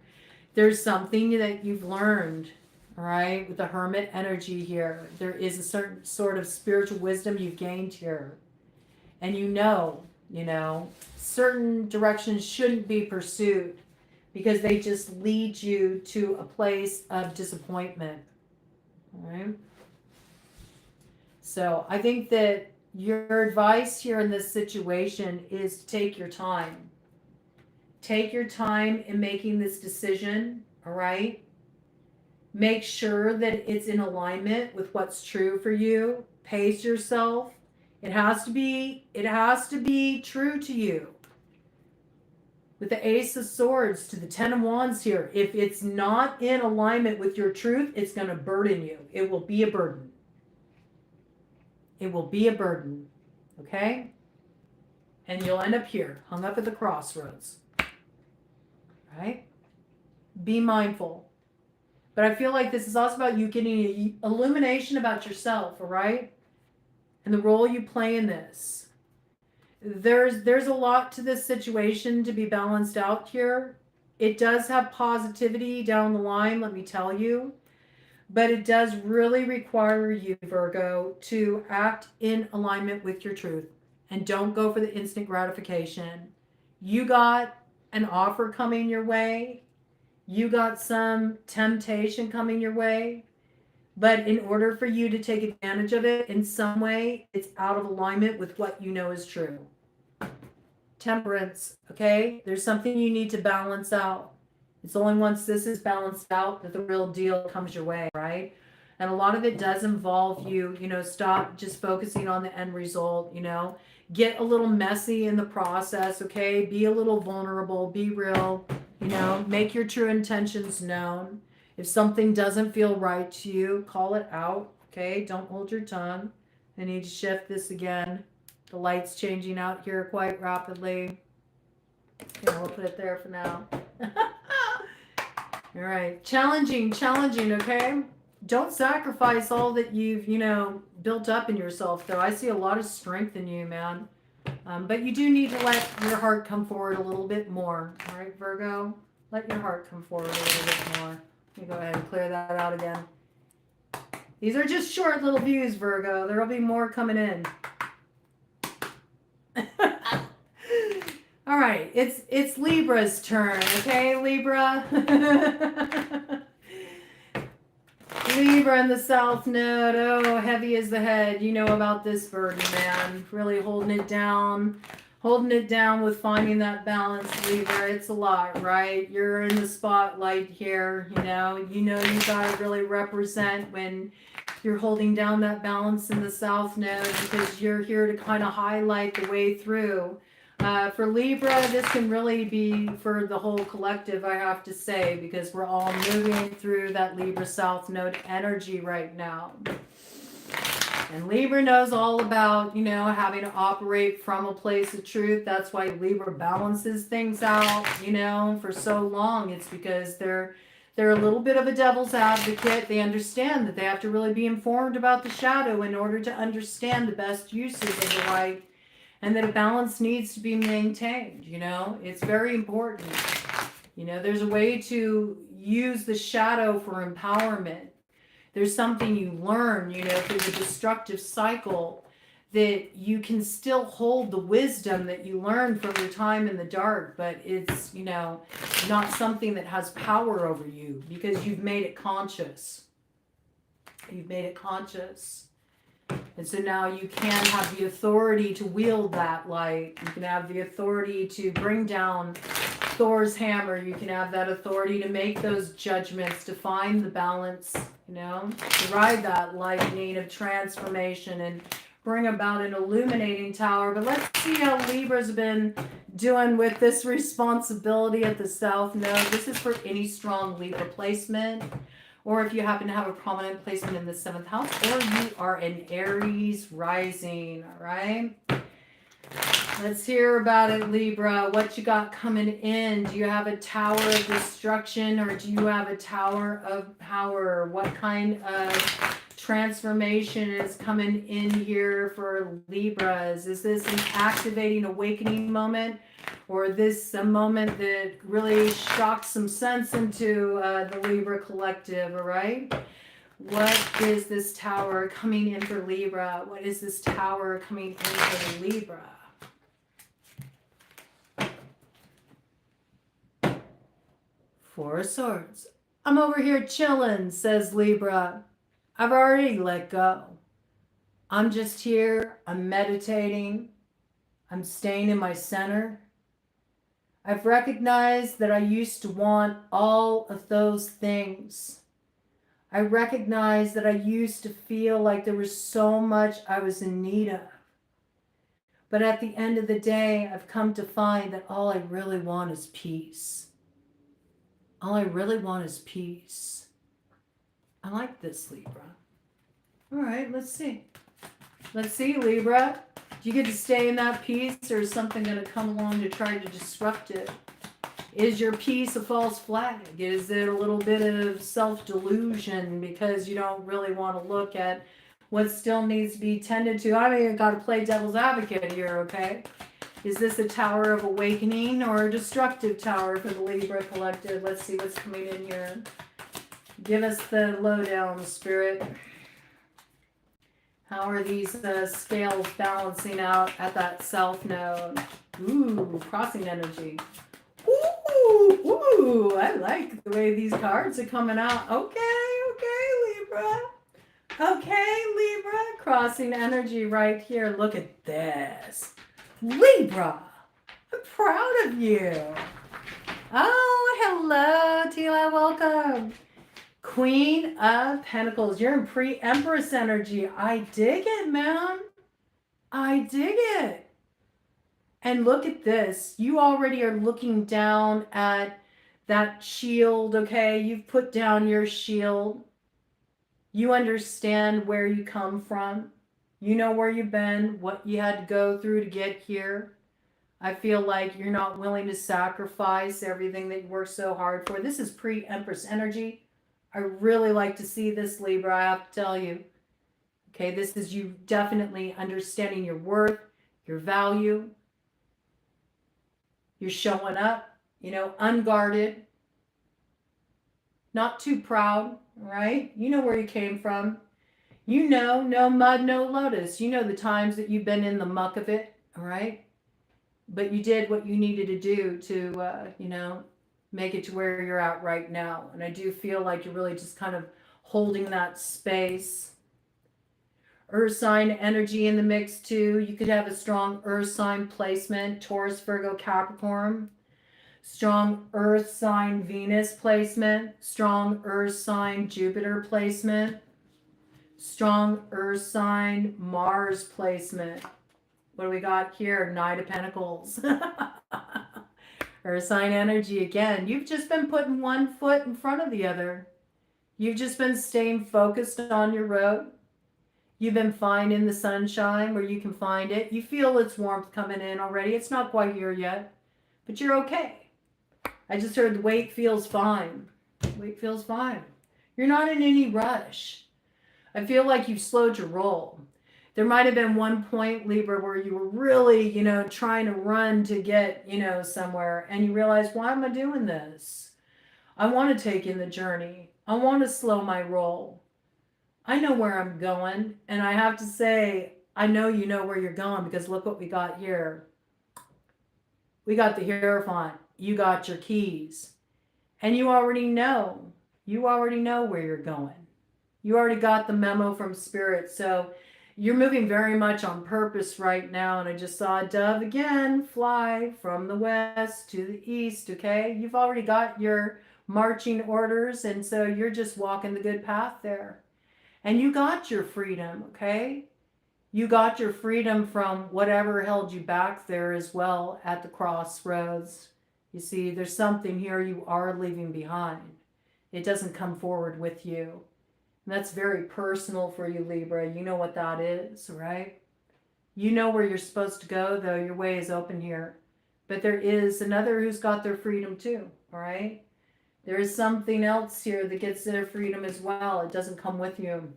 There's something that you've learned, all right, with the Hermit energy here. There is a certain sort of spiritual wisdom you've gained here. And you know, certain directions shouldn't be pursued because they just lead you to a place of disappointment. All right. So I think that your advice here in this situation is to take your time. Take your time in making this decision. All right. Make sure that it's in alignment with what's true for you. Pace yourself. It has to be true to you. With the Ace of Swords to the Ten of Wands here, if it's not in alignment with your truth, it's going to burden you. It will be a burden. It will be a burden. Okay? And you'll end up here, hung up at the crossroads. Right? Be mindful. But I feel like this is also about you getting an illumination about yourself, all right? And the role you play in this. There's a lot to this situation to be balanced out here. It does have positivity down the line, let me tell you. But it does really require you, Virgo, to act in alignment with your truth. And don't go for the instant gratification. You got an offer coming your way. You got some temptation coming your way. But in order for you to take advantage of it in some way, it's out of alignment with what you know is true. Temperance, okay? There's something you need to balance out. It's only once this is balanced out that the real deal comes your way, right? And a lot of it does involve you, stop just focusing on the end result, Get a little messy in the process, okay? Be a little vulnerable, be real, make your true intentions known. If something doesn't feel right to you, call it out, okay? Don't hold your tongue. I need to shift this again. The light's changing out here quite rapidly. Okay, we'll put it there for now. All right. Challenging, okay? Don't sacrifice all that you've, built up in yourself, though. I see a lot of strength in you, man. But you do need to let your heart come forward a little bit more. All right, Virgo? Let your heart come forward a little bit more. Let me go ahead and clear that out again. These are just short little views, Virgo. There will be more coming in. All right, it's Libra's turn, okay, Libra? Libra in the South Node. Oh, heavy is the head. You know about this burden, man. Really holding it down with finding that balance, Libra. It's a lot, right? You're in the spotlight here, you gotta really represent when you're holding down that balance in the South Node, because you're here to kind of highlight the way through. For Libra, this can really be for the whole collective, I have to say, because we're all moving through that Libra South Node energy right now. And Libra knows all about, having to operate from a place of truth. That's why Libra balances things out, for so long. It's because they're a little bit of a devil's advocate. They understand that they have to really be informed about the shadow in order to understand the best uses of the light. and that a balance needs to be maintained. You know, it's very important. You know, there's a way to use the shadow for empowerment. There's something you learn, you know, through the destructive cycle, that you can still hold the wisdom that you learned from your time in the dark, but it's, you know, not something that has power over you because you've made it conscious. You've made it conscious. And so now you can have the authority to wield that light. You can have the authority to bring down Thor's hammer. You can have that authority to make those judgments, to find the balance, you know, to ride that lightning of transformation and bring about an illuminating tower. But let's see how Libra's been doing with this responsibility at the South Node. This is for any strong Libra placement, or if you happen to have a prominent placement in the 7th house, or you are an Aries rising, all right? Let's hear about it, Libra. What you got coming in? Do you have a tower of destruction, or do you have a tower of power? What kind of transformation is coming in here for Libras? Is this an activating, awakening moment, or is this a moment that really shocks some sense into the Libra collective? All right. What is this tower coming in for Libra? What is this tower coming in for Libra? Four of Swords. I'm over here chilling, says Libra. I've already let go. I'm just here. I'm meditating. I'm staying in my center. I've recognized that I used to want all of those things. I recognize that I used to feel like there was so much I was in need of. But at the end of the day, I've come to find that all I really want is peace. All I really want is peace. I like this, Libra. All right, let's see. Let's see, Libra. Do you get to stay in that peace, or is something going to come along to try to disrupt it? Is your peace a false flag? Is it a little bit of self-delusion because you don't really want to look at what still needs to be tended to? I mean, got to play devil's advocate here, okay? Is this a tower of awakening or a destructive tower for the Libra collective? Let's see what's coming in here. Give us the lowdown, Spirit. How are these scales balancing out at that South Node? Ooh, crossing energy. Ooh, I like the way these cards are coming out. Okay, Libra. Okay, Libra. Crossing energy right here. Look at this. Libra, I'm proud of you. Oh, hello, Tila. Welcome. Queen of Pentacles. You're in pre-Empress energy. I dig it, man. I dig it. And look at this. You already are looking down at that shield, okay? You've put down your shield. You understand where you come from. You know where you've been, what you had to go through to get here. I feel like you're not willing to sacrifice everything that you worked so hard for. This is pre-Empress energy. I really like to see this, Libra, I have to tell you. Okay, this is you definitely understanding your worth, your value. You're showing up, you know, unguarded. Not too proud, right? You know where you came from. You know, no mud, no lotus. You know the times that you've been in the muck of it, all right? But you did what you needed to do to, you know, make it to where you're at right now. And I do feel like you're really just kind of holding that space. Earth sign energy in the mix too. You could have a strong earth sign placement, Taurus, Virgo, Capricorn. Strong earth sign Venus placement. Strong earth sign Jupiter placement. Strong earth sign Mars placement. What do we got here? Knight of Pentacles. Earth sign energy again. You've just been putting one foot in front of the other. You've just been staying focused on your road. You've been finding the sunshine where you can find it. You feel its warmth coming in already. It's not quite here yet, but you're okay. I just heard the weight feels fine. Weight feels fine. You're not in any rush. I feel like you've slowed your roll. There might have been one point, Libra, where you were really, trying to run to get, somewhere, and you realize, why am I doing this? I want to take in the journey. I want to slow my roll. I know where I'm going, and I have to say, I know you know where you're going, because look what we got here. We got the Hierophant. You got your keys. And you already know. You already know where you're going. You already got the memo from Spirit. So you're moving very much on purpose right now. And I just saw a dove again fly from the west to the east, okay? You've already got your marching orders. And so you're just walking the good path there. And you got your freedom, okay? You got your freedom from whatever held you back there as well at the crossroads. You see, there's something here you are leaving behind. It doesn't come forward with you. And that's very personal for you, Libra. You know what that is, right? You know where you're supposed to go, though. Your way is open here. But there is another who's got their freedom too, all right? There is something else here that gets their freedom as well. It doesn't come with you.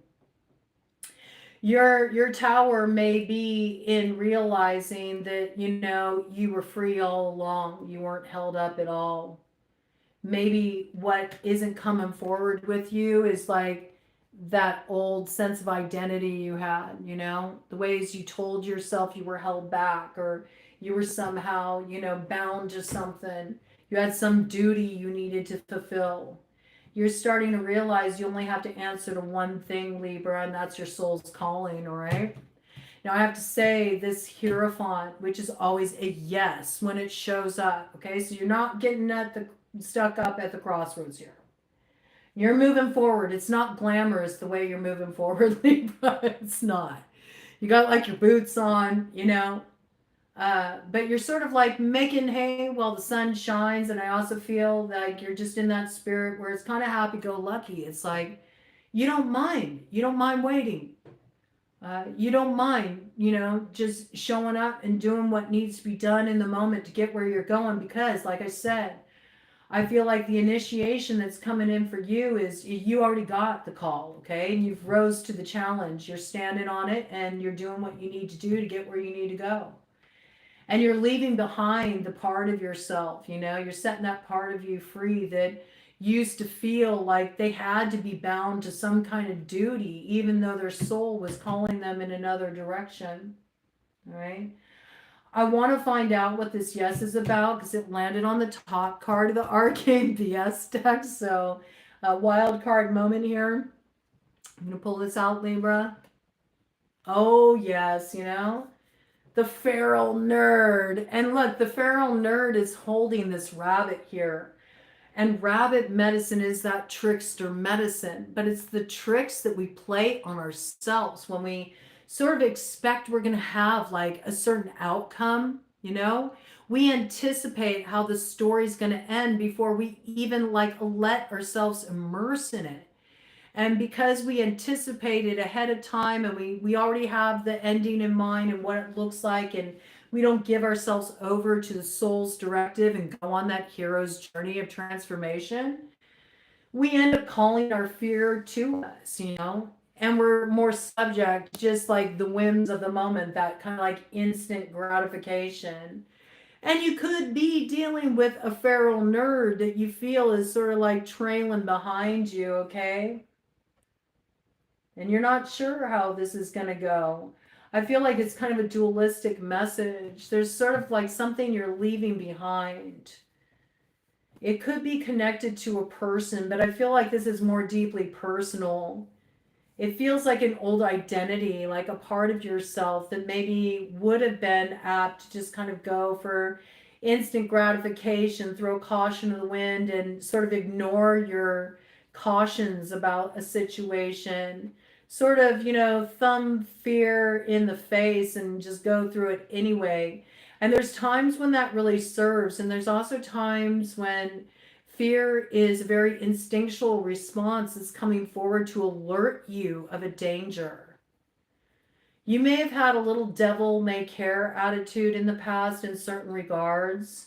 Your tower may be in realizing that, you were free all along. You weren't held up at all. Maybe what isn't coming forward with you is like that old sense of identity you had, the ways you told yourself you were held back, or you were somehow, bound to something. You had some duty you needed to fulfill. You're starting to realize you only have to answer to one thing, Libra, and that's your soul's calling, all right? Now, I have to say, this Hierophant, which is always a yes when it shows up, okay? So you're not getting stuck up at the crossroads here. You're moving forward. It's not glamorous the way you're moving forward, Libra. It's not. You got like your boots on, but you're sort of like making hay while the sun shines. And I also feel like you're just in that spirit where it's kind of happy-go-lucky. It's like you don't mind. You don't mind waiting. You don't mind, just showing up and doing what needs to be done in the moment to get where you're going. Because, like I said, I feel like the initiation that's coming in for you is you already got the call, okay? And you've rose to the challenge. You're standing on it, and you're doing what you need to do to get where you need to go. And you're leaving behind the part of yourself, you're setting that part of you free that used to feel like they had to be bound to some kind of duty, even though their soul was calling them in another direction, all right? I want to find out what this yes is about, because it landed on the top card of the Arcane BS deck. So a wild card moment here. I'm going to pull this out, Libra. Oh, yes, the feral nerd. And look, the feral nerd is holding this rabbit here. And rabbit medicine is that trickster medicine. But it's the tricks that we play on ourselves when we sort of expect we're going to have like a certain outcome, we anticipate how the story's going to end before we even like let ourselves immerse in it. And because we anticipate it ahead of time, and we already have the ending in mind and what it looks like, and we don't give ourselves over to the soul's directive and go on that hero's journey of transformation, we end up calling our fear to us, and we're more subject to just like the whims of the moment, that kind of like instant gratification. And you could be dealing with a feral nerd that you feel is sort of like trailing behind you, okay? And you're not sure how this is going to go. I feel like it's kind of a dualistic message. There's sort of like something you're leaving behind. It could be connected to a person, but I feel like this is more deeply personal. It feels like an old identity, like a part of yourself that maybe would have been apt to just kind of go for instant gratification, throw caution to the wind, and sort of ignore your cautions about a situation. Sort of, thumb fear in the face and just go through it anyway. And there's times when that really serves. And there's also times when fear is a very instinctual response that's coming forward to alert you of a danger. You may have had a little devil may care attitude in the past in certain regards.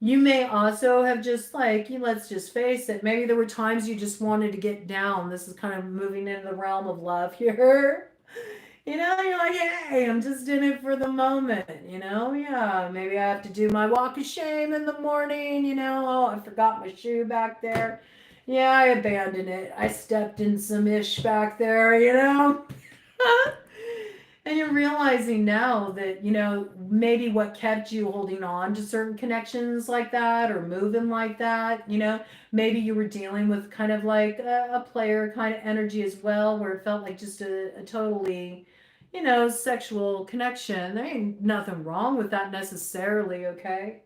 You may also have just like, let's just face it, maybe there were times you just wanted to get down. This is kind of moving into the realm of love here. You know, you're like, hey, I'm just in it for the moment, you know? Yeah, maybe I have to do my walk of shame in the morning, you know? Oh, I forgot my shoe back there. Yeah, I abandoned it. I stepped in some ish back there, you know? And you're realizing now that, you know, maybe what kept you holding on to certain connections like that or moving like that, you know, maybe you were dealing with kind of like a player kind of energy as well, where it felt like just a totally, you know, sexual connection. There ain't nothing wrong with that necessarily, okay?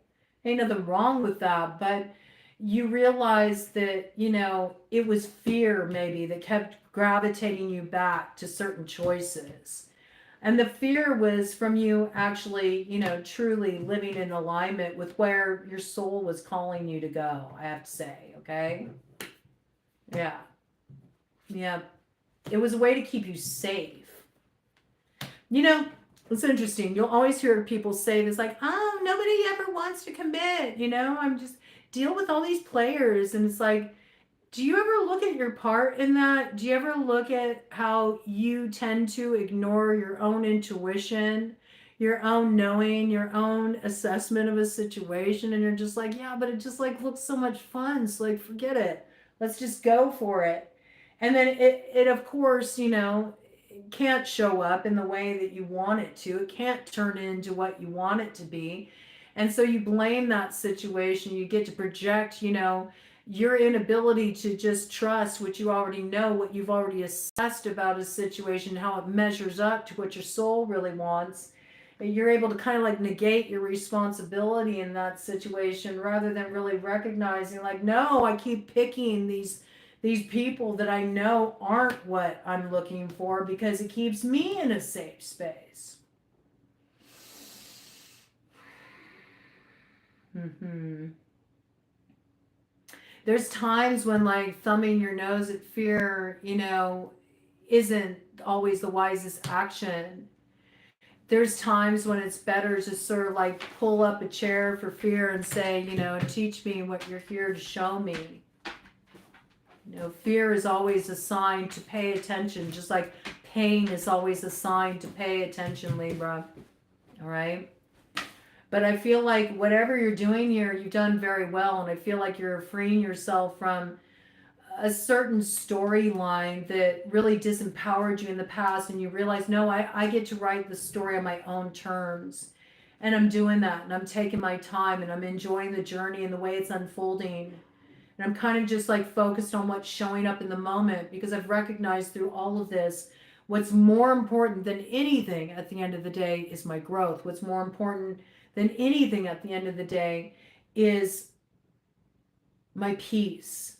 Ain't nothing wrong with that, but you realize that, you know, it was fear maybe that kept gravitating you back to certain choices. And the fear was from you actually, you know, truly living in alignment with where your soul was calling you to go, I have to say, okay? Yeah. Yeah. It was a way to keep you safe. You know, it's interesting. You'll always hear people say this, like, oh, nobody ever wants to commit. You know, I'm just deal with all these players. And it's like, do you ever look at your part in that? Do you ever look at how you tend to ignore your own intuition, your own knowing, your own assessment of a situation? And you're just like, yeah, but it just like looks so much fun. So like, forget it. Let's just go for it. And then it of course, you know, can't show up in the way that you want it to. It can't turn into what you want it to be. And so you blame that situation. You get to project, you know, your inability to just trust what you already know, what you've already assessed about a situation, how it measures up to what your soul really wants. You're able to kind of like negate your responsibility in that situation rather than really recognizing, like, no, I keep picking these people that I know aren't what I'm looking for because it keeps me in a safe space. Mm-hmm. There's times when like thumbing your nose at fear, you know, isn't always the wisest action. There's times when it's better to sort of like pull up a chair for fear and say, you know, teach me what you're here to show me. You know, fear is always a sign to pay attention, just like pain is always a sign to pay attention, Libra. All right? But I feel like whatever you're doing here, you've done very well. And I feel like you're freeing yourself from a certain storyline that really disempowered you in the past. And you realize, no, I get to write the story on my own terms. And I'm doing that. And I'm taking my time. And I'm enjoying the journey and the way it's unfolding. And I'm kind of just like focused on what's showing up in the moment because I've recognized through all of this, what's more important than anything at the end of the day is my growth. What's more important than anything at the end of the day is my peace.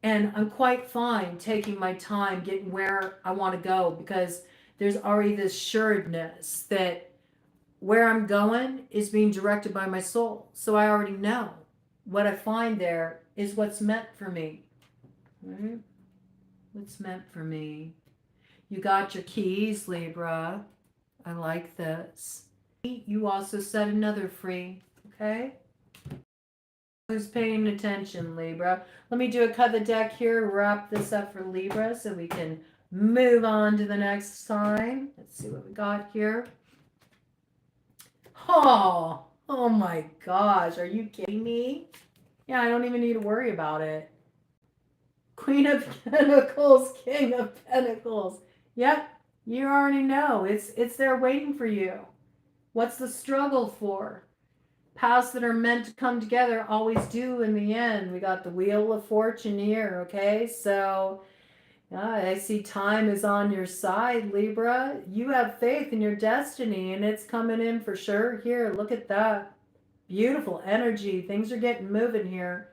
And I'm quite fine taking my time, getting where I want to go because there's already this assuredness that where I'm going is being directed by my soul. So I already know what I find there is what's meant for me. Right? What's meant for me. You got your keys, Libra. I like this. You also set another free, okay? Who's paying attention, Libra? Let me do a cut the deck here, wrap this up for Libra so we can move on to the next sign. Let's see what we got here. Oh my gosh, are you kidding me? Yeah, I don't even need to worry about it. Queen of Pentacles, King of Pentacles. Yep, you already know. It's there waiting for you. What's the struggle for? Paths that are meant to come together always do in the end. We got the Wheel of Fortune here, okay? So I see time is on your side, Libra. You have faith in your destiny and it's coming in for sure. Here, look at that. Beautiful energy. Things are getting moving here.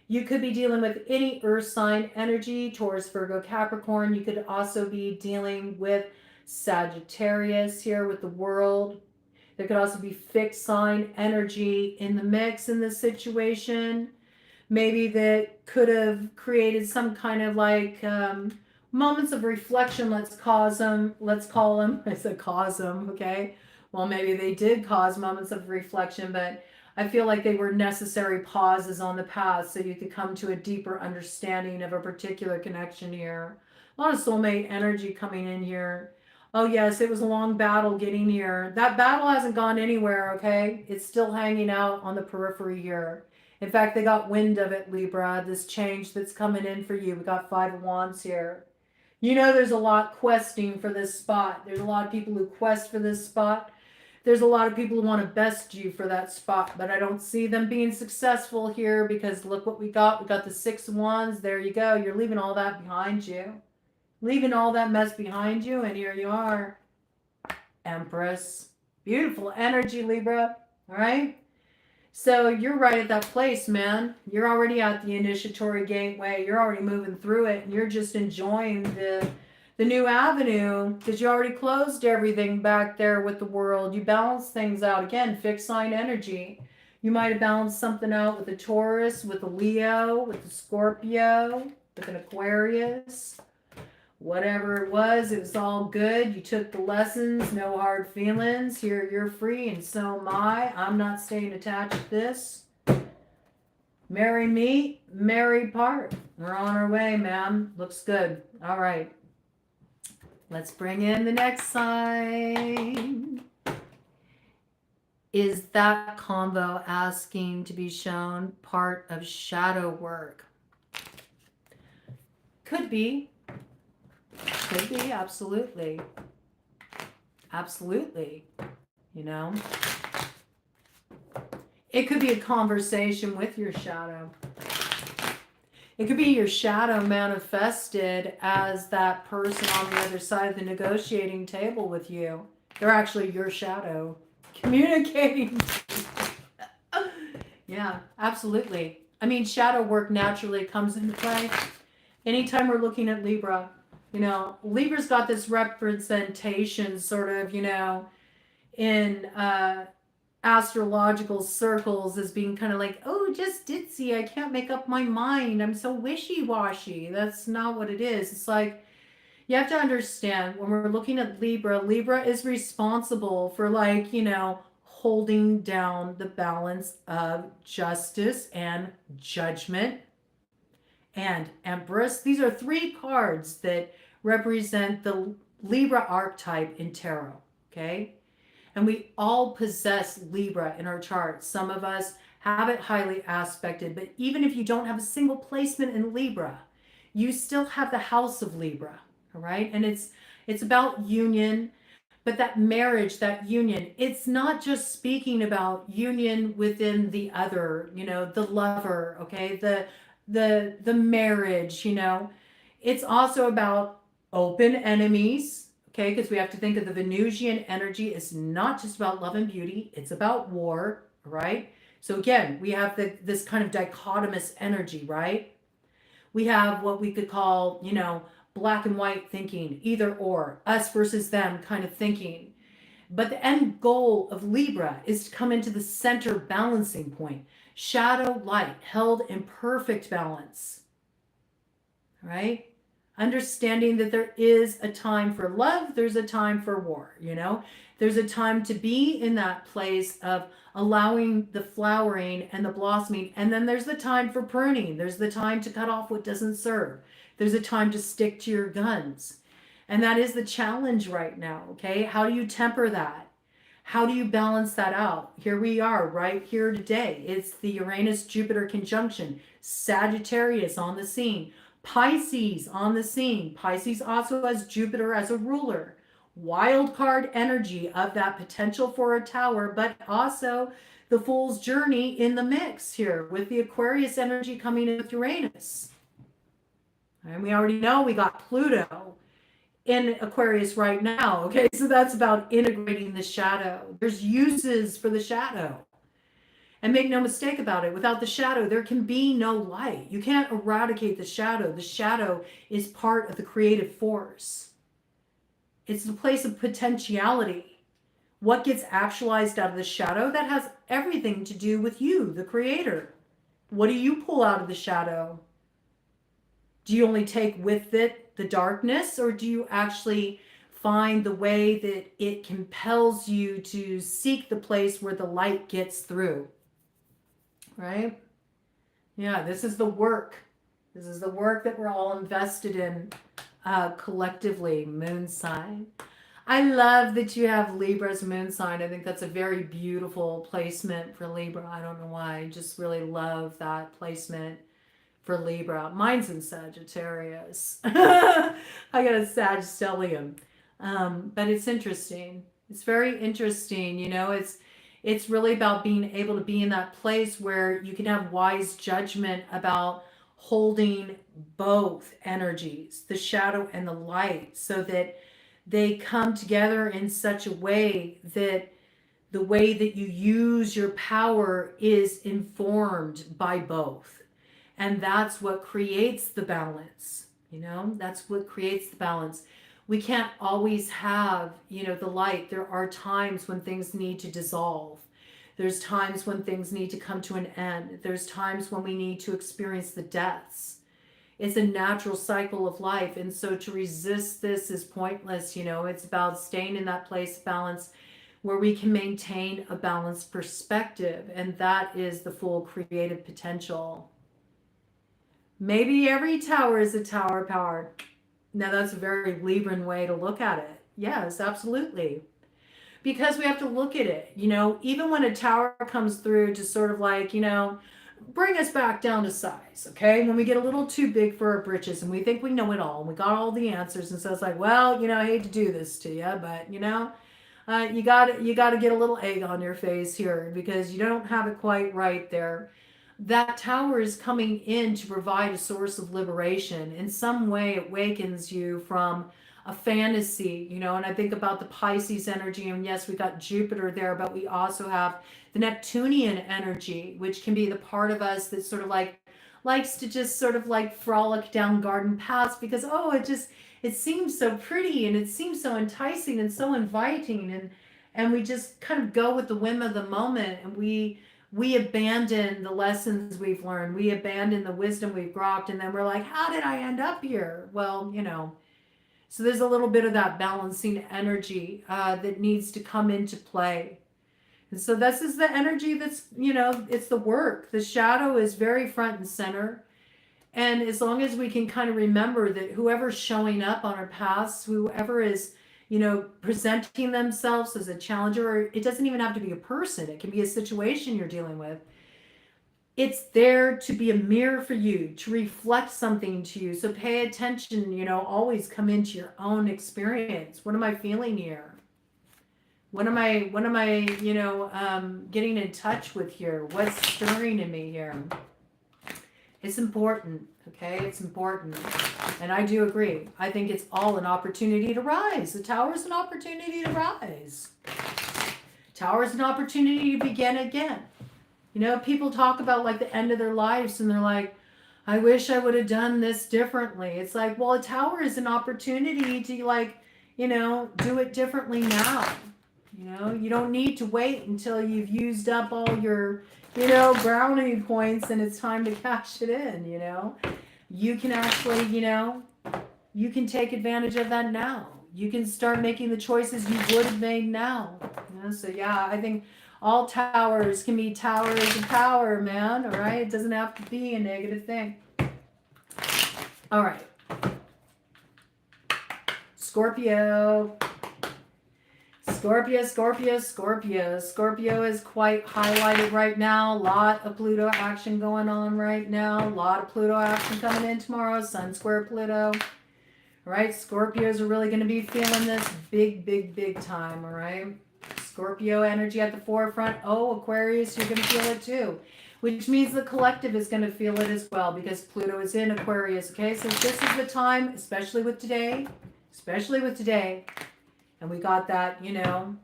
You could be dealing with any earth sign energy, Taurus, Virgo, Capricorn. You could also be dealing with Sagittarius here with the world. There could also be fixed sign energy in the mix in this situation. Maybe that could have created some kind of like moments of reflection. Let's call them. I said cause them, okay? Well, maybe they did cause moments of reflection, but I feel like they were necessary pauses on the path so you could come to a deeper understanding of a particular connection here. A lot of soulmate energy coming in here. Oh, yes, it was a long battle getting here. That battle hasn't gone anywhere, okay? It's still hanging out on the periphery here. In fact, they got wind of it, Libra, this change that's coming in for you. We got Five of Wands here. You know there's a lot questing for this spot. There's a lot of people who quest for this spot. There's a lot of people who want to best you for that spot, but I don't see them being successful here because look what we got. We got the Six of Wands. There you go. You're leaving all that behind you. Leaving all that mess behind you, and here you are. Empress. Beautiful energy, Libra. All right? So you're right at that place, man. You're already at the initiatory gateway. You're already moving through it, and you're just enjoying the new avenue because you already closed everything back there with the world. You balanced things out. Again, fixed sign energy. You might have balanced something out with a Taurus, with a Leo, with a Scorpio, with an Aquarius. Whatever it was all good. You took the lessons, no hard feelings. Here you're free, and so am I. I'm not staying attached to this. Marry me, marry part. We're on our way, ma'am. Looks good. All right. Let's bring in the next sign. Is that combo asking to be shown part of shadow work? Could be. Could be, absolutely. Absolutely. You know? It could be a conversation with your shadow. It could be your shadow manifested as that person on the other side of the negotiating table with you. They're actually your shadow communicating. Yeah, absolutely. I mean, shadow work naturally comes into play. Anytime we're looking at Libra, you know, Libra's got this representation sort of, you know, in astrological circles as being kind of like, oh, just ditzy. I can't make up my mind. I'm so wishy-washy. That's not what it is. It's like, you have to understand when we're looking at Libra, Libra is responsible for, like, you know, holding down the balance of justice and judgment and Empress. These are three cards that represent the Libra archetype in tarot, okay? And we all possess Libra in our chart. Some of us have it highly aspected, but even if you don't have a single placement in Libra, you still have the house of Libra, all right? And it's about union, but that marriage, that union, it's not just speaking about union within the other, you know, the lover, okay? The marriage, you know. It's also about open enemies, okay? Because we have to think of the Venusian energy is not just about love and beauty, it's about war, right? So again, we have this kind of dichotomous energy, right? We have what we could call, you know, black and white thinking, either or, us versus them kind of thinking. But the end goal of Libra is to come into the center balancing point. Shadow, light, held in perfect balance. Right? Understanding that there is a time for love, there's a time for war, you know? There's a time to be in that place of allowing the flowering and the blossoming, and then there's the time for pruning. There's the time to cut off what doesn't serve. There's a time to stick to your guns. And that is the challenge right now, okay? How do you temper that? How do you balance that out? Here we are right here today. It's the Uranus-Jupiter conjunction. Sagittarius on the scene. Pisces on the scene. Pisces also has Jupiter as a ruler. Wild card energy of that potential for a tower, but also the Fool's journey in the mix here with the Aquarius energy coming in with Uranus. And we already know we got Pluto in Aquarius right now. Okay, so that's about integrating the shadow. There's uses for the shadow. And make no mistake about it, without the shadow, there can be no light. You can't eradicate the shadow. The shadow is part of the creative force. It's the place of potentiality. What gets actualized out of the shadow, that has everything to do with you, the creator. What do you pull out of the shadow? Do you only take with it the darkness, or do you actually find the way that it compels you to seek the place where the light gets through? Right? Yeah, this is the work. This is the work that we're all invested in collectively, moon sign. I love that you have Libra's moon sign. I think that's a very beautiful placement for Libra. I don't know why. I just really love that placement for Libra. Mine's in Sagittarius. I got a Sag stellium. But it's interesting. It's very interesting. You know, it's really about being able to be in that place where you can have wise judgment about holding both energies, the shadow and the light, so that they come together in such a way that the way that you use your power is informed by both. And that's what creates the balance. You know, that's what creates the balance. We can't always have, you know, the light. There are times when things need to dissolve. There's times when things need to come to an end. There's times when we need to experience the deaths. It's a natural cycle of life. And so to resist this is pointless. You know, it's about staying in that place of balance where we can maintain a balanced perspective. And that is the full creative potential. Maybe every tower is a tower power. Now that's a very Libran way to look at it. Yes, absolutely. Because we have to look at it, you know, even when a tower comes through to sort of like, you know, bring us back down to size, okay? When we get a little too big for our britches and we think we know it all and we got all the answers, and so it's like, well, you know, I hate to do this to you, but you know, you got to get a little egg on your face here because you don't have it quite right there. That tower is coming in to provide a source of liberation. In some way, it awakens you from a fantasy, you know, and I think about the Pisces energy, and yes, we got Jupiter there, but we also have the Neptunian energy, which can be the part of us that sort of like likes to just sort of like frolic down garden paths because, oh, it seems so pretty and it seems so enticing and so inviting, and we just kind of go with the whim of the moment, and we abandon the lessons we've learned, we abandon the wisdom we've grokked, and then we're like, how did I end up here? Well, you know, so there's a little bit of that balancing energy that needs to come into play. And so this is the energy that's, you know, it's the work. The shadow is very front and center. And as long as we can kind of remember that whoever's showing up on our paths, whoever is, you know, presenting themselves as a challenger, or it doesn't even have to be a person. It can be a situation you're dealing with. It's there to be a mirror for you, to reflect something to you. So pay attention, you know, always come into your own experience. What am I feeling here? What am I, you know, getting in touch with here? What's stirring in me here? It's important, okay? It's important. And I do agree. I think it's all an opportunity to rise. The tower is an opportunity to rise. Tower is an opportunity to begin again. You know, people talk about like the end of their lives and they're like, I wish I would have done this differently. It's like, well, a tower is an opportunity to like, you know, do it differently now. You know, you don't need to wait until you've used up all your, you know, brownie points and it's time to cash it in, you know. You can actually, you know, you can take advantage of that now. You can start making the choices you would have made now. You know? So yeah, I think all towers can be towers of power, man. All right, it doesn't have to be a negative thing. All right, Scorpio. Scorpio, Scorpio, Scorpio. Scorpio is quite highlighted right now. A lot of Pluto action going on right now. A lot of Pluto action coming in tomorrow. Sun square Pluto. All right, Scorpios are really going to be feeling this big, big, big time. All right, Scorpio energy at the forefront. Oh, Aquarius, you're going to feel it too. Which means the collective is going to feel it as well because Pluto is in Aquarius. Okay, so this is the time, especially with today. And we got that, you know,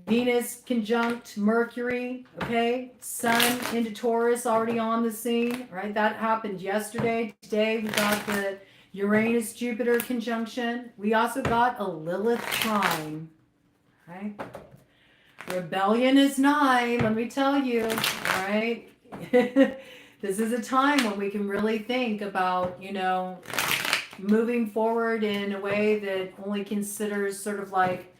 Venus conjunct Mercury, okay? Sun into Taurus already on the scene, right? That happened yesterday. Today we got the Uranus-Jupiter conjunction. We also got a Lilith trine, right? Rebellion is nigh, let me tell you, all right? This is a time when we can really think about, you know, moving forward in a way that only considers sort of like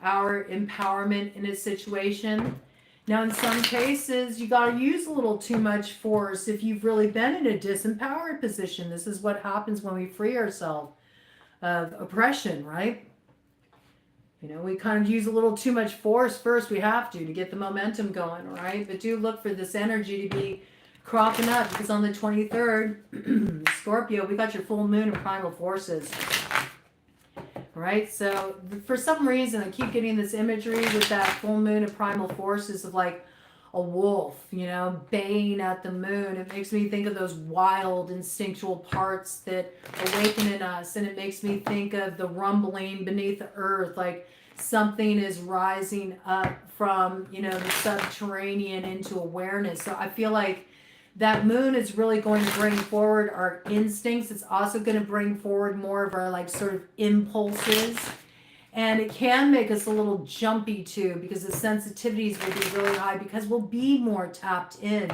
our empowerment in a situation. Now, in some cases, you got to use a little too much force if you've really been in a disempowered position. This is what happens when we free ourselves of oppression, right? You know, we kind of use a little too much force first. We have to get the momentum going, right? But do look for this energy to be cropping up, because on the 23rd, Scorpio, we got your full moon and primal forces. Right? So for some reason, I keep getting this imagery with that full moon and primal forces of like a wolf, you know, baying at the moon. It makes me think of those wild, instinctual parts that awaken in us. And it makes me think of the rumbling beneath the earth, like something is rising up from, you know, the subterranean into awareness. So I feel like that moon is really going to bring forward our instincts. It's also going to bring forward more of our like sort of impulses. And it can make us a little jumpy too, because the sensitivities will be really high, because we'll be more tapped in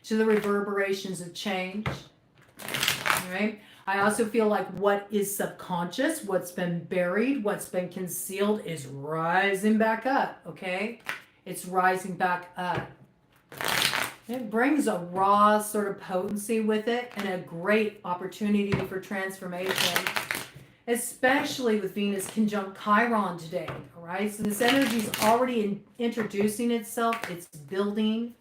to the reverberations of change. All right. I also feel like what is subconscious, what's been buried, what's been concealed is rising back up. Okay. It's rising back up. It brings a raw sort of potency with it and a great opportunity for transformation, especially with Venus conjunct Chiron today, all right? So this energy is already introducing itself. It's building.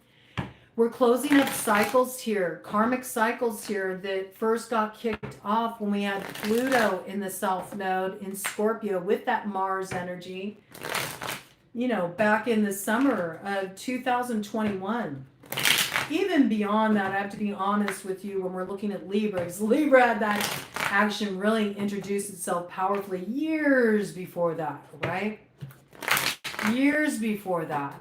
We're closing up cycles here, karmic cycles here that first got kicked off when we had Pluto in the South Node in Scorpio with that Mars energy, you know, back in the summer of 2021. Even beyond that, I have to be honest with you when we're looking at Libra, because Libra had that action really introduced itself powerfully years before that, right? Years before that.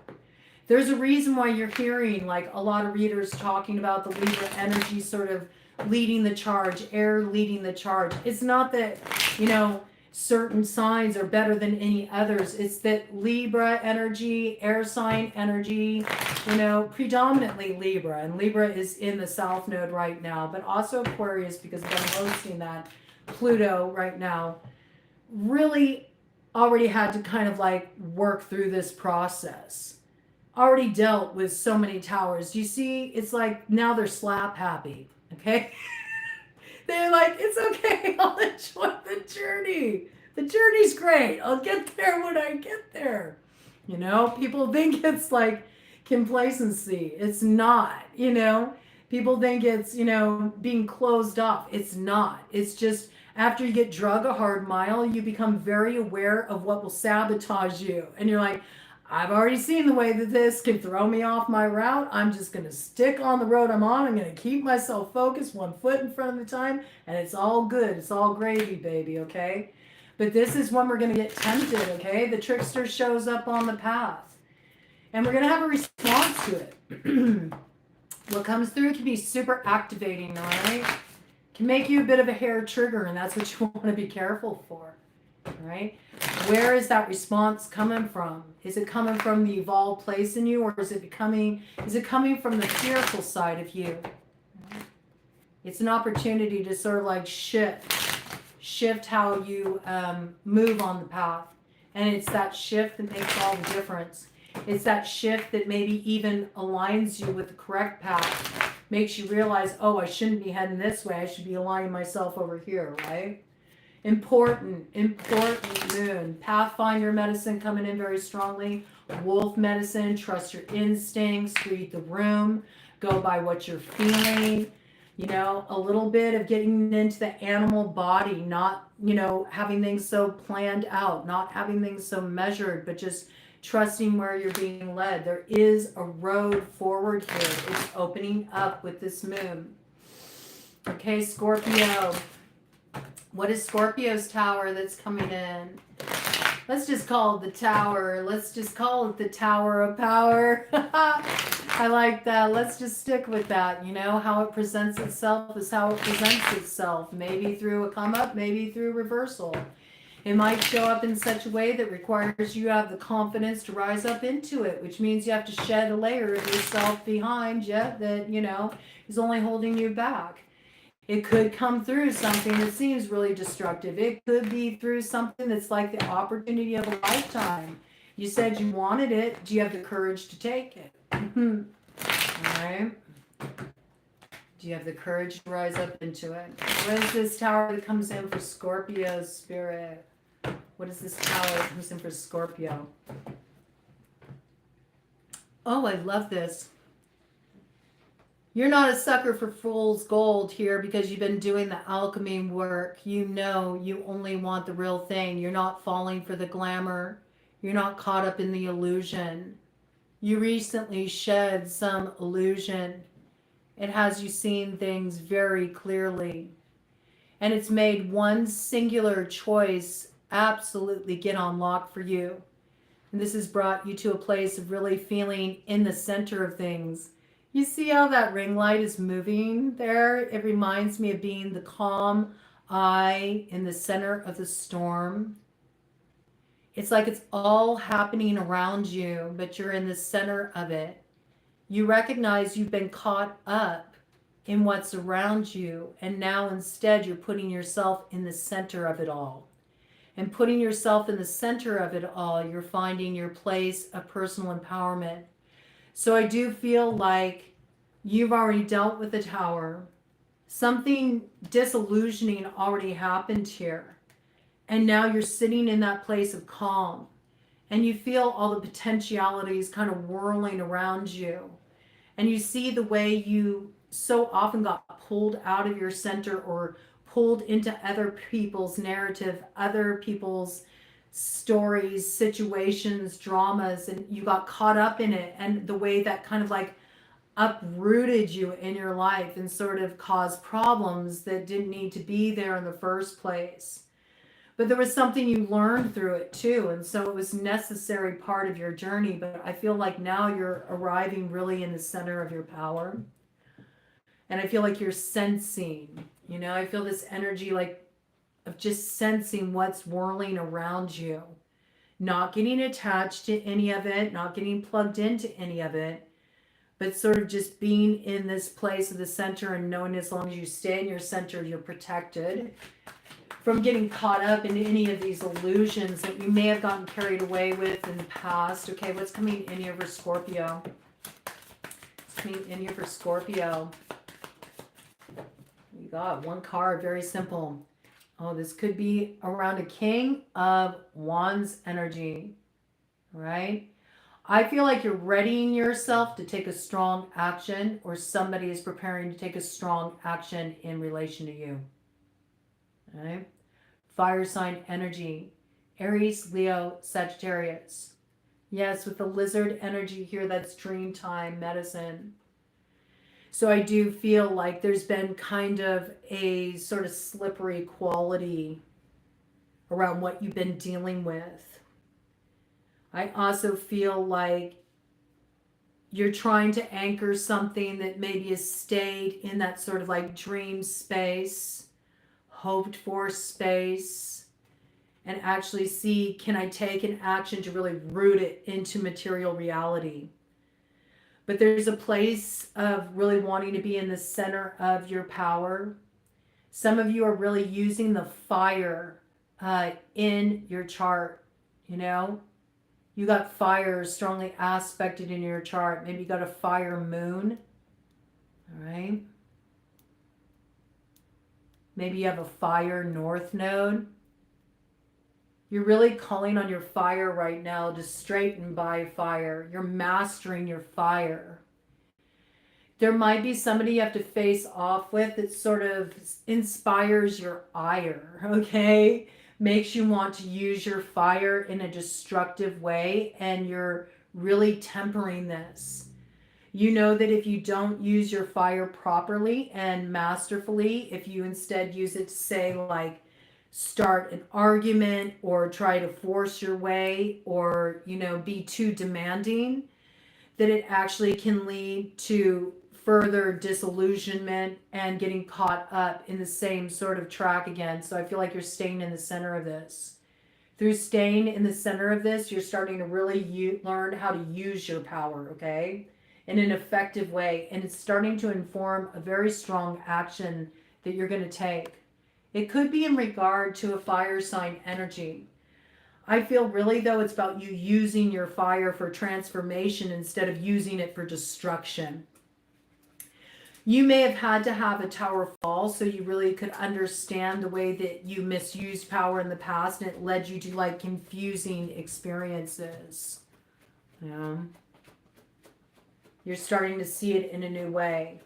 There's a reason why you're hearing like a lot of readers talking about the Libra energy sort of leading the charge, air leading the charge. It's not that, you know, certain signs are better than any others. It's that Libra energy, air sign energy, you know, predominantly Libra, and Libra is in the South Node right now, but also Aquarius, because I'm hosting that Pluto right now, really already had to kind of like work through this process. Already dealt with so many towers. You see, it's like now they're slap happy, okay? They're like, it's okay, I'll enjoy the journey. The journey's great. I'll get there when I get there. You know, people think it's like complacency. It's not, you know. People think it's, you know, being closed off. It's not. It's just after you get drug a hard mile, you become very aware of what will sabotage you. And you're like, I've already seen the way that this can throw me off my route. I'm just going to stick on the road I'm on. I'm going to keep myself focused, one foot in front of the time, and it's all good. It's all gravy, baby, okay? But this is when we're going to get tempted, okay? The trickster shows up on the path, and we're going to have a response to it. What comes through can be super activating, all right? Can make you a bit of a hair trigger, and that's what you want to be careful for, all right? Where is that response coming from? Is it coming from the evolved place in you, or is it coming from the fearful side of you? It's an opportunity to sort of like shift how you move on the path. And it's that shift that makes all the difference. It's that shift that maybe even aligns you with the correct path, makes you realize, oh, I shouldn't be heading this way. I should be aligning myself over here, right? Important moon. Pathfinder medicine coming in very strongly. Wolf medicine, trust your instincts, read the room, go by what you're feeling. You know, a little bit of getting into the animal body, not, you know, having things so planned out, not having things so measured, but just trusting where you're being led. There is a road forward here. It's opening up with this moon. Okay, Scorpio. What is Scorpio's tower that's coming in? Let's just call it the tower. Let's just call it the Tower of Power. I like that. Let's just stick with that. You know, how it presents itself is how it presents itself. Maybe through a come up, maybe through reversal. It might show up in such a way that requires you to have the confidence to rise up into it, which means you have to shed a layer of yourself behind you that, you know, is only holding you back. It could come through something that seems really destructive. It could be through something that's like the opportunity of a lifetime. You said you wanted it. Do you have the courage to take it? All right. Do you have the courage to rise up into it? What is this tower that comes in for Scorpio's spirit? What is this Tower that comes in for Scorpio? Oh, I love this. You're not a sucker for fool's gold here because you've been doing the alchemy work. You know you only want the real thing. You're not falling for the glamour. You're not caught up in the illusion. You recently shed some illusion. It has you seeing things very clearly. And it's made one singular choice absolutely get unlocked for you. And this has brought you to a place of really feeling in the center of things. You see how that ring light is moving there? It reminds me of being the calm eye in the center of the storm. It's like it's all happening around you, but you're in the center of it. You recognize you've been caught up in what's around you, and now instead you're putting yourself in the center of it all. And putting yourself in the center of it all, you're finding your place of personal empowerment. So I do feel like you've already dealt with the Tower. Something disillusioning already happened here. And now you're sitting in that place of calm. And you feel all the potentialities kind of whirling around you. And you see the way you so often got pulled out of your center or pulled into other people's narrative, other people's stories, situations, dramas, and you got caught up in it, and the way that kind of like uprooted you in your life and sort of caused problems that didn't need to be there in the first place. But there was something you learned through it too, and so it was a necessary part of your journey. But I feel like now you're arriving really in the center of your power. And I feel like you're sensing, I feel this energy like of just sensing what's whirling around you, not getting attached to any of it, not getting plugged into any of it, but sort of just being in this place of the center and knowing as long as you stay in your center, you're protected from getting caught up in any of these illusions that you may have gotten carried away with in the past. Okay, what's coming in here for Scorpio? What's coming in here for Scorpio? You got one card, very simple. Oh, this could be around a King of Wands energy, right? I feel like you're readying yourself to take a strong action, or somebody is preparing to take a strong action in relation to you. All right? Fire sign energy, Aries, Leo, Sagittarius. Yes, with the lizard energy here, that's dream time medicine. So I do feel like there's been kind of a sort of slippery quality around what you've been dealing with. I also feel like you're trying to anchor something that maybe has stayed in that sort of like dream space, hoped for space, and actually see, can I take an action to really root it into material reality? But there's a place of really wanting to be in the center of your power. Some of you are really using the fire in your chart, You got fire strongly aspected in your chart. Maybe you got a fire moon, all right? Maybe you have a fire north node. You're really calling on your fire right now to straighten by fire. You're mastering your fire. There might be somebody you have to face off with that sort of inspires your ire, okay? Makes you want to use your fire in a destructive way, and you're really tempering this. You know that if you don't use your fire properly and masterfully, if you instead use it to say like, start an argument or try to force your way or, be too demanding, that it actually can lead to further disillusionment and getting caught up in the same sort of track again. So I feel like you're staying in the center of this. Through staying in the center of this, you're starting to really learn how to use your power, okay? In an effective way. And it's starting to inform a very strong action that you're going to take. It could be in regard to a fire sign energy. I feel really, though, it's about you using your fire for transformation instead of using it for destruction. You may have had to have a tower fall so you really could understand the way that you misused power in the past, and it led you to like confusing experiences. You know? You're starting to see it in a new way.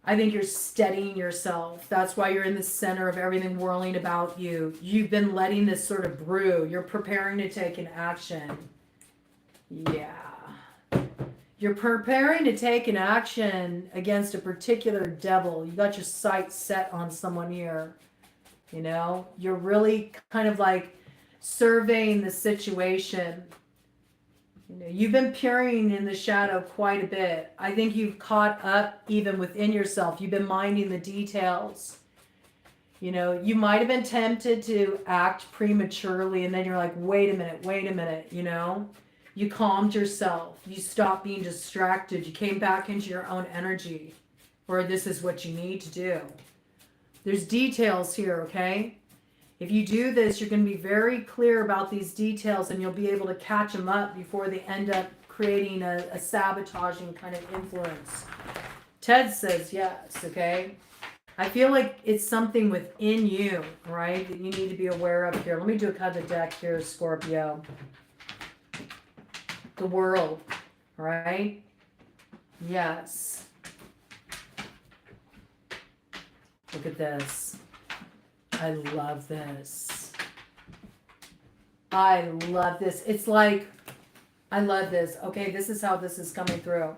I think you're steadying yourself. That's why you're in the center of everything whirling about you. You've been letting this sort of brew. You're preparing to take an action. Yeah. You're preparing to take an action against a particular devil. You got your sights set on someone here. You know, you're really kind of like surveying the situation. You know, you've been peering in the shadow quite a bit. I think you've caught up even within yourself. You've been minding the details. You know, you might have been tempted to act prematurely, and then you're like, wait a minute, you know? You calmed yourself. You stopped being distracted. You came back into your own energy, or this is what you need to do. There's details here, okay? If you do this, you're going to be very clear about these details, and you'll be able to catch them up before they end up creating a sabotaging kind of influence. Ted says yes, okay? I feel like it's something within you, right, that you need to be aware of here. Let me do a cut of the deck here, Scorpio. The world, right? Yes. Look at this. I love this. I love this. It's like, I love this. Okay, this is how this is coming through.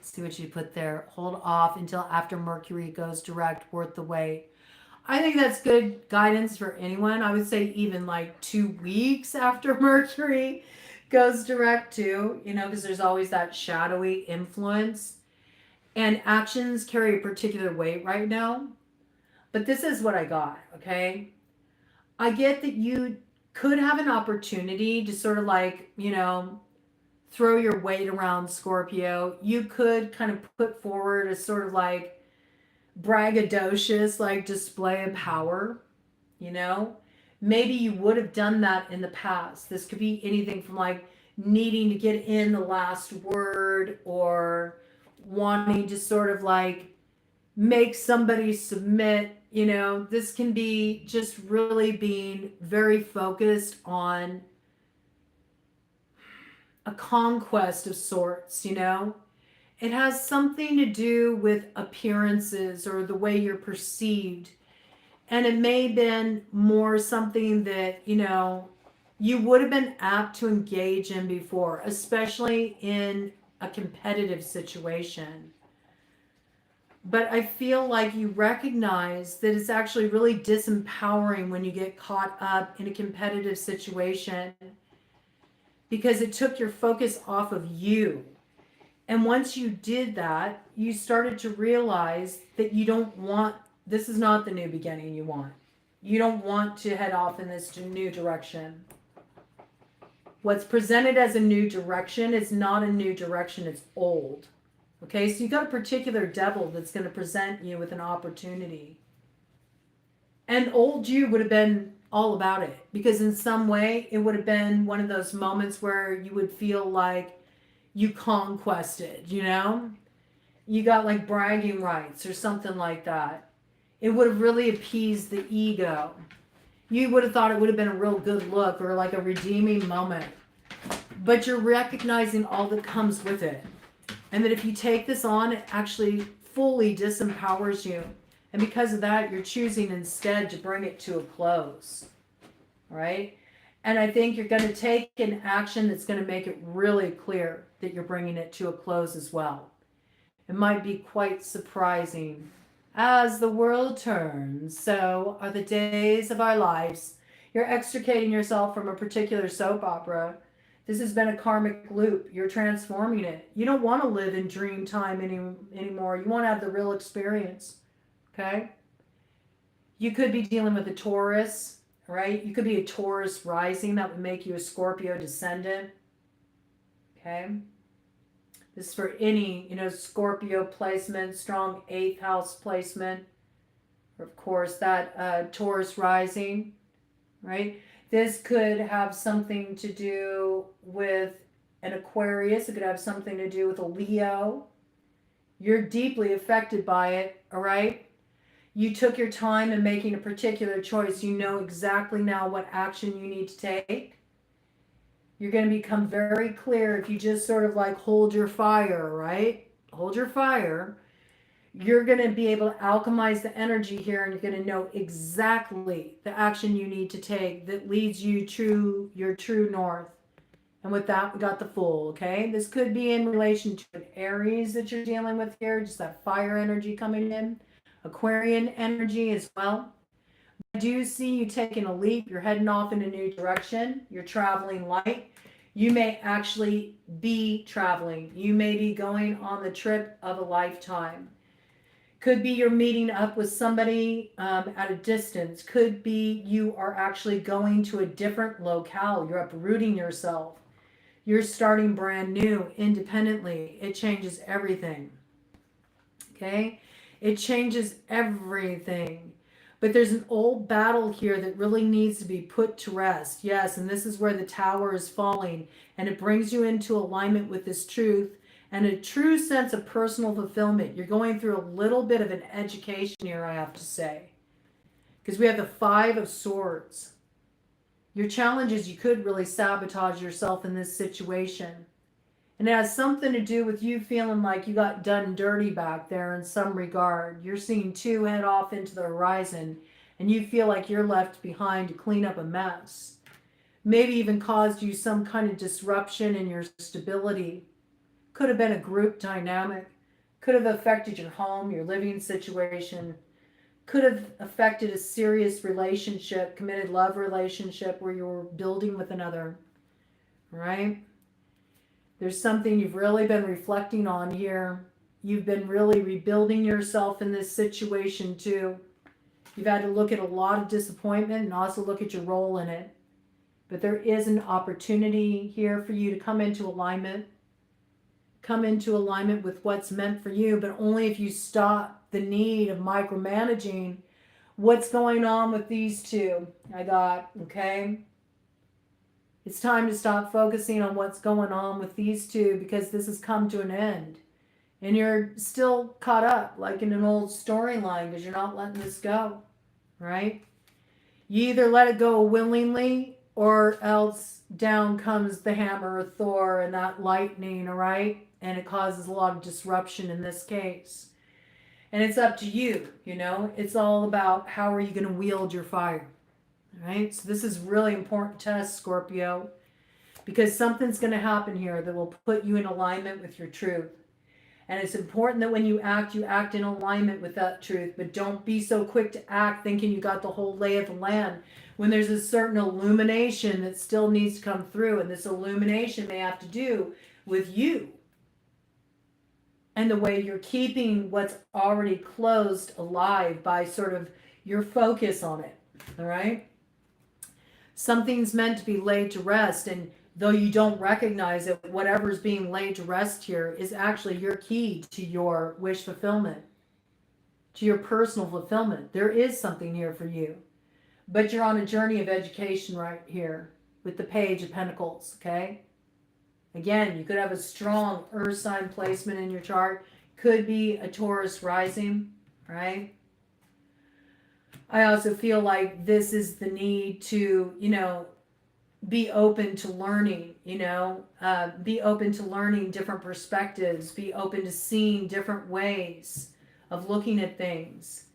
See what you put there. Hold off until after Mercury goes direct, worth the wait. I think that's good guidance for anyone. I would say even like 2 weeks after Mercury goes direct too, you know, because there's always that shadowy influence. And actions carry a particular weight right now. But this is what I got, okay? I get that you could have an opportunity to sort of like, you know, throw your weight around, Scorpio. You could kind of put forward a sort of like braggadocious like display of power, you know? Maybe you would have done that in the past. This could be anything from like needing to get in the last word, or wanting to sort of like make somebody submit, you know. This can be just really being very focused on a conquest of sorts, you know. It has something to do with appearances or the way you're perceived. And it may have been more something that, you know, you would have been apt to engage in before, especially in a competitive situation. But I feel like you recognize that it's actually really disempowering when you get caught up in a competitive situation, because it took your focus off of you. And once you did that, you started to realize that you don't want, this is not the new beginning you want. You don't want to head off in this new direction. What's presented as a new direction is not a new direction, it's old. Okay, so you got a particular devil that's going to present you with an opportunity. And old you would have been all about it, because in some way it would have been one of those moments where you would feel like you conquested, you know? You got like bragging rights or something like that. It would have really appeased the ego. You would have thought it would have been a real good look or like a redeeming moment. But you're recognizing all that comes with it. And that if you take this on, it actually fully disempowers you. And because of that, you're choosing instead to bring it to a close. Right? And I think you're going to take an action that's going to make it really clear that you're bringing it to a close as well. It might be quite surprising. As the world turns, so are the days of our lives. You're extricating yourself from a particular soap opera. This has been a karmic loop. You're transforming it. You don't want to live in dream time anymore. You want to have the real experience. Okay? You could be dealing with a Taurus, right? You could be a Taurus rising. That would make you a Scorpio descendant. Okay? This is for any, you know, Scorpio placement, strong 8th house placement. Of course, that Taurus rising, right? This could have something to do with an Aquarius. It could have something to do with a Leo. You're deeply affected by it, all right? You took your time in making a particular choice. You know exactly now what action you need to take. You're going to become very clear if you just sort of like hold your fire, right? Hold your fire. You're going to be able to alchemize the energy here, and you're going to know exactly the action you need to take that leads you to your true north. And with that, we got the Fool, okay? This could be in relation to an Aries that you're dealing with here, just that fire energy coming in. Aquarian energy as well. I do see you taking a leap. You're heading off in a new direction. You're traveling light. You may actually be traveling. You may be going on the trip of a lifetime. Could be you're meeting up with somebody at a distance. Could be you are actually going to a different locale. You're uprooting yourself. You're starting brand new, independently. It changes everything. Okay? It changes everything. But there's an old battle here that really needs to be put to rest. Yes, and this is where the tower is falling. And it brings you into alignment with this truth and a true sense of personal fulfillment. You're going through a little bit of an education here, I have to say. Because we have the Five of Swords. Your challenge is you could really sabotage yourself in this situation. And it has something to do with you feeling like you got done dirty back there in some regard. You're seeing two head off into the horizon, and you feel like you're left behind to clean up a mess. Maybe even caused you some kind of disruption in your stability. Could have been a group dynamic. Could have affected your home, your living situation. Could have affected a serious relationship, committed love relationship where you were building with another. Right? There's something you've really been reflecting on here. You've been really rebuilding yourself in this situation too. You've had to look at a lot of disappointment and also look at your role in it. But there is an opportunity here for you to come into alignment. Come into alignment with what's meant for you, but only if you stop the need of micromanaging what's going on with these two. Okay? It's time to stop focusing on what's going on with these two because this has come to an end. And you're still caught up like in an old storyline because you're not letting this go, right? You either let it go willingly or else down comes the hammer of Thor and that lightning, all right? And it causes a lot of disruption in this case. And it's up to you, you know? It's all about how are you going to wield your fire. Right? So this is really important test, Scorpio, because something's going to happen here that will put you in alignment with your truth. And it's important that when you act in alignment with that truth, but don't be so quick to act thinking you got the whole lay of the land when there's a certain illumination that still needs to come through. And this illumination may have to do with you and the way you're keeping what's already closed alive by sort of your focus on it. All right? Something's meant to be laid to rest, and though you don't recognize it, whatever's being laid to rest here is actually your key to your wish fulfillment, to your personal fulfillment. There is something here for you, but you're on a journey of education right here with the Page of Pentacles, okay? Again, you could have a strong earth sign placement in your chart. Could be a Taurus rising, right? I also feel like this is the need to, be open to learning, be open to learning different perspectives, be open to seeing different ways of looking at things.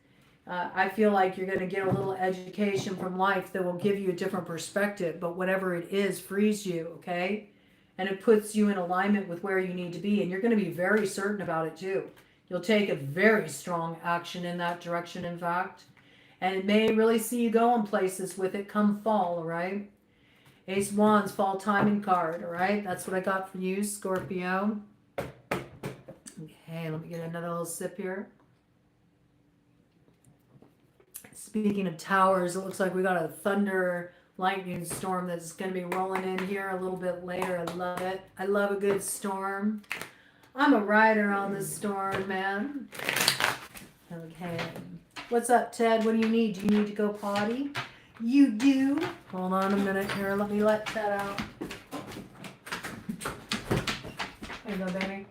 I feel like you're going to get a little education from life that will give you a different perspective, but whatever it is frees you, okay? And it puts you in alignment with where you need to be, and you're going to be very certain about it too. You'll take a very strong action in that direction, in fact. And it may really see you going places with it come fall, all right? Ace of Wands, fall timing card, all right? That's what I got for you, Scorpio. Okay, let me get another little sip here. Speaking of towers, it looks like we got a thunder lightning storm that's going to be rolling in here a little bit later. I love it. I love a good storm. I'm a rider on this storm, man. Okay. What's up, Ted? What do you need? Do you need to go potty? You do. Hold on a minute here. Let me let Ted out. There you go, baby.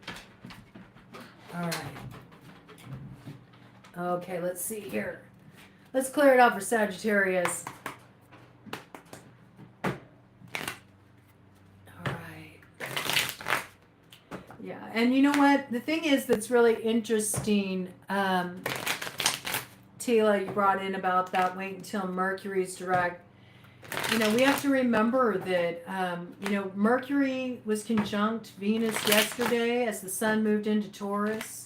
All right. Okay, let's see here. Let's clear it out for Sagittarius. All right. Yeah, and you know what? The thing is that's really interesting, Tila, you brought in about that wait until Mercury's direct. You know, we have to remember that, you know, Mercury was conjunct Venus yesterday as the sun moved into Taurus.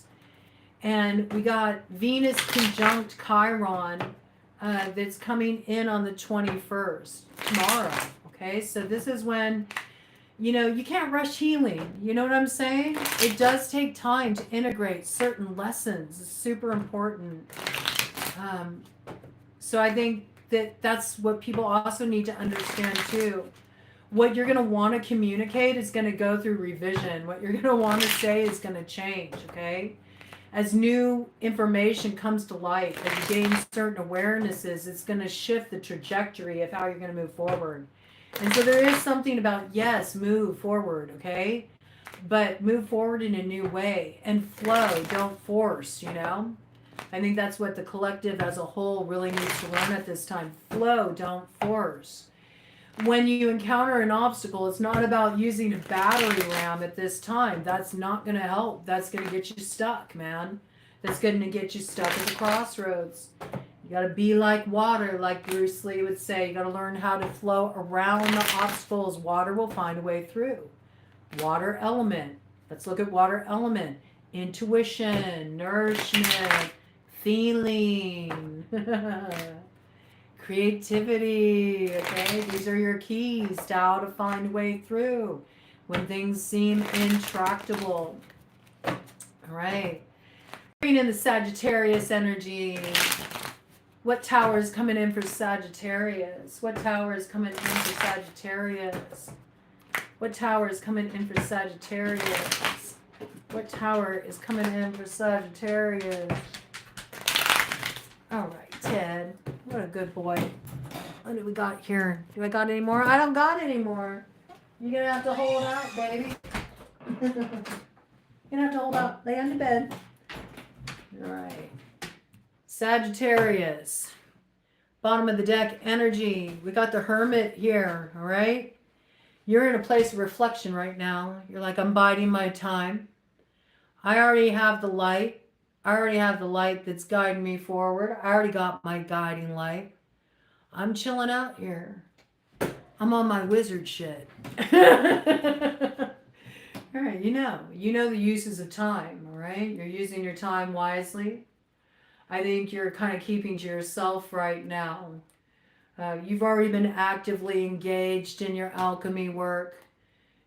And we got Venus conjunct Chiron that's coming in on the 21st, tomorrow. Okay, so this is when, you know, you can't rush healing. You know what I'm saying? It does take time to integrate certain lessons. It's super important. So I think that that's what people also need to understand too. What you're going to want to communicate is going to go through revision. What you're going to want to say is going to change, okay? As new information comes to light, as you gain certain awarenesses, it's going to shift the trajectory of how you're going to move forward. And so there is something about, yes, move forward, okay? But move forward in a new way and flow, don't force, you know? I think that's what the collective as a whole really needs to learn at this time. Flow, don't force. When you encounter an obstacle, it's not about using a battery ram at this time. That's not going to help. That's going to get you stuck, man. That's going to get you stuck at the crossroads. You got to be like water, like Bruce Lee would say. You got to learn how to flow around the obstacles. Water will find a way through. Water element. Let's look at water element. Intuition, nourishment, feeling. Creativity, okay? These are your keys to how to find a way through when things seem intractable. All right. Bring in the Sagittarius energy. What tower is coming in for Sagittarius? What tower is coming in for Sagittarius? What tower is coming in for Sagittarius? What tower is coming in for Sagittarius? All right, Ted. What a good boy. What do we got here? Do I got any more? I don't got any more. You're going to have to hold out, baby. You're going to have to hold out. Lay on the bed. All right. Sagittarius. Bottom of the deck energy. We got the Hermit here, all right? You're in a place of reflection right now. You're like, I'm biding my time. I already have the light. I already have the light that's guiding me forward. I already got my guiding light. I'm chilling out here. I'm on my wizard shit. All right, you know the uses of time, all right? You're using your time wisely. I think you're kind of keeping to yourself right now. You've already been actively engaged in your alchemy work.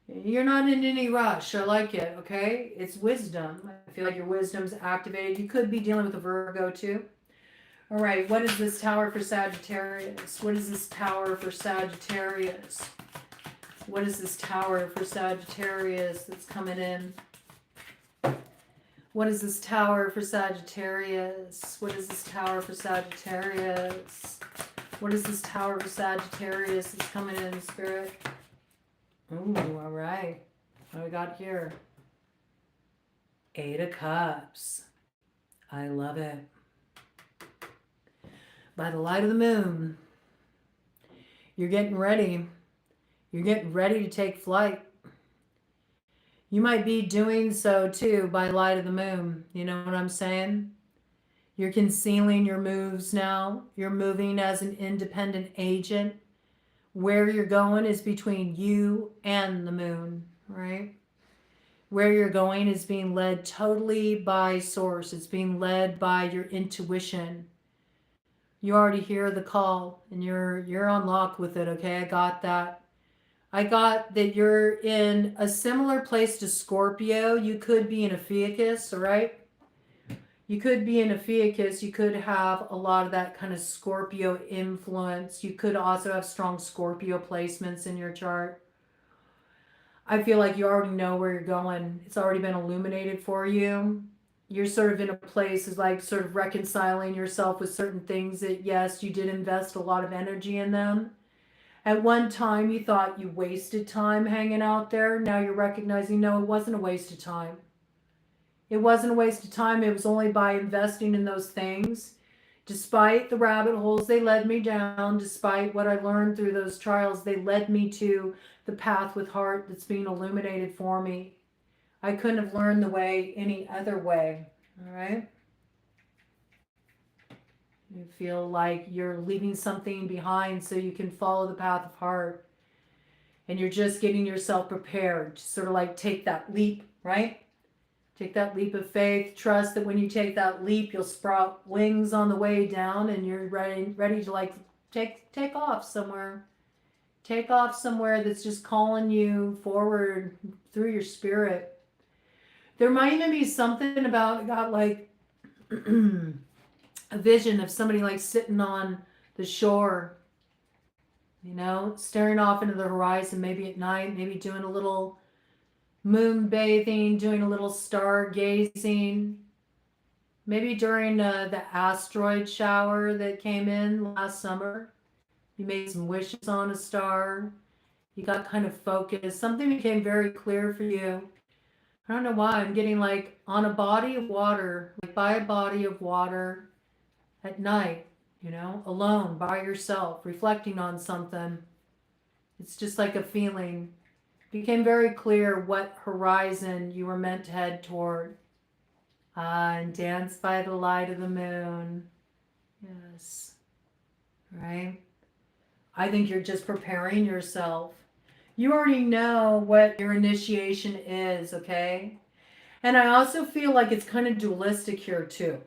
You're not in any rush. I like it, okay? It's wisdom. I feel like your wisdom's activated. You could be dealing with a Virgo too. All right, what is this tower for Sagittarius? What is this tower for Sagittarius? What is this tower for Sagittarius that's coming in? What is this tower for Sagittarius? What is this tower for Sagittarius? What is this tower for Sagittarius that's coming in, Spirit? Ooh, all right. What do we got here? 8 of Cups. I love it. By the light of the moon, you're getting ready. You're getting ready to take flight. You might be doing so too by light of the moon. You know what I'm saying? You're concealing your moves now. You're moving as an independent agent. Where you're going is between you and the moon, right? Where you're going is being led totally by source. It's being led by your intuition. You already hear the call and you're on lock with it, okay? I got that. I got that you're in a similar place to Scorpio. You could be in Ophiuchus, all right? You could be in Ophiuchus. You could have a lot of that kind of Scorpio influence. You could also have strong Scorpio placements in your chart. I feel like you already know where you're going. It's already been illuminated for you. You're sort of in a place of like sort of reconciling yourself with certain things that, yes, you did invest a lot of energy in them. At one time, you thought you wasted time hanging out there. Now you're recognizing, no, it wasn't a waste of time. It wasn't a waste of time. It was only by investing in those things. Despite the rabbit holes they led me down, despite what I learned through those trials, they led me to the path with heart that's being illuminated for me. I couldn't have learned the way any other way. All right. You feel like you're leaving something behind so you can follow the path of heart. And you're just getting yourself prepared to sort of like take that leap, right? Take that leap of faith. Trust that when you take that leap, you'll sprout wings on the way down, and you're ready to like take off somewhere. Take off somewhere that's just calling you forward through your spirit. There might even be something about got like a vision of somebody like sitting on the shore, you know, staring off into the horizon, maybe at night, maybe doing a little moon bathing, doing a little stargazing, maybe during the asteroid shower that came in last summer. You made some wishes on a star. You got kind of focused. Something became very clear for you. I don't know why. I'm getting like on a body of water, like by a body of water at night, you know, alone, by yourself, reflecting on something. It's just like a feeling. It became very clear what horizon you were meant to head toward. And dance by the light of the moon. Yes. Right? I think you're just preparing yourself. You already know what your initiation is, okay? And I also feel like it's kind of dualistic here too.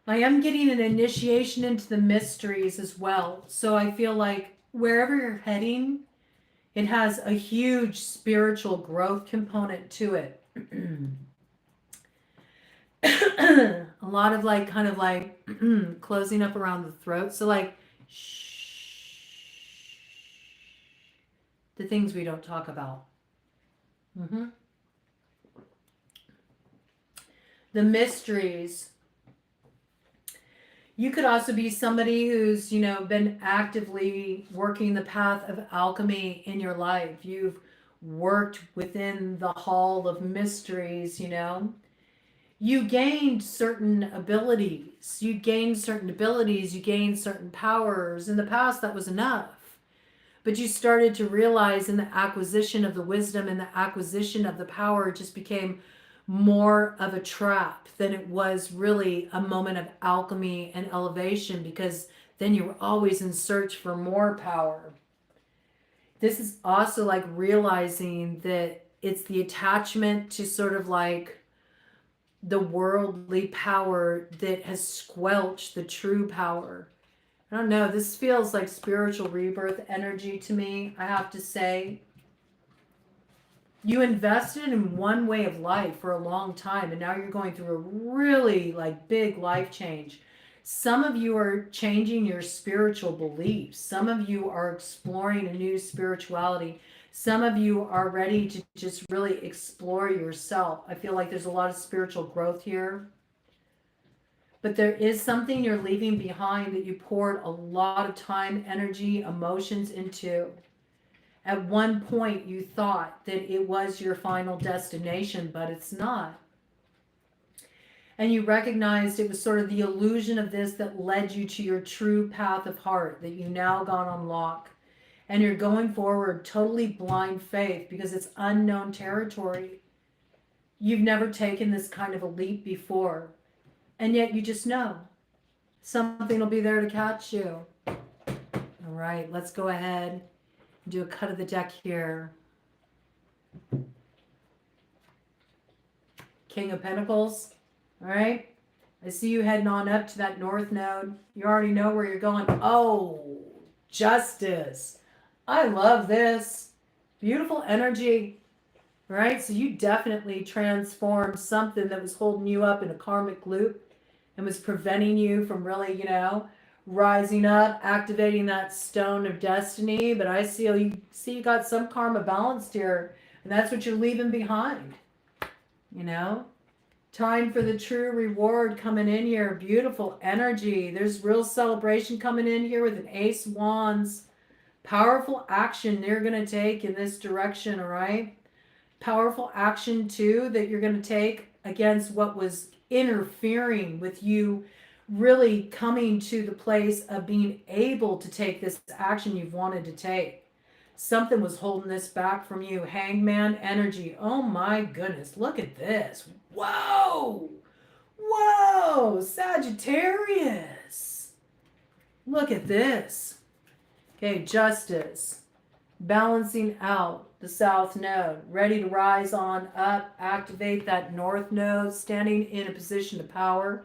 I am getting an initiation into the mysteries as well. So I feel like wherever you're heading, it has a huge spiritual growth component to it. A lot of like kind of like closing up around the throat. So like shh, the things we don't talk about. The mysteries. You could also be somebody who's, you know, been actively working the path of alchemy in your life. You've worked within the hall of mysteries, you know. You gained certain abilities. You gained certain abilities. You gained certain powers. In the past, that was enough. But you started to realize in the acquisition of the wisdom and the acquisition of the power, it just became more of a trap than it was really a moment of alchemy and elevation, because then you were always in search for more power. This is also like realizing that it's the attachment to sort of like the worldly power that has squelched the true power. I don't know, this feels like spiritual rebirth energy to me, I have to say. You invested in one way of life for a long time, and now you're going through a really like big life change. Some of you are changing your spiritual beliefs. Some of you are exploring a new spirituality. Some of you are ready to just really explore yourself. I feel like there's a lot of spiritual growth here. But there is something you're leaving behind that you poured a lot of time, energy, emotions into. At one point, you thought that it was your final destination, but it's not. And you recognized it was sort of the illusion of this that led you to your true path of heart that you now got unlocked. And you're going forward totally blind faith because it's unknown territory. You've never taken this kind of a leap before. And yet you just know something will be there to catch you. All right, let's go ahead. Do a cut of the deck here. King of Pentacles. All right. I see you heading on up to that north node. You already know where you're going. Oh, Justice. I love this. Beautiful energy. All right. So you definitely transformed something that was holding you up in a karmic loop and was preventing you from really, you know, rising up, activating that stone of destiny. But I see you got some karma balanced here, and that's what you're leaving behind. You know, time for the true reward coming in here. Beautiful energy. There's real celebration coming in here with an Ace of Wands. Powerful action they're going to take in this direction, all right? powerful action too that you're going to take against what was interfering with you really coming to the place of being able to take this action you've wanted to take. Something was holding this back from you. Hangman energy. Oh my goodness. Look at this. Whoa. Whoa. Sagittarius. Look at this. Okay, justice. Balancing out the south node. Ready to rise on up. Activate that north node. Standing in a position of power.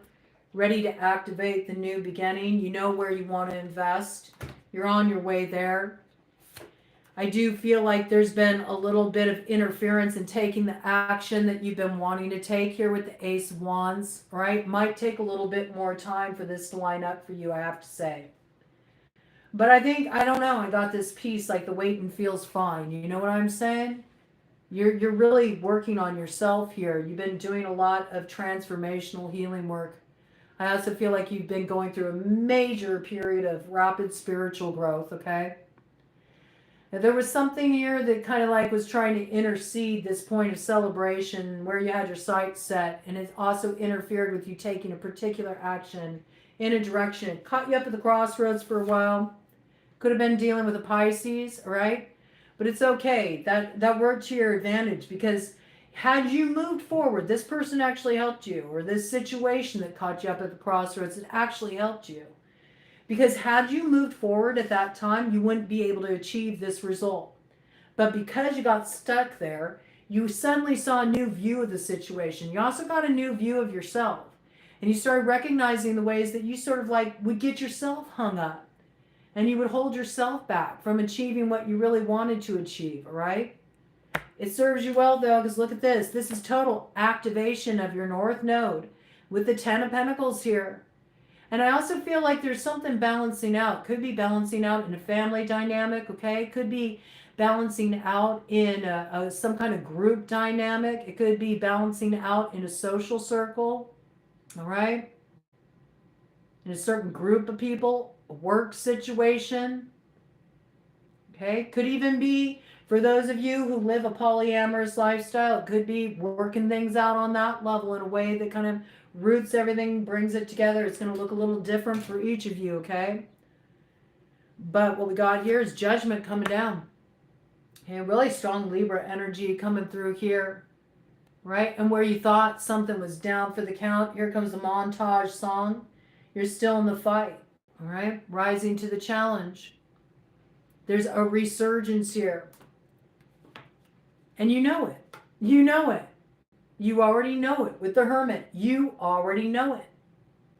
Ready to activate the new beginning. You know where you want to invest. You're on your way there. I do feel like there's been a little bit of interference in taking the action that you've been wanting to take here with the Ace of Wands, right? Might take a little bit more time for this to line up for you, I have to say. But I think, I don't know, I got this piece like the waiting feels fine. You know what I'm saying? You're really working on yourself here. You've been doing a lot of transformational healing work. I also feel like you've been going through a major period of rapid spiritual growth, okay? There was something here that kind of like was trying to intercede this point of celebration where you had your sights set, and it also interfered with you taking a particular action in a direction. It caught you up at the crossroads for a while. Could have been dealing with a Pisces, all right? But it's okay. That worked to your advantage, because had you moved forward, this person actually helped you, or this situation that caught you up at the crossroads, it actually helped you. Because had you moved forward at that time, you wouldn't be able to achieve this result. But because you got stuck there, you suddenly saw a new view of the situation. You also got a new view of yourself. And you started recognizing the ways that you sort of like would get yourself hung up. And you would hold yourself back from achieving what you really wanted to achieve, all right? It serves you well, though, because look at this. This is total activation of your North Node with the Ten of Pentacles here. And I also feel like there's something balancing out. Could be balancing out in a family dynamic, okay? Could be balancing out in some kind of group dynamic. It could be balancing out in a social circle, all right? In a certain group of people, a work situation, okay? Could even be, for those of you who live a polyamorous lifestyle, it could be working things out on that level in a way that kind of roots everything, brings it together. It's going to look a little different for each of you, okay? But what we got here is judgment coming down. Okay, really strong Libra energy coming through here, right? And where you thought something was down for the count, here comes the montage song. You're still in the fight, all right? Rising to the challenge. There's a resurgence here. And you know it. You know it. You already know it with the Hermit. You already know it.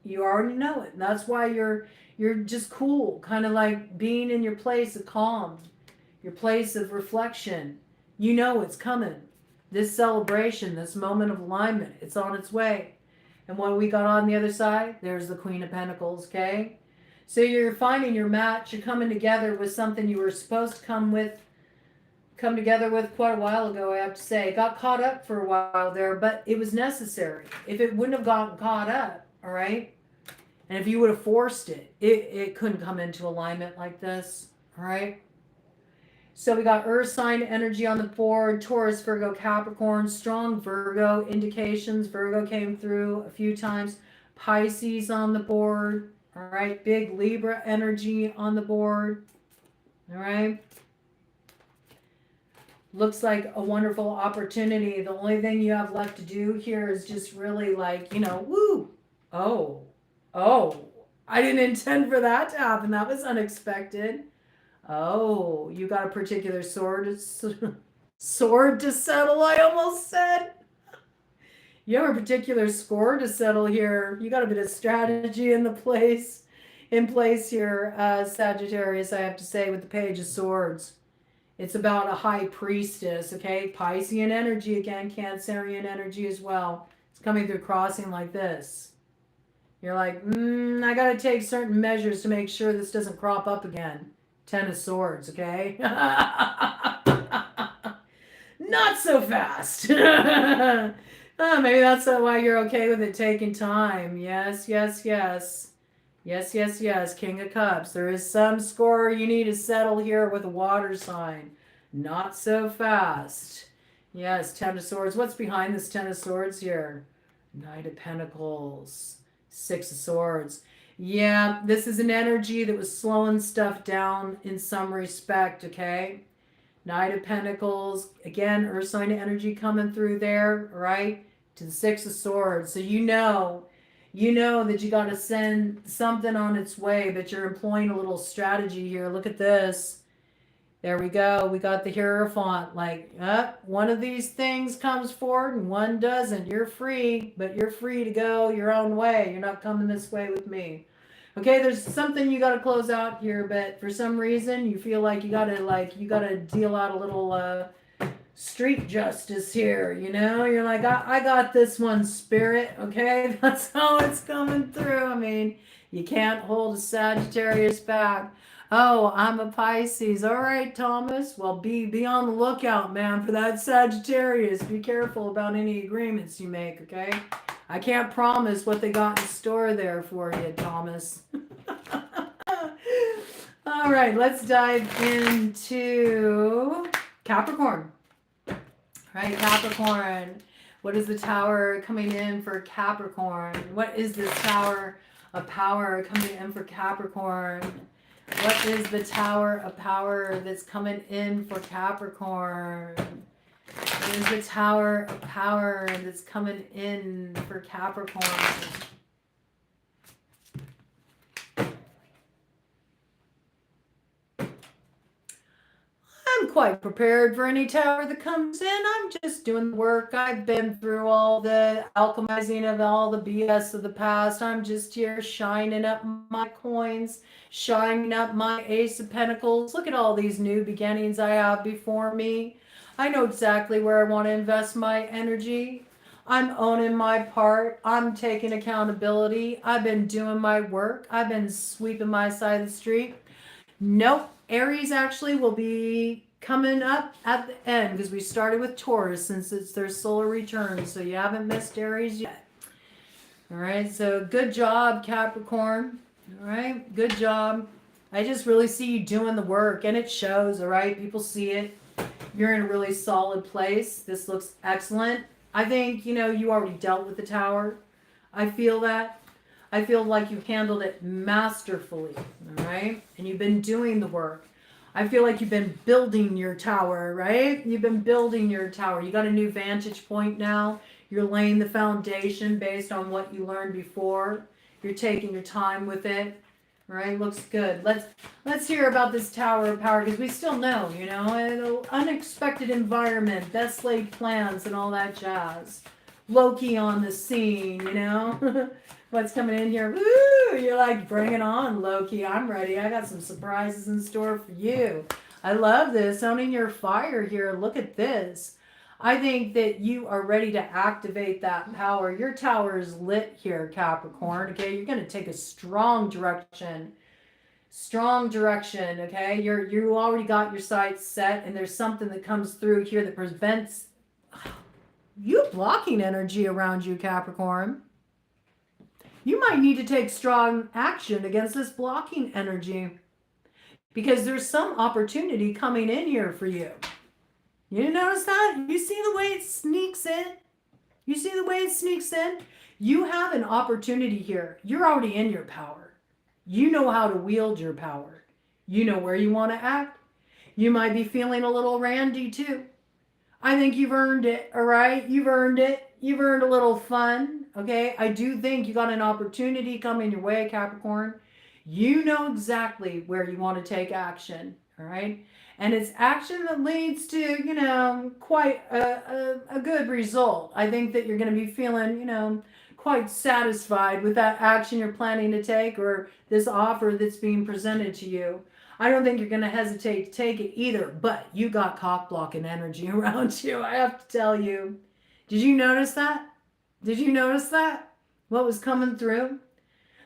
You already know it. And that's why you're just cool, kind of like being in your place of calm, your place of reflection. You know it's coming. This celebration, this moment of alignment, it's on its way. And what we got on the other side, there's the Queen of Pentacles, okay? So you're finding your match. You're coming together with something you were supposed to come together with quite a while ago, I have to say. It got caught up for a while there, but it was necessary. If it wouldn't have gotten caught up, all right, and if you would have forced it, it couldn't come into alignment like this, all right? So we got Earth sign energy on the board, Taurus, Virgo, Capricorn, strong Virgo indications. Virgo came through a few times. Pisces on the board, all right? Big Libra energy on the board, all right? Looks like a wonderful opportunity. The only thing you have left to do here is just really like, woo. Oh, I didn't intend for that to happen. That was unexpected. Oh, you got a particular sword to settle, I almost said. You have a particular score to settle here. You got a bit of strategy in place here, Sagittarius, I have to say, with the Page of Swords. It's about a high priestess, okay? Piscean energy again, Cancerian energy as well. It's coming through crossing like this. You're like, I got to take certain measures to make sure this doesn't crop up again. Ten of Swords, okay? Not so fast. Maybe that's why you're okay with it taking time. Yes. King of Cups. There is some score you need to settle here with a water sign. Not so fast. Yes, Ten of Swords. What's behind this Ten of Swords here? Knight of Pentacles, Six of Swords. Yeah, this is an energy that was slowing stuff down in some respect, okay? Knight of Pentacles, again, Earth sign energy coming through there, right? To the Six of Swords. So you know that you got to send something on its way, but you're employing a little strategy here. Look at this. There we go. We got the Hierophant. Like, one of these things comes forward and one doesn't. You're free, but you're free to go your own way. You're not coming this way with me. Okay, there's something you got to close out here, but for some reason you feel like you got to deal out a little street justice here, you know? You're like, I got this one, spirit, okay? That's how it's coming through. I mean, you can't hold a Sagittarius back. Oh, I'm a Pisces. All right, Thomas. Well, be on the lookout, man, for that Sagittarius. Be careful about any agreements you make, okay? I can't promise what they got in store there for you, Thomas. All right, let's dive into Capricorn. All right, Capricorn. What is the tower coming in for Capricorn? What is this tower of power coming in for Capricorn? What is the tower of power that's coming in for Capricorn? What is the tower of power that's coming in for Capricorn? I'm quite prepared for any tower that comes in. I'm just doing the work. I've been through all the alchemizing of all the BS of the past. I'm just here shining up my coins, shining up my Ace of Pentacles. Look at all these new beginnings I have before me. I know exactly where I want to invest my energy. I'm owning my part. I'm taking accountability. I've been doing my work. I've been sweeping my side of the street. Nope. Aries actually will be coming up at the end because we started with Taurus since it's their solar return. So you haven't missed Aries yet. All right. So good job, Capricorn. All right. Good job. I just really see you doing the work and it shows. All right. People see it. You're in a really solid place. This looks excellent. I think, you already dealt with the tower. I feel that. I feel like you handled it masterfully, all right? And you've been doing the work. I feel like you've been building your tower, right? You've been building your tower. You got a new vantage point now. You're laying the foundation based on what you learned before. You're taking your time with it, all right? Looks good. Let's hear about this tower of power because we still know, an unexpected environment, best laid plans and all that jazz. Loki on the scene, What's coming in here? Woo! You're like, bring it on, Loki. I'm ready. I got some surprises in store for you. I love this. Owning your fire here. Look at this. I think that you are ready to activate that power. Your tower is lit here, Capricorn. Okay, you're going to take a strong direction. Strong direction. Okay, you already got your sights set, and there's something that comes through here that prevents you blocking energy around you, Capricorn. You might need to take strong action against this blocking energy because there's some opportunity coming in here for you. You notice that? You see the way it sneaks in? You see the way it sneaks in? You have an opportunity here. You're already in your power. You know how to wield your power. You know where you want to act. You might be feeling a little randy too. I think you've earned it, all right? You've earned it. You've earned a little fun, okay? I do think you got an opportunity coming your way, Capricorn. You know exactly where you want to take action, all right? And it's action that leads to, quite a good result. I think that you're going to be feeling, quite satisfied with that action you're planning to take or this offer that's being presented to you. I don't think you're going to hesitate to take it either, but you got cock blocking energy around you. I have to tell you. Did you notice that? Did you notice that? What was coming through?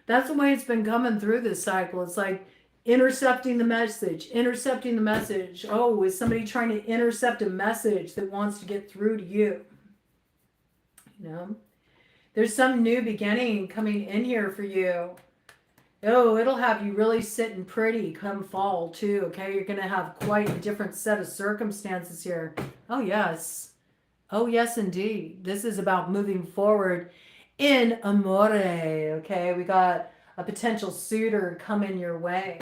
That's the way it's been coming through this cycle. It's like intercepting the message, intercepting the message. Oh, is somebody trying to intercept a message that wants to get through to you? There's some new beginning coming in here for you. Oh, it'll have you really sitting pretty come fall too, okay? You're going to have quite a different set of circumstances here. Oh, yes. Oh, yes, indeed. This is about moving forward in amore. Okay, we got a potential suitor coming your way.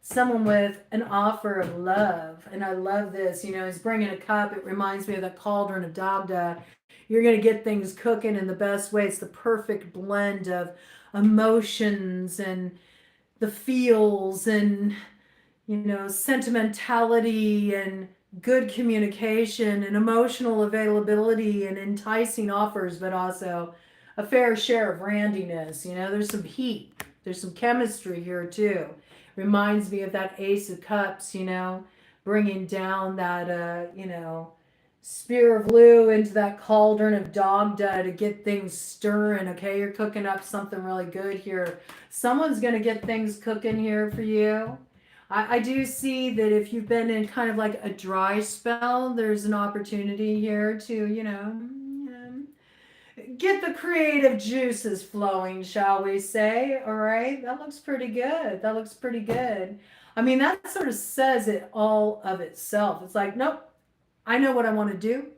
Someone with an offer of love. And I love this. You know, he's bringing a cup. It reminds me of the cauldron of Dagda. You're going to get things cooking in the best way. It's the perfect blend of emotions and the feels and, you know, sentimentality and good communication and emotional availability and enticing offers, but also a fair share of randiness. You know, there's some heat, there's some chemistry here too. Reminds me of that Ace of Cups, you know, bringing down that, you know, spear of blue into that cauldron of Dagda to get things stirring. Okay, you're cooking up something really good here. Someone's going to get things cooking here for you. I do see that if you've been in kind of like a dry spell, there's an opportunity here to, you know, get the creative juices flowing, shall we say? All right, that looks pretty good. That looks pretty good. I mean, that sort of says it all of itself. It's like, nope, I know what I want to do.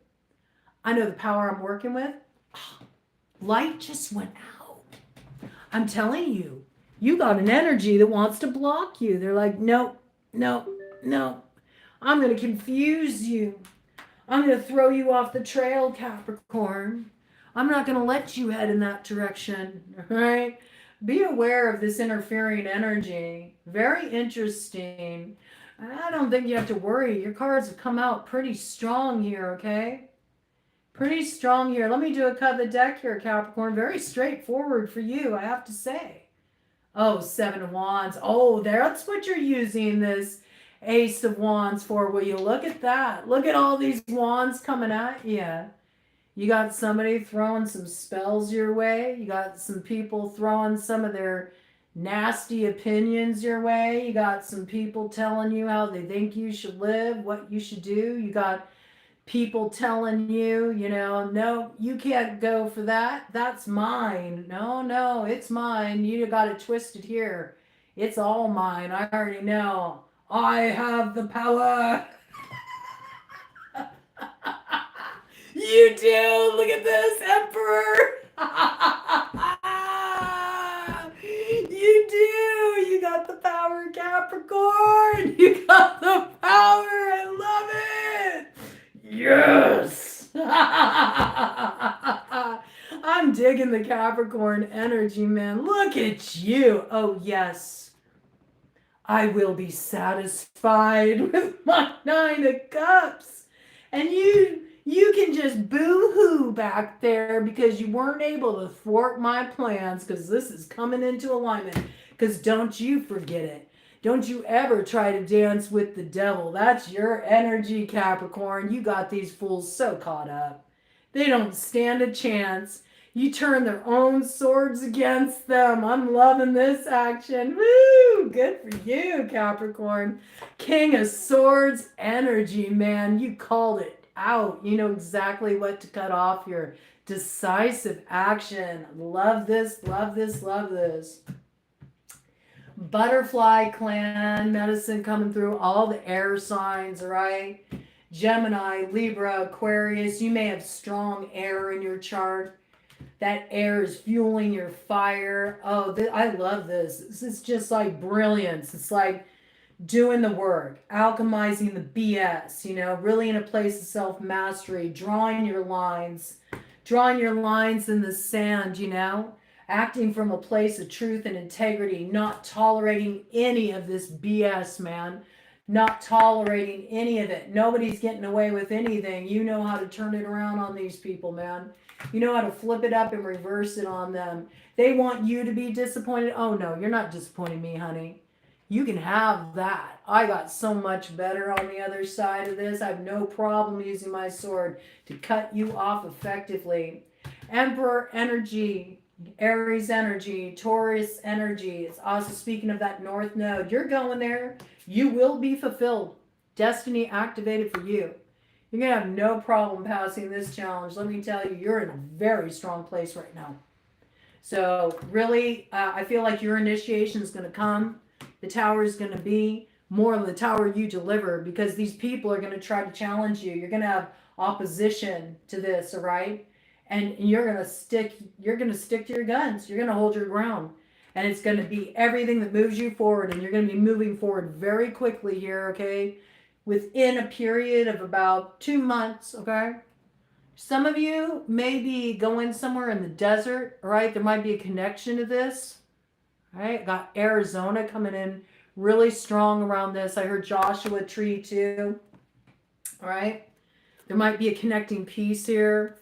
I know the power I'm working with. Light just went out. I'm telling you, you got an energy that wants to block you. They're like, nope, nope, nope. I'm going to confuse you. I'm going to throw you off the trail, Capricorn. I'm not going to let you head in that direction. All right? Be aware of this interfering energy. Very interesting. I don't think you have to worry. Your cards have come out pretty strong here, okay? Pretty strong here. Let me do a cut of the deck here, Capricorn. Very straightforward for you, I have to say. Oh, Seven of Wands. Oh, that's what you're using this Ace of Wands for. Will you look at that? Look at all these wands coming at you. You got somebody throwing some spells your way. You got some people throwing some of their nasty opinions your way. You got some people telling you how they think you should live, what you should do. You got people telling you, you know, no, you can't go for that. That's mine. No, no, it's mine. You got it twisted here. It's all mine. I already know. I have the power. You do. Look at this, Emperor. You do. You got the power, Capricorn. You got the power. I love it. Yes. I'm digging the Capricorn energy, man. Look at you. Oh, yes. I will be satisfied with my 9 of Cups. And you can just boo-hoo back there because you weren't able to thwart my plans, because this is coming into alignment. Because don't you forget it. Don't you ever try to dance with the devil. That's your energy, Capricorn. You got these fools so caught up. They don't stand a chance. You turn their own swords against them. I'm loving this action. Woo! Good for you, Capricorn. King of Swords energy, man. You called it out. You know exactly what to cut off here. Decisive action. Love this, love this, love this. Butterfly clan medicine coming through. All the air signs, right? Gemini, Libra, Aquarius. You may have strong air in your chart. That air is fueling your fire. Oh, I love this. This is just like brilliance. It's like doing the work, alchemizing the BS, you know, really in a place of self-mastery, drawing your lines in the sand, you know, acting from a place of truth and integrity, not tolerating any of this BS, man. Not tolerating any of it. Nobody's getting away with anything. You know how to turn it around on these people, man. You know how to flip it up and reverse it on them. They want you to be disappointed. Oh, no, you're not disappointing me, honey. You can have that. I got so much better on the other side of this. I have no problem using my sword to cut you off effectively. Emperor energy, Aries energy, Taurus energy. It's also speaking of that North Node. You're going there. You will be fulfilled. Destiny activated for you. You're going to have no problem passing this challenge. Let me tell you, you're in a very strong place right now. So really, I feel like your initiation is going to come. The tower is going to be more of the tower you deliver, because these people are going to try to challenge you. You're going to have opposition to this, all right? And you're gonna stick to your guns. You're gonna hold your ground. And it's gonna be everything that moves you forward, and you're gonna be moving forward very quickly here, okay? Within a period of about 2 months, okay? Some of you may be going somewhere in the desert, all right? There might be a connection to this. All right, got Arizona coming in really strong around this. I heard Joshua Tree too. All right, there might be a connecting piece here.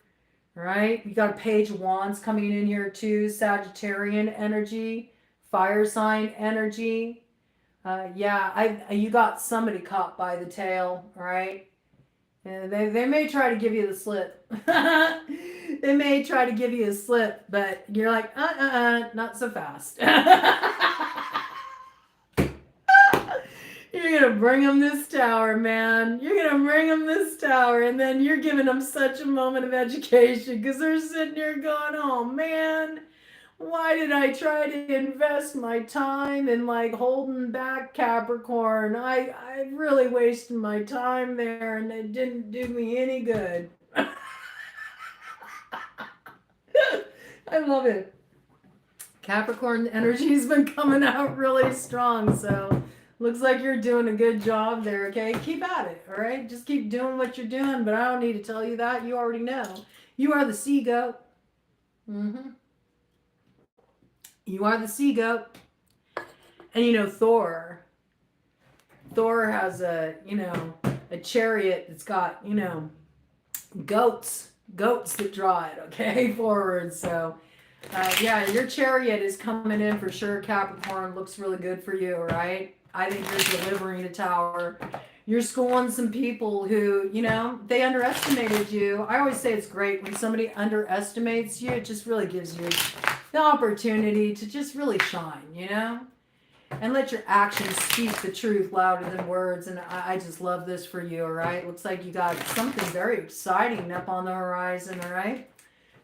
All right, you got a Page of Wands coming in here too. Sagittarian energy, fire sign energy. You got somebody caught by the tail. All right, and they may try to give you the slip. They may try to give you a slip, but you're like, not so fast. You're gonna bring them this tower, man. You're gonna bring them this tower, and then you're giving them such a moment of education because they're sitting here going, oh man, why did I try to invest my time in like holding back Capricorn? I really wasted my time there and it didn't do me any good. I love it. Capricorn energy's been coming out really strong, so looks like you're doing a good job there, okay? Keep at it, all right? Just keep doing what you're doing, but I don't need to tell you that. You already know. You are the sea goat. You are the sea goat. And you know, Thor has a chariot that's got, goats that draw it, okay, forward. So, your chariot is coming in for sure, Capricorn. Looks really good for you, right? I think you're delivering a tower. You're schooling some people who, they underestimated you. I always say it's great when somebody underestimates you. It just really gives you the opportunity to just really shine, and let your actions speak the truth louder than words. And I just love this for you, all right? Looks like you got something very exciting up on the horizon, all right?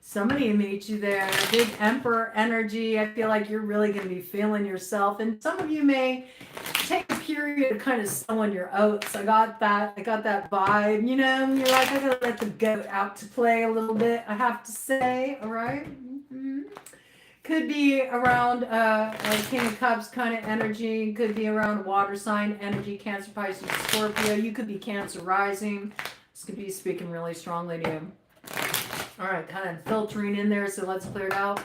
Somebody to meet you there. Big Emperor energy. I feel like you're really going to be feeling yourself. And some of you may take a period of kind of sowing your oats. I got that vibe, You're like, I got to let the goat out to play a little bit, I have to say, all right? Could be around King of Cups kind of energy. Could be around water sign energy, Cancer, Pisces, Scorpio. You could be Cancer rising. This could be speaking really strongly to you. All right, kind of filtering in there, so let's clear it out.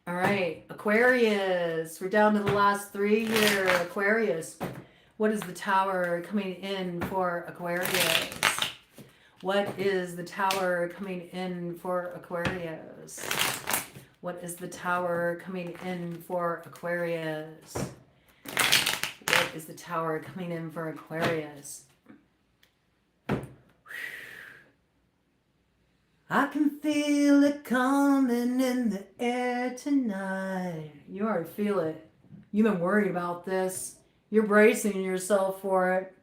All right, Aquarius. We're down to the last 3 here. Aquarius. What is the tower coming in for Aquarius? What is the tower coming in for Aquarius? What is the tower coming in for Aquarius? What is the tower coming in for Aquarius? I can feel it coming in the air tonight. You already feel it. You've been worried about this. You're bracing yourself for it.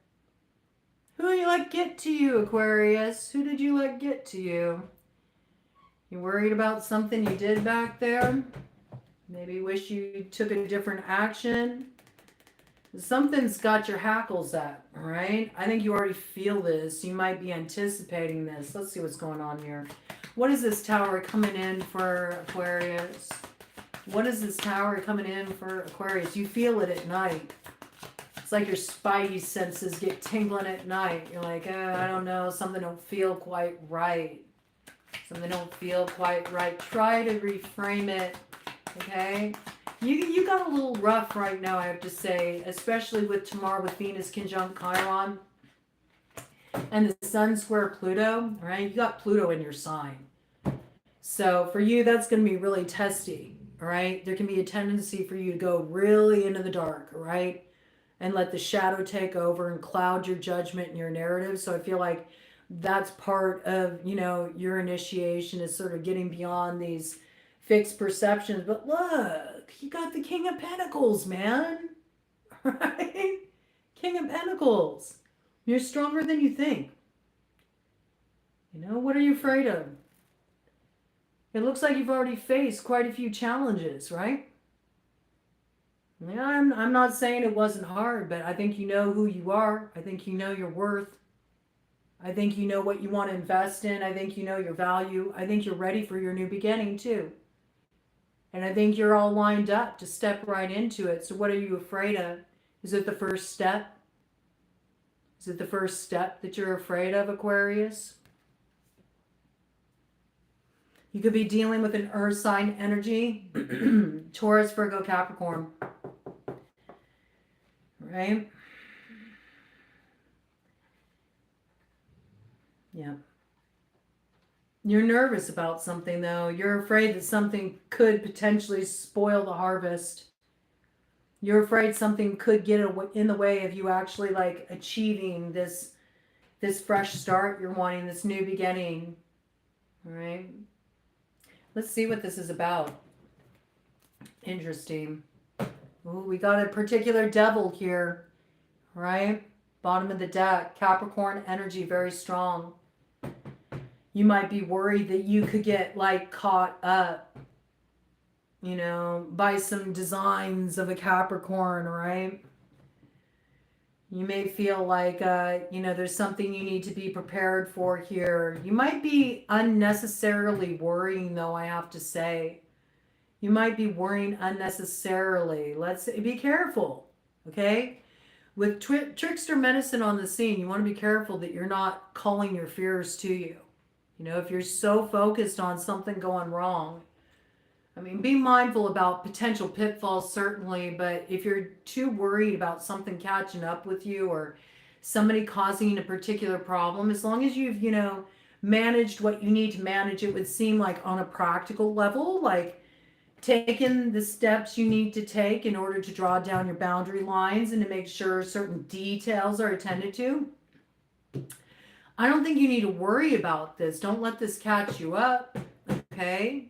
Who you let get to you, Aquarius? Who did you let get to you? You worried about something you did back there? Maybe wish you took a different action? Something's got your hackles up, all right? I think you already feel this. You might be anticipating this. Let's see what's going on here. What is this tower coming in for Aquarius? What is this tower coming in for Aquarius? You feel it at night. It's like your spidey senses get tingling at night. You're like, I don't know, something don't feel quite right. Something don't feel quite right. Try to reframe it, okay? You got a little rough right now, I have to say, especially with tomorrow with Venus conjunct Chiron and the Sun square Pluto, right? You got Pluto in your sign. So for you, that's going to be really testy, all right? There can be a tendency for you to go really into the dark, all right? And let the shadow take over and cloud your judgment and your narrative. So I feel like that's part of, your initiation is sort of getting beyond these fixed perceptions. But look, you got the King of Pentacles, man. Right? King of Pentacles. You're stronger than you think. What are you afraid of? It looks like you've already faced quite a few challenges, right? Yeah, I'm not saying it wasn't hard, but I think you know who you are. I think you know your worth. I think you know what you want to invest in. I think you know your value. I think you're ready for your new beginning too. And I think you're all lined up to step right into it. So what are you afraid of? Is it the first step? Is it the first step that you're afraid of, Aquarius? You could be dealing with an earth sign energy. Taurus, Virgo, Capricorn. Right? Yeah. You're nervous about something though. You're afraid that something could potentially spoil the harvest. You're afraid something could get in the way of you actually like achieving this fresh start you're wanting, this new beginning. All right. Let's see what this is about. Interesting. Ooh, we got a particular devil here, right? Bottom of the deck. Capricorn energy, very strong. You might be worried that you could get like caught up, you know, by some designs of a Capricorn, right? You may feel like, you know, there's something you need to be prepared for here. You might be unnecessarily worrying, though, I have to say. You might be worrying unnecessarily. Let's be careful, okay? With trickster medicine on the scene, you want to be careful that you're not calling your fears to you. You know, if you're so focused on something going wrong, I mean, be mindful about potential pitfalls, certainly, but if you're too worried about something catching up with you or somebody causing a particular problem, as long as you've, you know, managed what you need to manage, it would seem like on a practical level, like taking the steps you need to take in order to draw down your boundary lines and to make sure certain details are attended to. I don't think you need to worry about this. Don't let this catch you up, okay?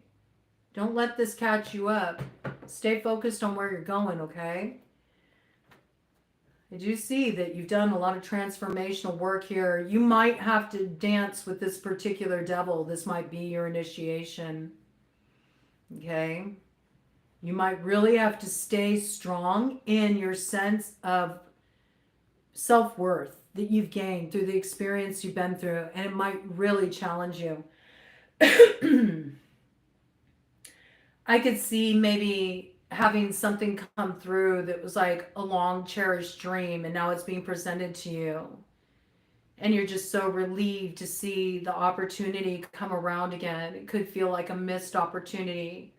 Don't let this catch you up. Stay focused on where you're going, okay? I do see that you've done a lot of transformational work here. You might have to dance with this particular devil. This might be your initiation, okay? You might really have to stay strong in your sense of self-worth that you've gained through the experience you've been through, and it might really challenge you. I could see maybe having something come through that was like a long cherished dream and now it's being presented to you. And you're just so relieved to see the opportunity come around again. It could feel like a missed opportunity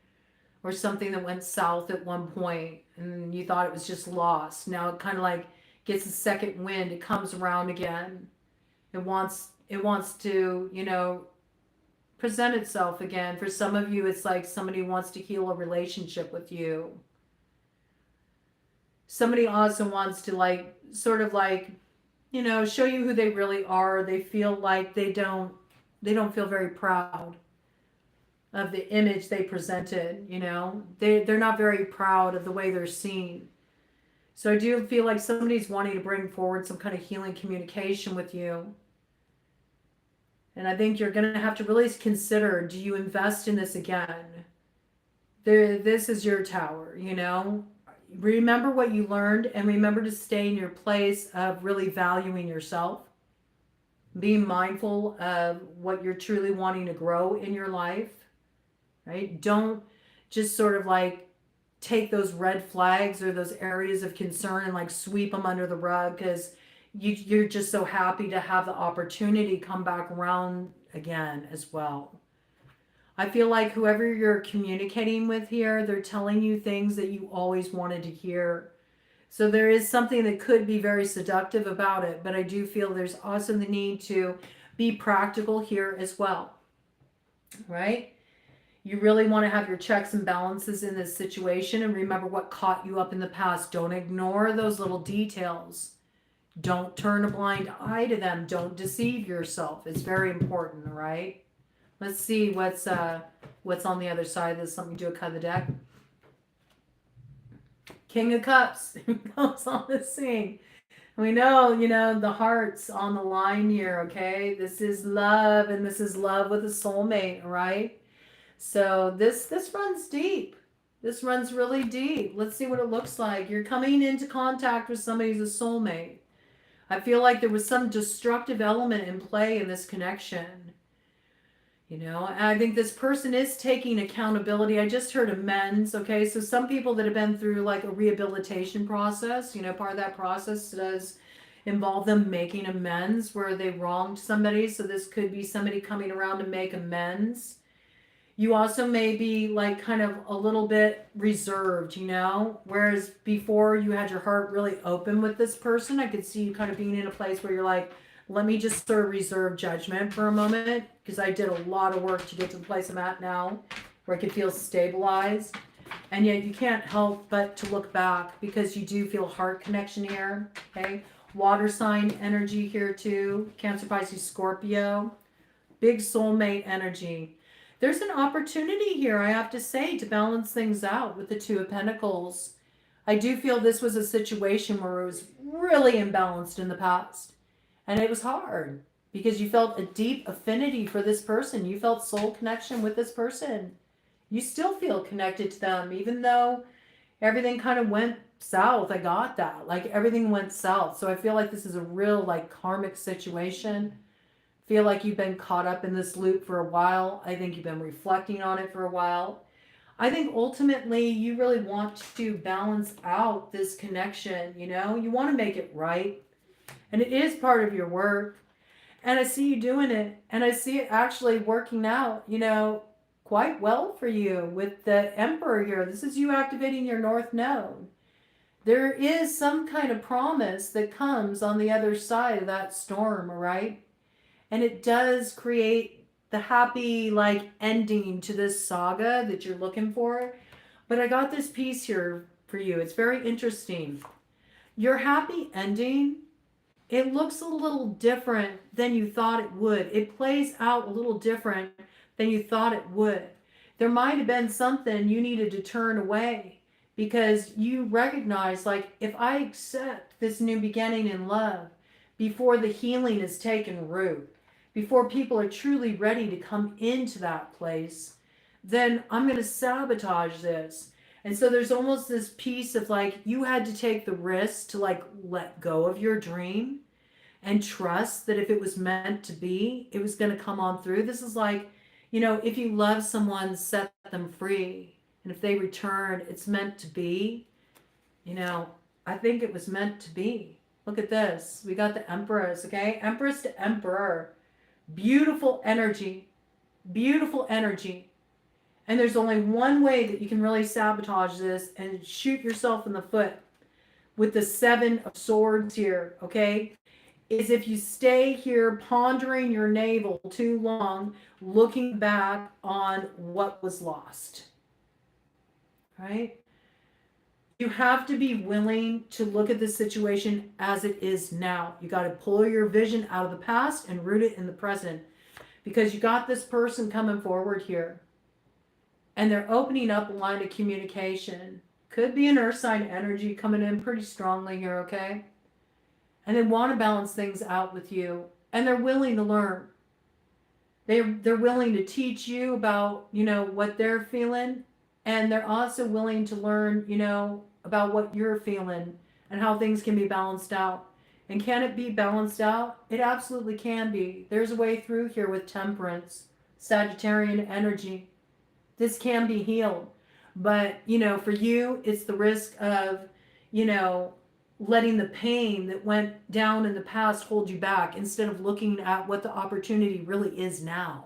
or something that went south at one point and you thought it was just lost. Now it kind of like gets a second wind. It comes around again. It wants to, you know, present itself again. For some of you, it's like somebody wants to heal a relationship with you. Somebody also wants to like, sort of like, you know, show you who they really are. They feel like they don't feel very proud of the image they presented, you know. They're not very proud of the way they're seen. So I do feel like somebody's wanting to bring forward some kind of healing communication with you. And I think you're going to have to really consider, do you invest in this again? This is your tower, you know? Remember what you learned and remember to stay in your place of really valuing yourself. Being mindful of what you're truly wanting to grow in your life, right? Don't just sort of like take those red flags or those areas of concern and like sweep them under the rug because you're just so happy to have the opportunity come back around again as well. I feel like whoever you're communicating with here, they're telling you things that you always wanted to hear. So there is something that could be very seductive about it, but I do feel there's also the need to be practical here as well, right? You really want to have your checks and balances in this situation and remember what caught you up in the past. Don't ignore those little details. Don't turn a blind eye to them. Don't deceive yourself. It's very important, all right? Let's see what's on the other side of this. Let me do a cut of the deck. King of Cups comes on the scene. We know, you know, the heart's on the line here, okay? This is love, and this is love with a soulmate, right? So this runs deep. This runs really deep. Let's see what it looks like. You're coming into contact with somebody who's a soulmate. I feel like there was some destructive element in play in this connection. You know, and I think this person is taking accountability. I just heard amends. Okay. So some people that have been through like a rehabilitation process, you know, part of that process does involve them making amends where they wronged somebody. So this could be somebody coming around to make amends. You also may be like kind of a little bit reserved, you know, whereas before you had your heart really open with this person. I could see you kind of being in a place where you're like, let me just sort of reserve judgment for a moment, because I did a lot of work to get to the place I'm at now where I can feel stabilized. And yet you can't help but to look back, because you do feel heart connection here. Okay. Water sign energy here too. Cancer, Pisces, Scorpio. Big soulmate energy. There's an opportunity here, I have to say, to balance things out with the Two of Pentacles. I do feel this was a situation where it was really imbalanced in the past. And it was hard because you felt a deep affinity for this person. You felt soul connection with this person. You still feel connected to them, even though everything kind of went south. I got that. Like everything went south. So I feel like this is a real like karmic situation. Feel like you've been caught up in this loop for a while. I think you've been reflecting on it for a while. I think ultimately you really want to balance out this connection. You know, you want to make it right. And it is part of your work. And I see you doing it. And I see it actually working out, you know, quite well for you with the Emperor here. This is you activating your North Node. There is some kind of promise that comes on the other side of that storm, all right? And it does create the happy, like, ending to this saga that you're looking for. But I got this piece here for you. It's very interesting. Your happy ending, it looks a little different than you thought it would. It plays out a little different than you thought it would. There might have been something you needed to turn away because you recognize, like, if I accept this new beginning in love before the healing has taken root, before people are truly ready to come into that place, then I'm going to sabotage this. And so there's almost this piece of like, you had to take the risk to like let go of your dream and trust that if it was meant to be, it was going to come on through. This is like, you know, if you love someone, set them free. And if they return, it's meant to be. You know, I think it was meant to be. Look at this. We got the Empress, okay? Empress to Emperor. Beautiful energy. Beautiful energy. And there's only one way that you can really sabotage this and shoot yourself in the foot with the Seven of Swords here, okay? Is if you stay here pondering your navel too long, looking back on what was lost, right? You have to be willing to look at the situation as it is now. You got to pull your vision out of the past and root it in the present, because you got this person coming forward here. And they're opening up a line of communication. Could be an earth sign energy coming in pretty strongly here, okay? And they want to balance things out with you. And they're willing to learn. They're willing to teach you about, you know, what they're feeling. And they're also willing to learn, you know, about what you're feeling and how things can be balanced out. And can it be balanced out? It absolutely can be. There's a way through here with Temperance, Sagittarian energy. This can be healed. But, you know, for you, it's the risk of, you know, letting the pain that went down in the past hold you back instead of looking at what the opportunity really is now.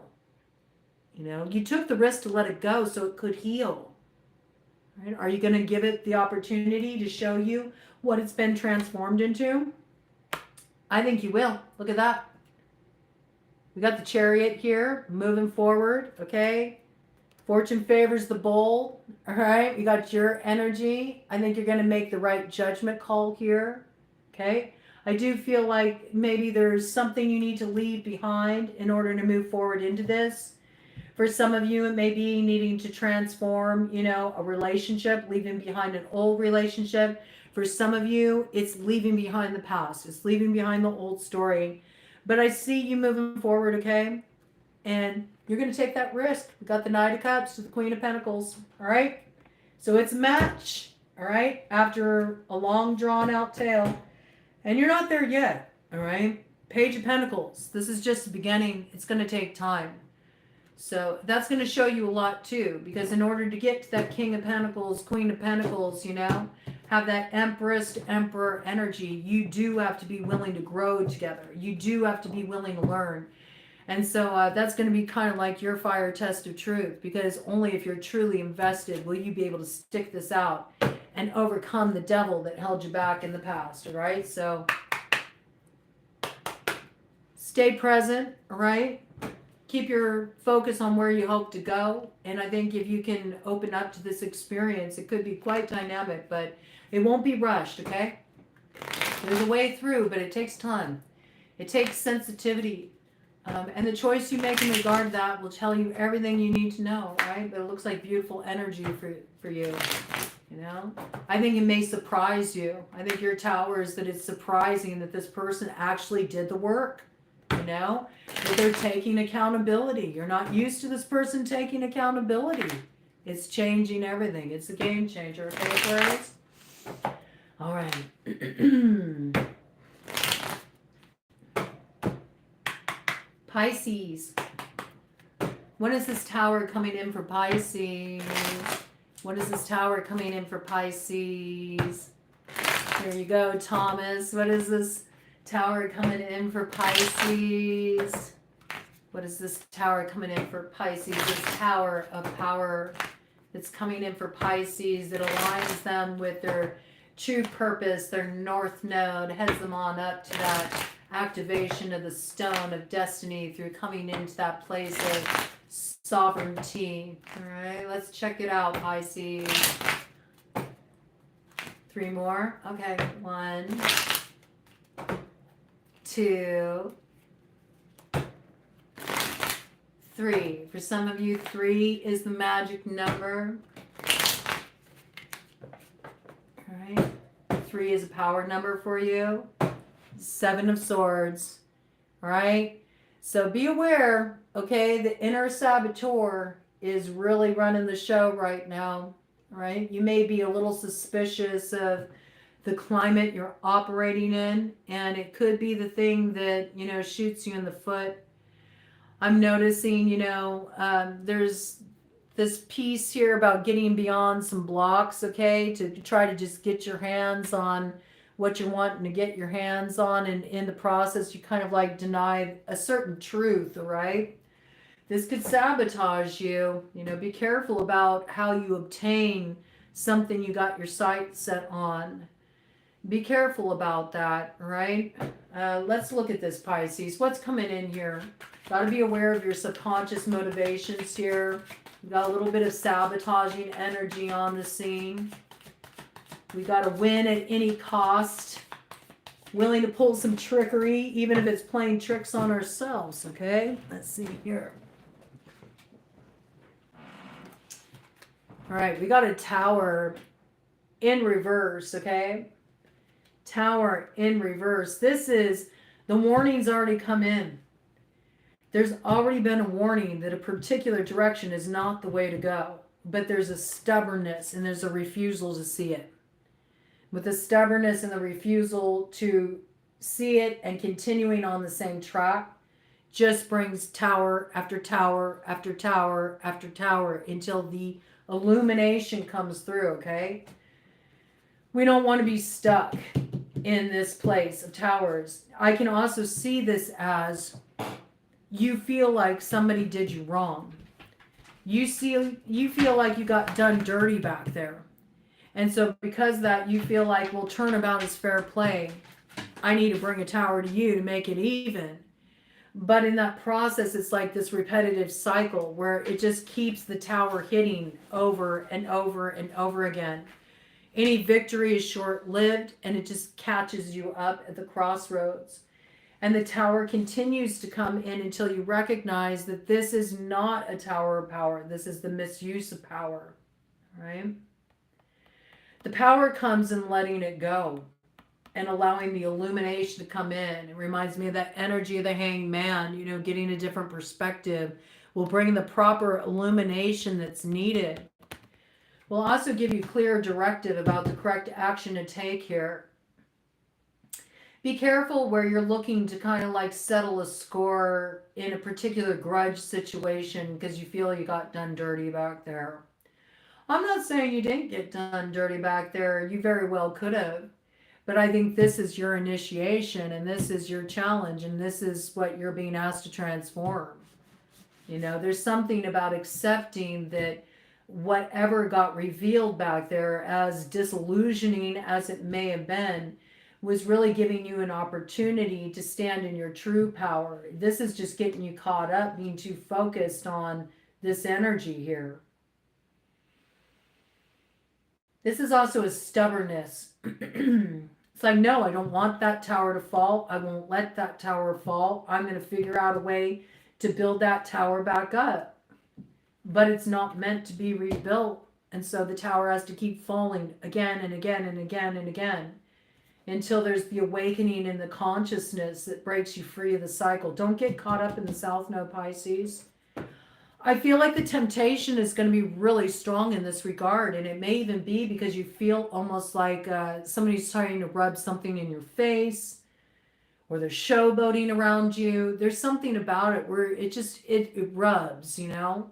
You know, you took the risk to let it go so it could heal. Right? Are you going to give it the opportunity to show you what it's been transformed into? I think you will. Look at that. We got the Chariot here, moving forward, okay? Fortune favors the bold. All right, you got your energy. I think you're going to make the right judgment call here. Okay, I do feel like maybe there's something you need to leave behind in order to move forward into this. For some of you, it may be needing to transform, you know, a relationship, leaving behind an old relationship. For some of you, it's leaving behind the past. It's leaving behind the old story. But I see you moving forward, okay? And you're going to take that risk. We got the Knight of Cups to the Queen of Pentacles. All right. So it's a match. All right. After a long drawn out tale. And you're not there yet. All right. Page of Pentacles. This is just the beginning. It's going to take time. So that's going to show you a lot too, because in order to get to that King of Pentacles, Queen of Pentacles, you know, have that Empress to Emperor energy, you do have to be willing to grow together. You do have to be willing to learn. And so that's going to be kind of like your fire test of truth, because only if you're truly invested will you be able to stick this out and overcome the devil that held you back in the past. All right. So stay present. All right. Keep your focus on where you hope to go. And I think if you can open up to this experience, it could be quite dynamic, but it won't be rushed. Okay. There's a way through, but it takes time. It takes sensitivity. And the choice you make in regard to that will tell you everything you need to know, right? But it looks like beautiful energy for you, you know? I think it may surprise you. I think your tower is that it's surprising that this person actually did the work, you know? That they're taking accountability. You're not used to this person taking accountability. It's changing everything. It's a game changer, okay, Aquarius? All right. Pisces. When is this tower coming in for Pisces? When is this tower coming in for Pisces? There you go, Thomas. What is this tower coming in for Pisces? What is this tower coming in for Pisces? This tower of power that's coming in for Pisces that aligns them with their true purpose, their north node, heads them on up to that activation of the stone of destiny through coming into that place of sovereignty. All right, let's check it out, Pisces. 3 more. Okay, 1, 2, 3. For some of you, 3 is the magic number. All right, 3 is a power number for you. 7 of Swords. All right. So be aware, okay, the inner saboteur is really running the show right now. All right. You may be a little suspicious of the climate you're operating in, and it could be the thing that, you know, shoots you in the foot. I'm noticing, you know, there's this piece here about getting beyond some blocks, okay, to try to just get your hands on what you're wanting to get your hands on, and in the process you kind of like deny a certain truth, all right? This could sabotage you. You know, be careful about how you obtain something you got your sight set on. Be careful about that, all right? Let's look at this, Pisces. What's coming in here? Got to be aware of your subconscious motivations here. We got a little bit of sabotaging energy on the scene. We got to win at any cost. Willing to pull some trickery, even if it's playing tricks on ourselves, okay? Let's see here. All right, we got a tower in reverse, okay? Tower in reverse. This is, the warning's already come in. There's already been a warning that a particular direction is not the way to go, but there's a stubbornness and there's a refusal to see it. With the stubbornness and the refusal to see it and continuing on the same track just brings tower after tower after tower after tower until the illumination comes through, okay? We don't want to be stuck in this place of towers. I can also see this as you feel like somebody did you wrong. You feel like you got done dirty back there. And so because of that, you feel like, well, turnabout is fair play. I need to bring a tower to you to make it even. But in that process, it's like this repetitive cycle where it just keeps the tower hitting over and over and over again. Any victory is short-lived, and it just catches you up at the crossroads. And the tower continues to come in until you recognize that this is not a tower of power. This is the misuse of power, right? The power comes in letting it go and allowing the illumination to come in. It reminds me of that energy of the hanged man, you know, getting a different perspective will bring the proper illumination that's needed. We'll also give you clear directive about the correct action to take here. Be careful where you're looking to kind of like settle a score in a particular grudge situation because you feel you got done dirty back there. I'm not saying you didn't get done dirty back there. You very well could have. But I think this is your initiation and this is your challenge and this is what you're being asked to transform. You know, there's something about accepting that whatever got revealed back there, as disillusioning as it may have been, was really giving you an opportunity to stand in your true power. This is just getting you caught up, being too focused on this energy here. This is also a stubbornness. It's like, no, I don't want that tower to fall. I won't let that tower fall. I'm going to figure out a way to build that tower back up. But it's not meant to be rebuilt. And so the tower has to keep falling again and again and again and again until there's the awakening in the consciousness that breaks you free of the cycle. Don't get caught up in the South Node, Pisces. I feel like the temptation is going to be really strong in this regard, and it may even be because you feel almost like somebody's trying to rub something in your face, or they're showboating around you. There's something about it where it rubs, you know.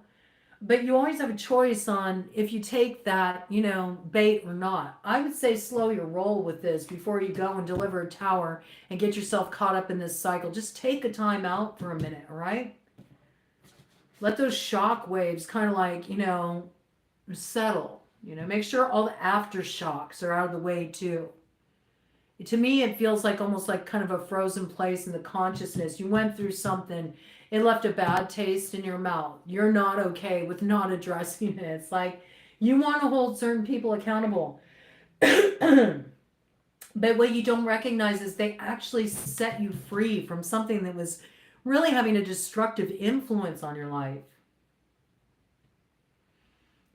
But you always have a choice on if you take that, you know, bait or not. I would say slow your roll with this before you go and deliver a tower and get yourself caught up in this cycle. Just take a time out for a minute, all right? Let those shock waves kind of like, you know, settle. You know, make sure all the aftershocks are out of the way too. To me, it feels like almost like kind of a frozen place in the consciousness. You went through something. It left a bad taste in your mouth. You're not okay with not addressing it. It's like you want to hold certain people accountable. But what you don't recognize is they actually set you free from something that was really having a destructive influence on your life.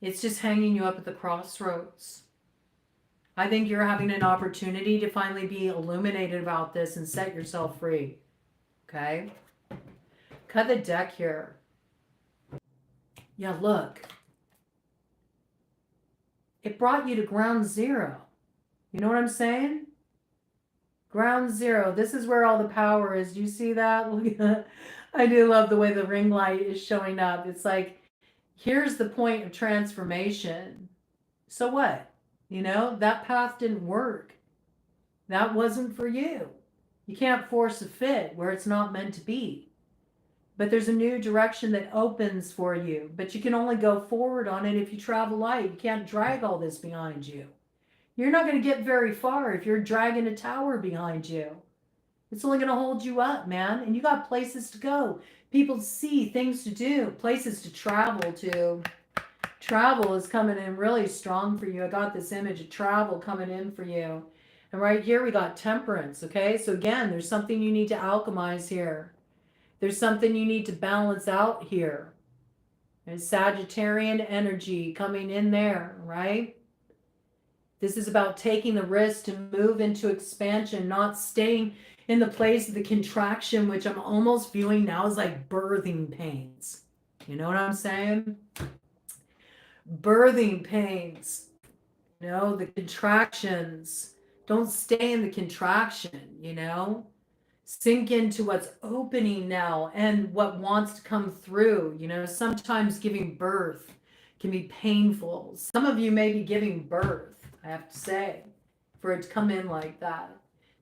It's just hanging you up at the crossroads. I think you're having an opportunity to finally be illuminated about this and set yourself free. Okay? Cut the deck here. Yeah, look. It brought you to ground zero. You know what I'm saying? Ground zero. This is where all the power is. Do you see that? Look at that. I do love the way the ring light is showing up. It's like, here's the point of transformation. So what? You know, that path didn't work. That wasn't for you. You can't force a fit where it's not meant to be. But there's a new direction that opens for you. But you can only go forward on it if you travel light. You can't drag all this behind you. You're not going to get very far if you're dragging a tower behind you. It's only going to hold you up, man. And you got places to go, people to see, things to do, places to travel to. Travel is coming in really strong for you. I got this image of travel coming in for you. And right here we got temperance, okay? So again, there's something you need to alchemize here. There's something you need to balance out here. There's Sagittarian energy coming in there, right? This is about taking the risk to move into expansion, not staying in the place of the contraction, which I'm almost viewing now as like birthing pains. You know what I'm saying? Birthing pains. You know, the contractions. Don't stay in the contraction, you know? Sink into what's opening now and what wants to come through. You know, sometimes giving birth can be painful. Some of you may be giving birth, I have to say, for it to come in like that.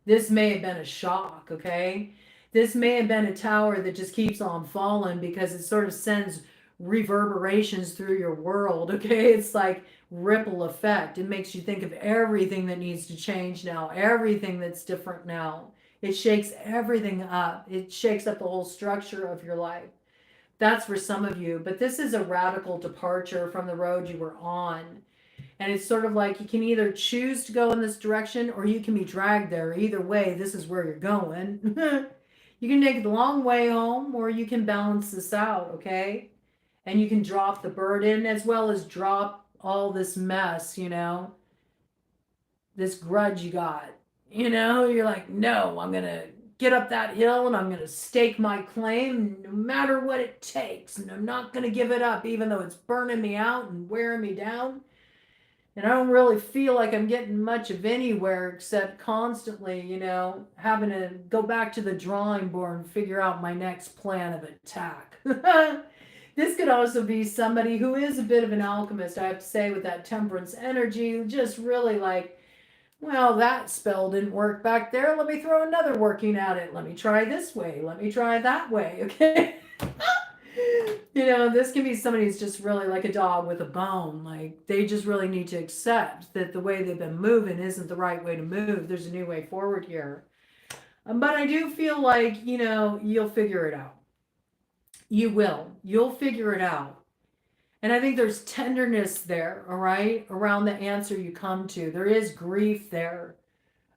This may have been a shock, okay? This may have been a tower that just keeps on falling because it sort of sends reverberations through your world, okay? It's like ripple effect. It makes you think of everything that needs to change now, everything that's different now. It shakes everything up. It shakes up the whole structure of your life. That's for some of you, but this is a radical departure from the road you were on. And it's sort of like you can either choose to go in this direction or you can be dragged there. Either way, this is where you're going. You can take the long way home or you can balance this out, okay? And you can drop the burden as well as drop all this mess, you know, this grudge you got. You know, you're like, no, I'm going to get up that hill and I'm going to stake my claim no matter what it takes. And I'm not going to give it up, even though it's burning me out and wearing me down. And I don't really feel like I'm getting much of anywhere except constantly, having to go back to the drawing board and figure out my next plan of attack. This could also be somebody who is a bit of an alchemist, I have to say, with that temperance energy, who just really like, well, that spell didn't work back there. Let me throw another working at it. Let me try this way. Let me try that way. Okay. This can be somebody who's just really like a dog with a bone. Like they just really need to accept that the way they've been moving isn't the right way to move. There's a new way forward here. But I do feel like, you'll figure it out. You will. You'll figure it out. And I think there's tenderness there, all right, around the answer you come to. There is grief there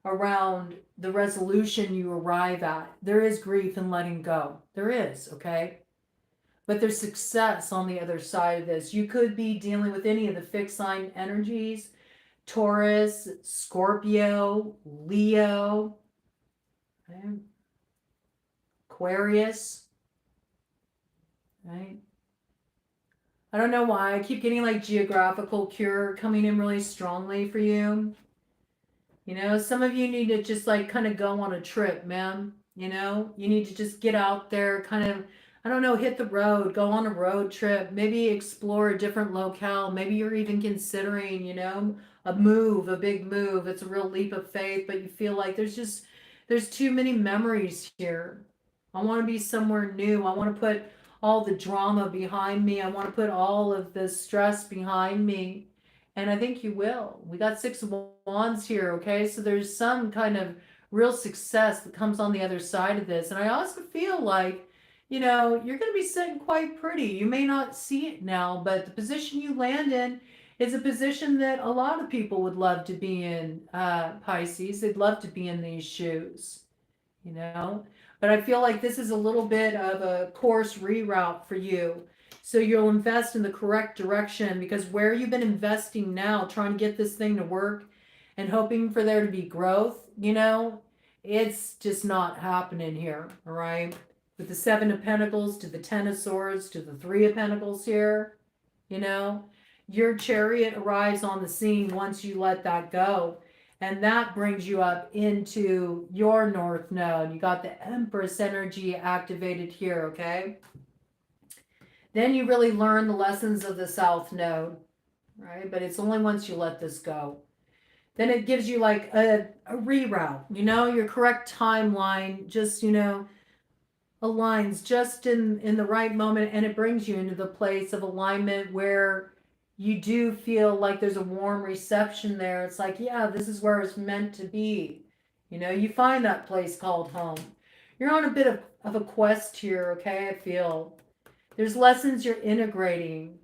around the resolution you arrive at. There is grief in letting go. There is, okay? But there's success on the other side of this. You could be dealing with any of the fixed sign energies, Taurus, Scorpio, Leo, okay? Aquarius, right? I don't know why. I keep getting like geographical cure coming in really strongly for you. Some of you need to just like kind of go on a trip, man. You need to just get out there, kind of, I don't know, hit the road, go on a road trip, maybe explore a different locale. Maybe you're even considering, a move, a big move. It's a real leap of faith, but you feel like there's too many memories here. I want to be somewhere new. I want to put all the drama behind me. I want to put all of the stress behind me. And I think you will. We got 6 of Wands here, okay? So there's some kind of real success that comes on the other side of this. And I also feel like, you're going to be sitting quite pretty. You may not see it now, but the position you land in is a position that a lot of people would love to be in, Pisces. They'd love to be in these shoes, But I feel like this is a little bit of a course reroute for you. So you'll invest in the correct direction, because where you've been investing now, trying to get this thing to work and hoping for there to be growth, it's just not happening here, all right? With the 7 of Pentacles to the 10 of Swords to the 3 of Pentacles here, your Chariot arrives on the scene once you let that go. And that brings you up into your North Node. You got the Empress energy activated here, okay? Then you really learn the lessons of the South Node, right? But it's only once you let this go. Then it gives you like a reroute, your correct timeline just, aligns just in the right moment, and it brings you into the place of alignment where you do feel like there's a warm reception there. It's like, yeah, this is where it's meant to be. You find that place called home. You're on a bit of a quest here, okay? I feel there's lessons you're integrating.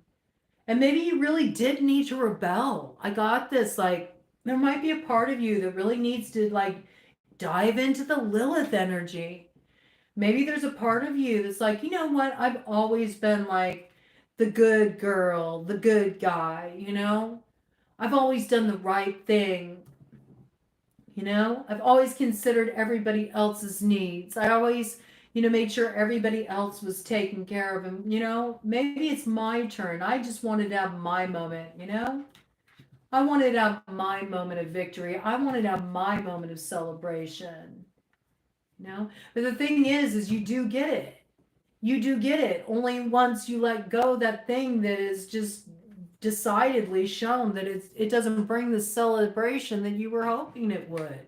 And maybe you really did need to rebel. I got this. Like, there might be a part of you that really needs to like dive into the Lilith energy. Maybe there's a part of you that's like, you know what? I've always been like the good girl, the good guy, I've always done the right thing. I've always considered everybody else's needs. I always, made sure everybody else was taken care of. And, maybe it's my turn. I just wanted to have my moment, I wanted to have my moment of victory. I wanted to have my moment of celebration. But the thing is you do get it. You do get it only once you let go that thing that is just decidedly shown that it doesn't bring the celebration that you were hoping it would,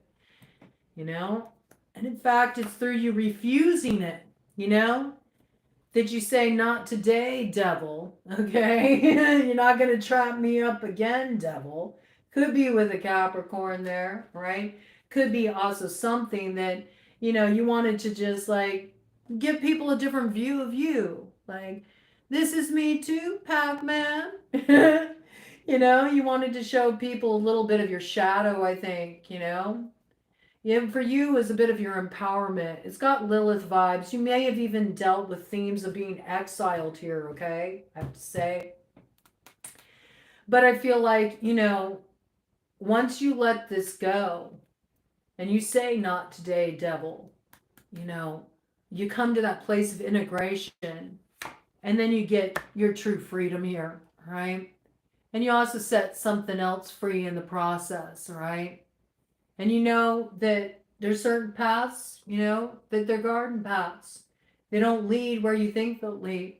and in fact it's through you refusing it, that you say, not today, devil. Okay. You're not going to trap me up again, devil. Could be with a Capricorn there, right? Could be also something that you wanted to just like give people a different view of you. Like, this is me too, Pac-Man. You wanted to show people a little bit of your shadow, I think, Yeah, for you is a bit of your empowerment. It's got Lilith vibes. You may have even dealt with themes of being exiled here, okay? I have to say. But I feel like, once you let this go and you say, not today, devil, you come to that place of integration, and then you get your true freedom here, right? And you also set something else free in the process, all right? And you know that there's certain paths, you know, that they're garden paths. They don't lead where you think they'll lead.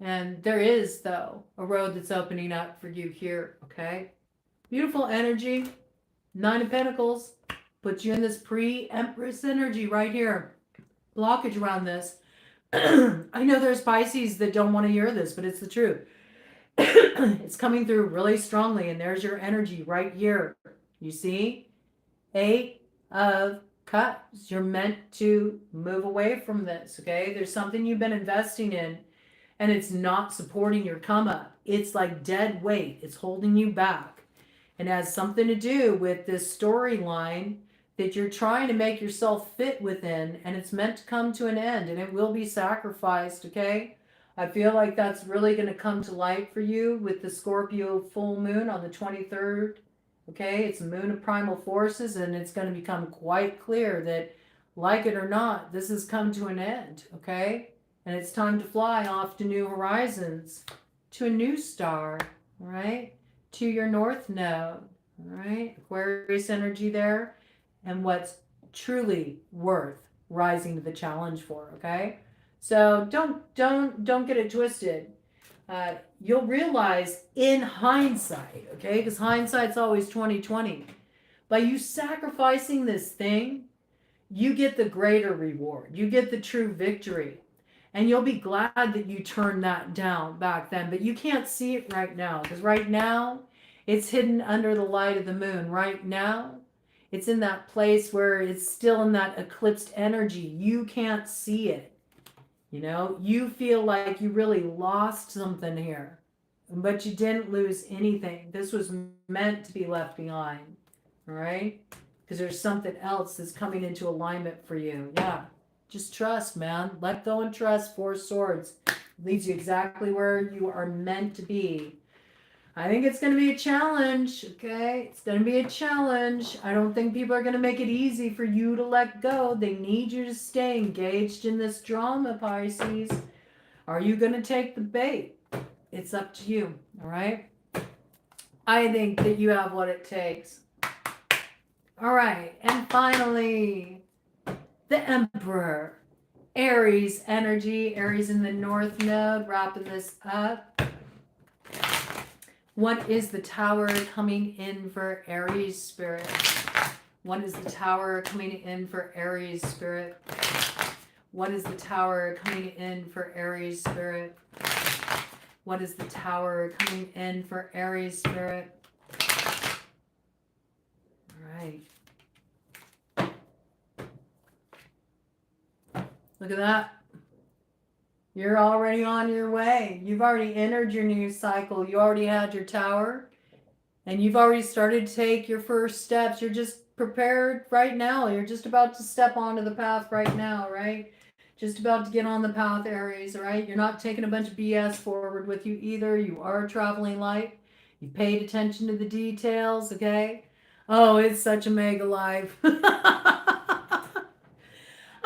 And there is, though, a road that's opening up for you here, okay? Beautiful energy. 9 of Pentacles puts you in this pre-Empress energy right here. Blockage around this. I know there's Pisces that don't want to hear this, but it's the truth. It's coming through really strongly, and there's your energy right here. You see? 8 of Cups. You're meant to move away from this, okay? There's something you've been investing in, and it's not supporting your come up. It's like dead weight. It's holding you back. And has something to do with this storyline that you're trying to make yourself fit within, and it's meant to come to an end, and it will be sacrificed, okay? I feel like that's really going to come to light for you with the Scorpio full moon on the 23rd, okay? It's a moon of primal forces, and it's going to become quite clear that, like it or not, this has come to an end, okay? And it's time to fly off to new horizons, to a new star, all right? To your north node, all right? Aquarius energy there, and what's truly worth rising to the challenge for, okay? So don't get it twisted. You'll realize in hindsight, okay? Because hindsight's always 20/20. By you sacrificing this thing, you get the greater reward. You get the true victory. And you'll be glad that you turned that down back then. But you can't see it right now. Because right now, it's hidden under the light of the moon. Right now, it's in that place where it's still in that eclipsed energy. You can't see it. You know, you feel like you really lost something here. But you didn't lose anything. This was meant to be left behind. All right? Because there's something else that's coming into alignment for you. Yeah. Just trust, man. Let go and trust. 4 swords leads you exactly where you are meant to be. I think it's going to be a challenge, okay? It's going to be a challenge. I don't think people are going to make it easy for you to let go. They need you to stay engaged in this drama, Pisces. Are you going to take the bait? It's up to you, all right? I think that you have what it takes. All right, and finally, the Emperor. Aries energy, Aries in the north node, wrapping this up. What is the Tower coming in for Aries spirit? What is the Tower coming in for Aries spirit? What is the Tower coming in for Aries spirit? What is the Tower coming in for Aries spirit? All right. Look at that. You're already on your way. You've already entered your new cycle. You already had your Tower. And you've already started to take your first steps. You're just prepared right now. You're just about to step onto the path right now, right? Just about to get on the path, Aries, right? You're not taking a bunch of BS forward with you either. You are traveling light. You paid attention to the details, okay? Oh, it's such a mega life.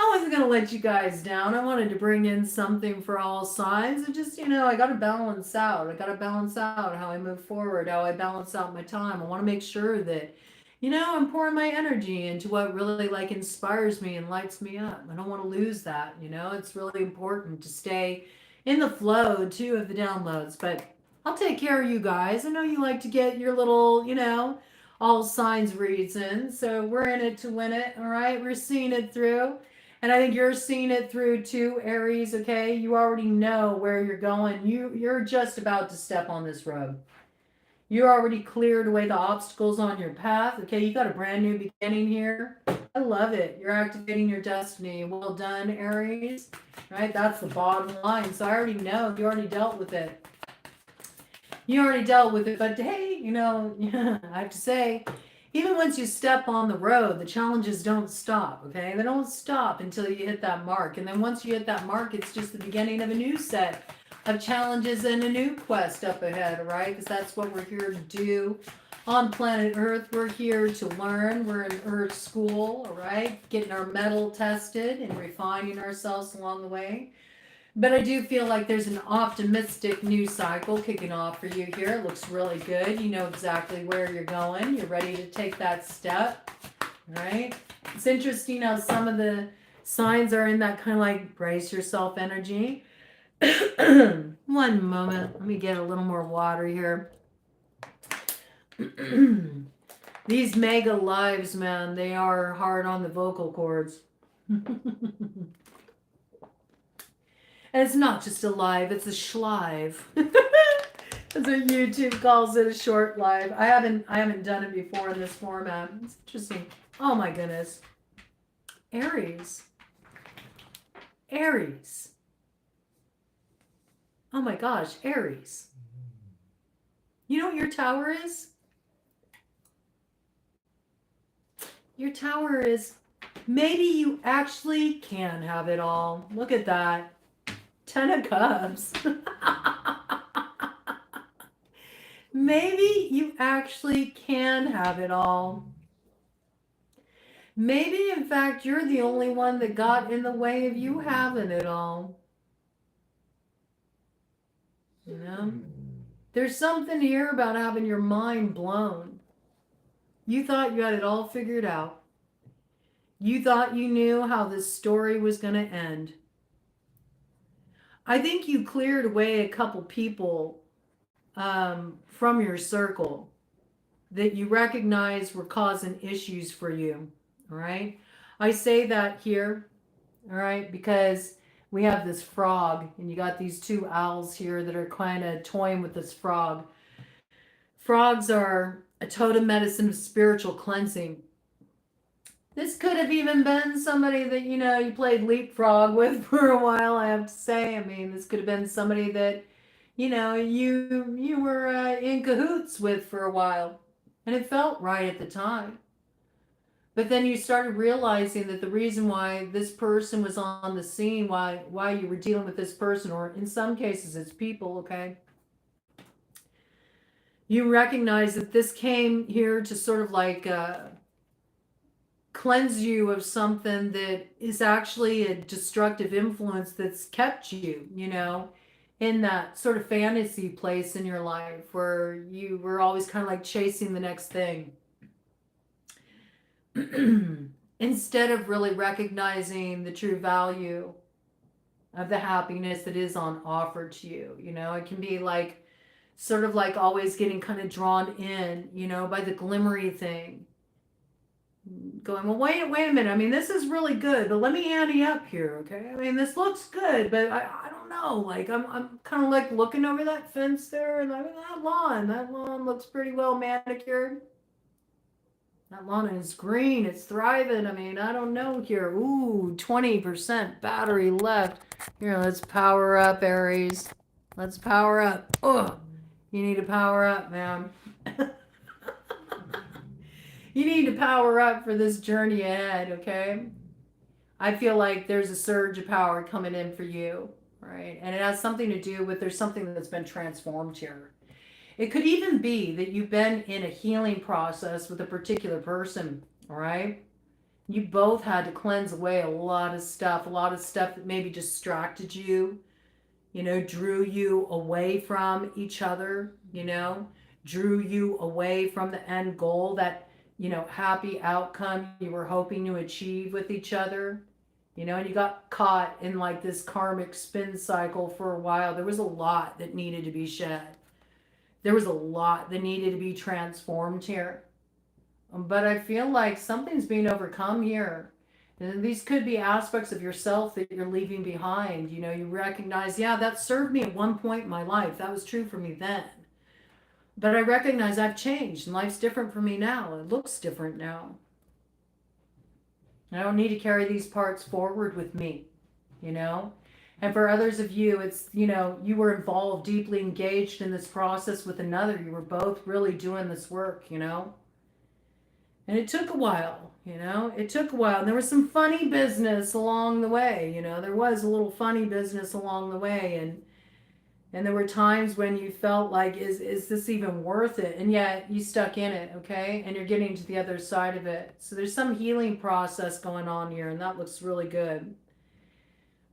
I wasn't going to let you guys down. I wanted to bring in something for all signs. And just, you know, I got to balance out. I got to balance out how I move forward, how I balance out my time. I want to make sure that, you know, I'm pouring my energy into what really like inspires me and lights me up. I don't want to lose that. You know, it's really important to stay in the flow too of the downloads. But I'll take care of you guys. I know you like to get your little, you know, all signs reads in. So we're in it to win it. All right. We're seeing it through. And I think you're seeing it through too, Aries, okay? You already know where you're going. You're just about to step on this road. You already cleared away the obstacles on your path, okay? You got a brand new beginning here. I love it. You're activating your destiny. Well done, Aries. Right? That's the bottom line. So I already know. You already dealt with it. You already dealt with it. But hey, you know, I have to say, even once you step on the road, the challenges don't stop, okay? They don't stop until you hit that mark. And then once you hit that mark, it's just the beginning of a new set of challenges and a new quest up ahead, right? Because that's what we're here to do on planet Earth. We're here to learn. We're in Earth school, all right? Getting our mettle tested and refining ourselves along the way. But I do feel like there's an optimistic new cycle kicking off for you here. It looks really good. You know exactly where you're going. You're ready to take that step, right? It's interesting how some of the signs are in that kind of like brace yourself energy. One moment. Let me get a little more water here. These mega lives, man, they are hard on the vocal cords. And it's not just a live, it's a schlive. That's what YouTube calls it, a short live. I haven't done it before in this format. It's interesting. Oh my goodness. Aries. Aries. Oh my gosh, Aries. You know what your tower is? Your tower is maybe you actually can have it all. Look at that. 10 of Cups. Maybe you actually can have it all. Maybe, in fact, you're the only one that got in the way of you having it all. You know? There's something here about having your mind blown. You thought you had it all figured out. You thought you knew how this story was going to end. I think you cleared away a couple people from your circle that you recognize were causing issues for you. All right. I say that here. All right. Because we have this frog and you got these two owls here that are kind of toying with this frog. Frogs are a totem medicine of spiritual cleansing. This could have even been somebody that, you know, you played leapfrog with for a while, I have to say. I mean, this could have been somebody that, you know, you were in cahoots with for a while. And it felt right at the time. But then you started realizing that the reason why this person was on the scene, why you were dealing with this person, or in some cases it's people, okay? You recognize that this came here to sort of like cleanse you of something that is actually a destructive influence that's kept you, you know, in that sort of fantasy place in your life where you were always kind of like chasing the next thing. Instead of really recognizing the true value of the happiness that is on offer to you. You know, it can be like sort of like always getting kind of drawn in, you know, by the glimmery thing. Going, well, wait a minute. I mean, this is really good, but let me ante up here, okay? I mean, this looks good, but I don't know. Like, I'm kind of like looking over that fence there, and I mean, that lawn looks pretty well manicured. That lawn is green. It's thriving. I mean, I don't know here. Ooh, 20% battery left. Here, let's power up, Aries. Let's power up. Oh, you need to power up, man. You need to power up for this journey ahead, okay? I feel like there's a surge of power coming in for you, right? And it has something to do with there's something that's been transformed here. It could even be that you've been in a healing process with a particular person, all right? You both had to cleanse away a lot of stuff that maybe distracted you, you know, drew you away from each other, you know, drew you away from the end goal, that, you know, happy outcome you were hoping to achieve with each other, you know, and you got caught in like this karmic spin cycle for a while. There was a lot that needed to be shed. There was a lot that needed to be transformed here. But I feel like something's being overcome here. And these could be aspects of yourself that you're leaving behind. You know, you recognize, yeah, that served me at one point in my life. That was true for me then. But I recognize I've changed and life's different for me now. It looks different now. I don't need to carry these parts forward with me, you know? And for others of you, it's, you know, you were involved, deeply engaged in this process with another. You were both really doing this work, you know? And it took a while, you know? It took a while. And there was some funny business along the way, you know? There was a little funny business along the way. And there were times when you felt like, is this even worth it? And yet you stuck in it, okay? And you're getting to the other side of it. So there's some healing process going on here, and that looks really good.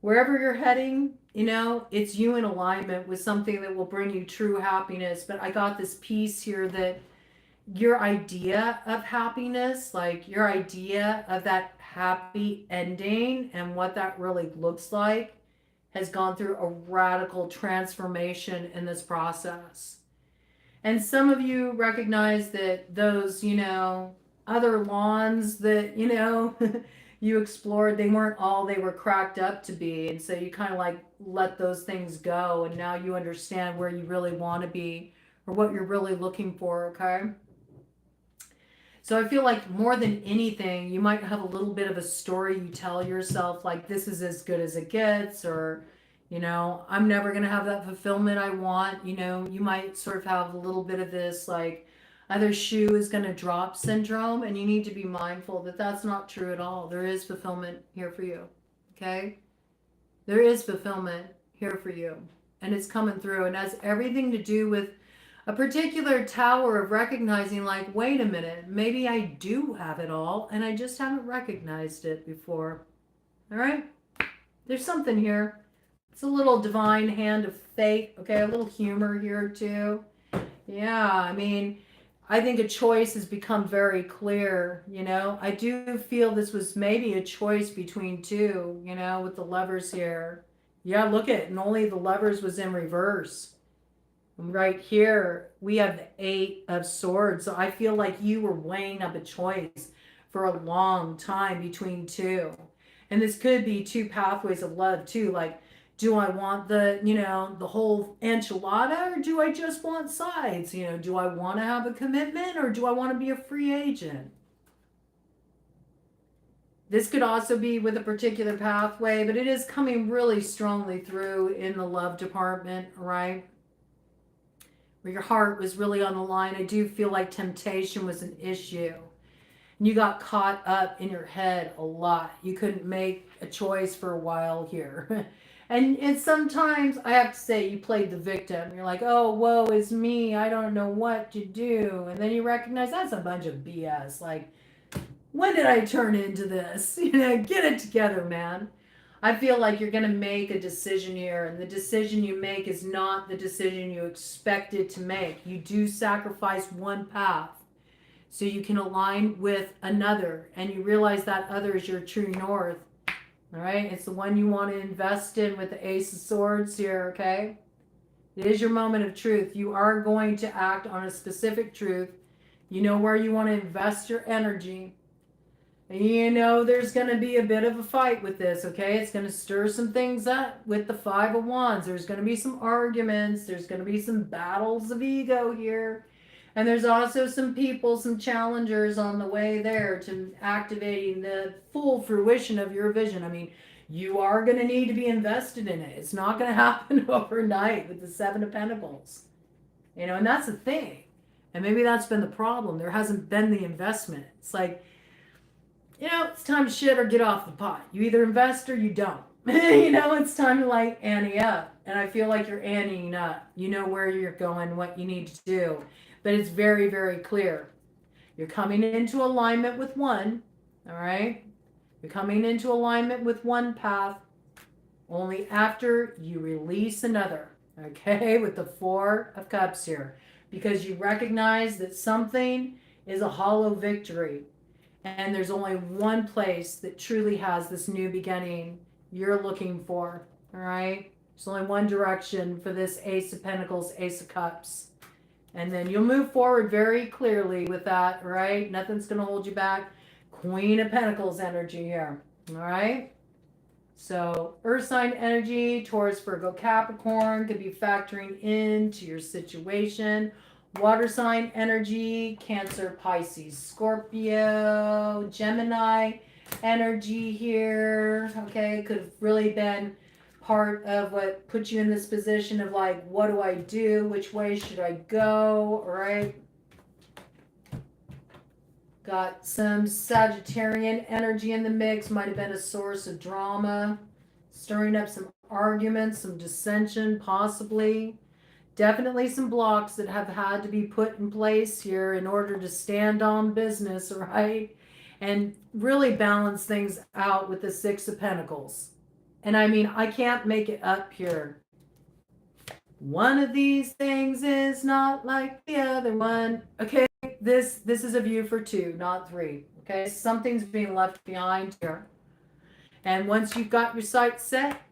wherever you're heading, you know, it's you in alignment with something that will bring you true happiness. But I got this piece here that your idea of happiness, like your idea of that happy ending and what that really looks like, has gone through a radical transformation in this process. And some of you recognize that those, you know, other lawns that, you know, you explored, they weren't all they were cracked up to be. And so you kind of like let those things go. And now you understand where you really want to be or what you're really looking for. Okay. So I feel like more than anything, you might have a little bit of a story you tell yourself, like, this is as good as it gets, or, you know, I'm never going to have that fulfillment I want. You know, you might sort of have a little bit of this, like, other shoe is going to drop syndrome, and you need to be mindful that that's not true at all. There is fulfillment here for you. Okay? There is fulfillment here for you, and it's coming through, and has everything to do with a particular tower of recognizing, like, wait a minute, maybe I do have it all and I just haven't recognized it before. All right? There's something here. It's a little divine hand of fate, okay? A little humor here too. Yeah, I mean, I think a choice has become very clear, you know? I do feel this was maybe a choice between two, you know, with the lovers here. Yeah, look at it, and only the lovers was in reverse. Right here, we have the 8 of Swords. So I feel like you were weighing up a choice for a long time between two. And this could be two pathways of love too. Like, do I want the, you know, the whole enchilada, or do I just want sides? You know, do I want to have a commitment, or do I want to be a free agent? This could also be with a particular pathway, but it is coming really strongly through in the love department, right? Where your heart was really on the line. I do feel like temptation was an issue. And you got caught up in your head a lot. You couldn't make a choice for a while here. And sometimes I have to say you played the victim. You're like, oh, woe is me. I don't know what to do. And then you recognize that's a bunch of BS. Like, when did I turn into this? You know, get it together, man. I feel like you're going to make a decision here, and the decision you make is not the decision you expected to make. You do sacrifice one path so you can align with another, and you realize that other is your true north. All right? It's the one you want to invest in with the Ace of Swords here, okay? It is your moment of truth. You are going to act on a specific truth. You know where you want to invest your energy. You know, there's going to be a bit of a fight with this, okay? It's going to stir some things up with the 5 of Wands. There's going to be some arguments. There's going to be some battles of ego here. And there's also some people, some challengers on the way there to activating the full fruition of your vision. I mean, you are going to need to be invested in it. It's not going to happen overnight with the 7 of Pentacles. You know, and that's the thing. And maybe that's been the problem. There hasn't been the investment. It's like, you know, it's time to shit or get off the pot. You either invest or you don't. You know, it's time to like ante up. And I feel like you're anteing up. You know where you're going, what you need to do. But it's very, very clear. You're coming into alignment with one. All right? You're coming into alignment with one path only after you release another. Okay? With the 4 of Cups here. Because you recognize that something is a hollow victory. And there's only one place that truly has this new beginning you're looking for. All right? There's only one direction for this Ace of Pentacles, Ace of Cups. And then you'll move forward very clearly with that, right? Nothing's going to hold you back. Queen of Pentacles energy here. All right? So Earth sign energy, Taurus, Virgo, Capricorn could be factoring into your situation. Water sign energy, Cancer, Pisces, Scorpio, Gemini energy here. Okay, could have really been part of what put you in this position of like, what do I do? Which way should I go? All right. Got some Sagittarian energy in the mix. Might have been a source of drama, stirring up some arguments, some dissension, possibly. Definitely some blocks that have had to be put in place here in order to stand on business, right? And really balance things out with the 6 of Pentacles. And I mean, I can't make it up here. One of these things is not like the other one. Okay, this is a view for 2, not 3. Okay, something's being left behind here. And once you've got your sights set,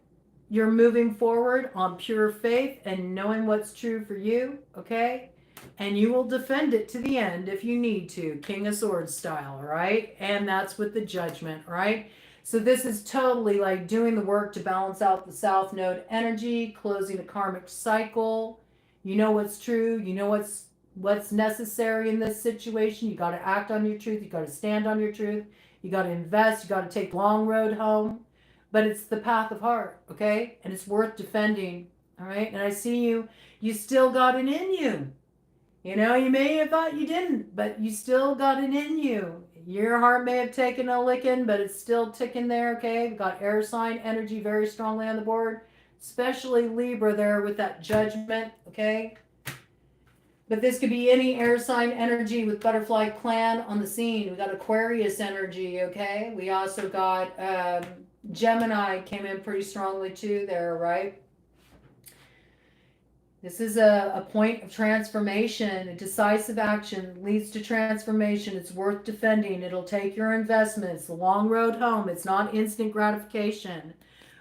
you're moving forward on pure faith and knowing what's true for you, okay? And you will defend it to the end if you need to, King of Swords style, right? And that's with the Judgment, right? So this is totally like doing the work to balance out the South Node energy, closing a karmic cycle. You know what's true. You know what's necessary in this situation. You got to act on your truth. You got to stand on your truth. You got to invest. You got to take the long road home. But it's the path of heart, okay? And it's worth defending, all right? And I see you still got it in you. You know, you may have thought you didn't, but you still got it in you. Your heart may have taken a licking, but it's still ticking there, okay? We've got air sign energy very strongly on the board, especially Libra there with that Judgment, okay? But this could be any air sign energy with butterfly clan on the scene. We got Aquarius energy, okay? We also got Gemini came in pretty strongly too there, right? This is a point of transformation. A decisive action leads to transformation. It's worth defending. It'll take your investment. It's the long road home. It's not instant gratification.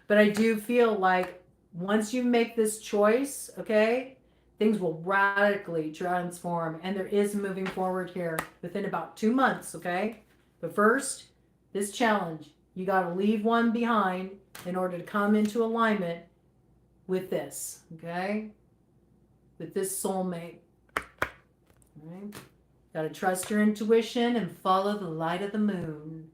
But I do feel like once you make this choice, okay, things will radically transform. And there is moving forward here within about 2 months, okay? But first, this challenge. You got to leave one behind in order to come into alignment with this, okay? With this soulmate. All right? Got to trust your intuition and follow the light of the moon.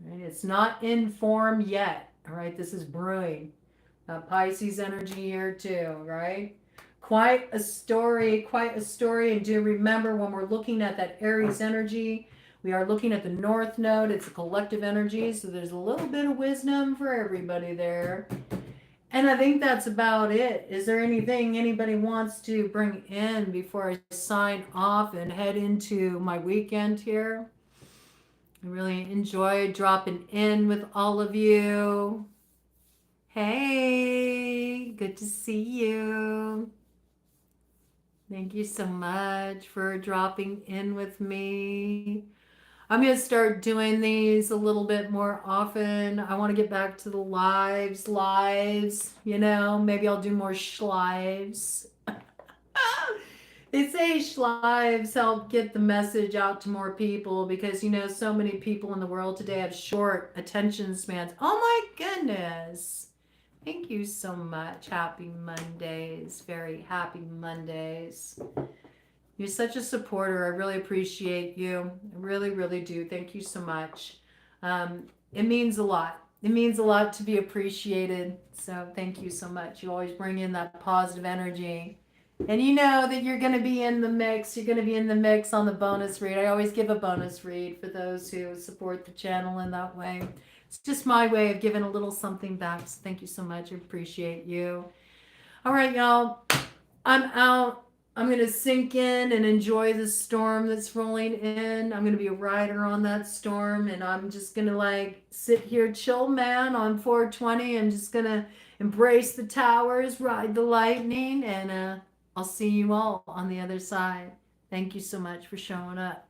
All right? It's not in form yet. All right? This is brewing. Pisces energy here too, right? Quite a story, and do remember when we're looking at that Aries energy, we are looking at the North Node. It's a collective energy, so there's a little bit of wisdom for everybody there. And I think that's about it. Is there anything anybody wants to bring in before I sign off and head into my weekend here? I really enjoyed dropping in with all of you. Hey, good to see you. Thank you so much for dropping in with me. I'm going to start doing these a little bit more often. I want to get back to the lives, you know, maybe I'll do more schlives. They say schlives help get the message out to more people because, you know, so many people in the world today have short attention spans. Oh my goodness. Thank you so much. Happy Mondays. Very happy Mondays. You're such a supporter. I really appreciate you. I really, really do. Thank you so much. It means a lot. It means a lot to be appreciated. So thank you so much. You always bring in that positive energy. And you know that you're going to be in the mix. You're going to be in the mix on the bonus read. I always give a bonus read for those who support the channel in that way. It's just my way of giving a little something back. So thank you so much. I appreciate you. All right, y'all. I'm out. I'm going to sink in and enjoy the storm that's rolling in. I'm going to be a rider on that storm. And I'm just going to like sit here, chill, man, on 420. I'm just going to embrace the towers, ride the lightning. And I'll see you all on the other side. Thank you so much for showing up.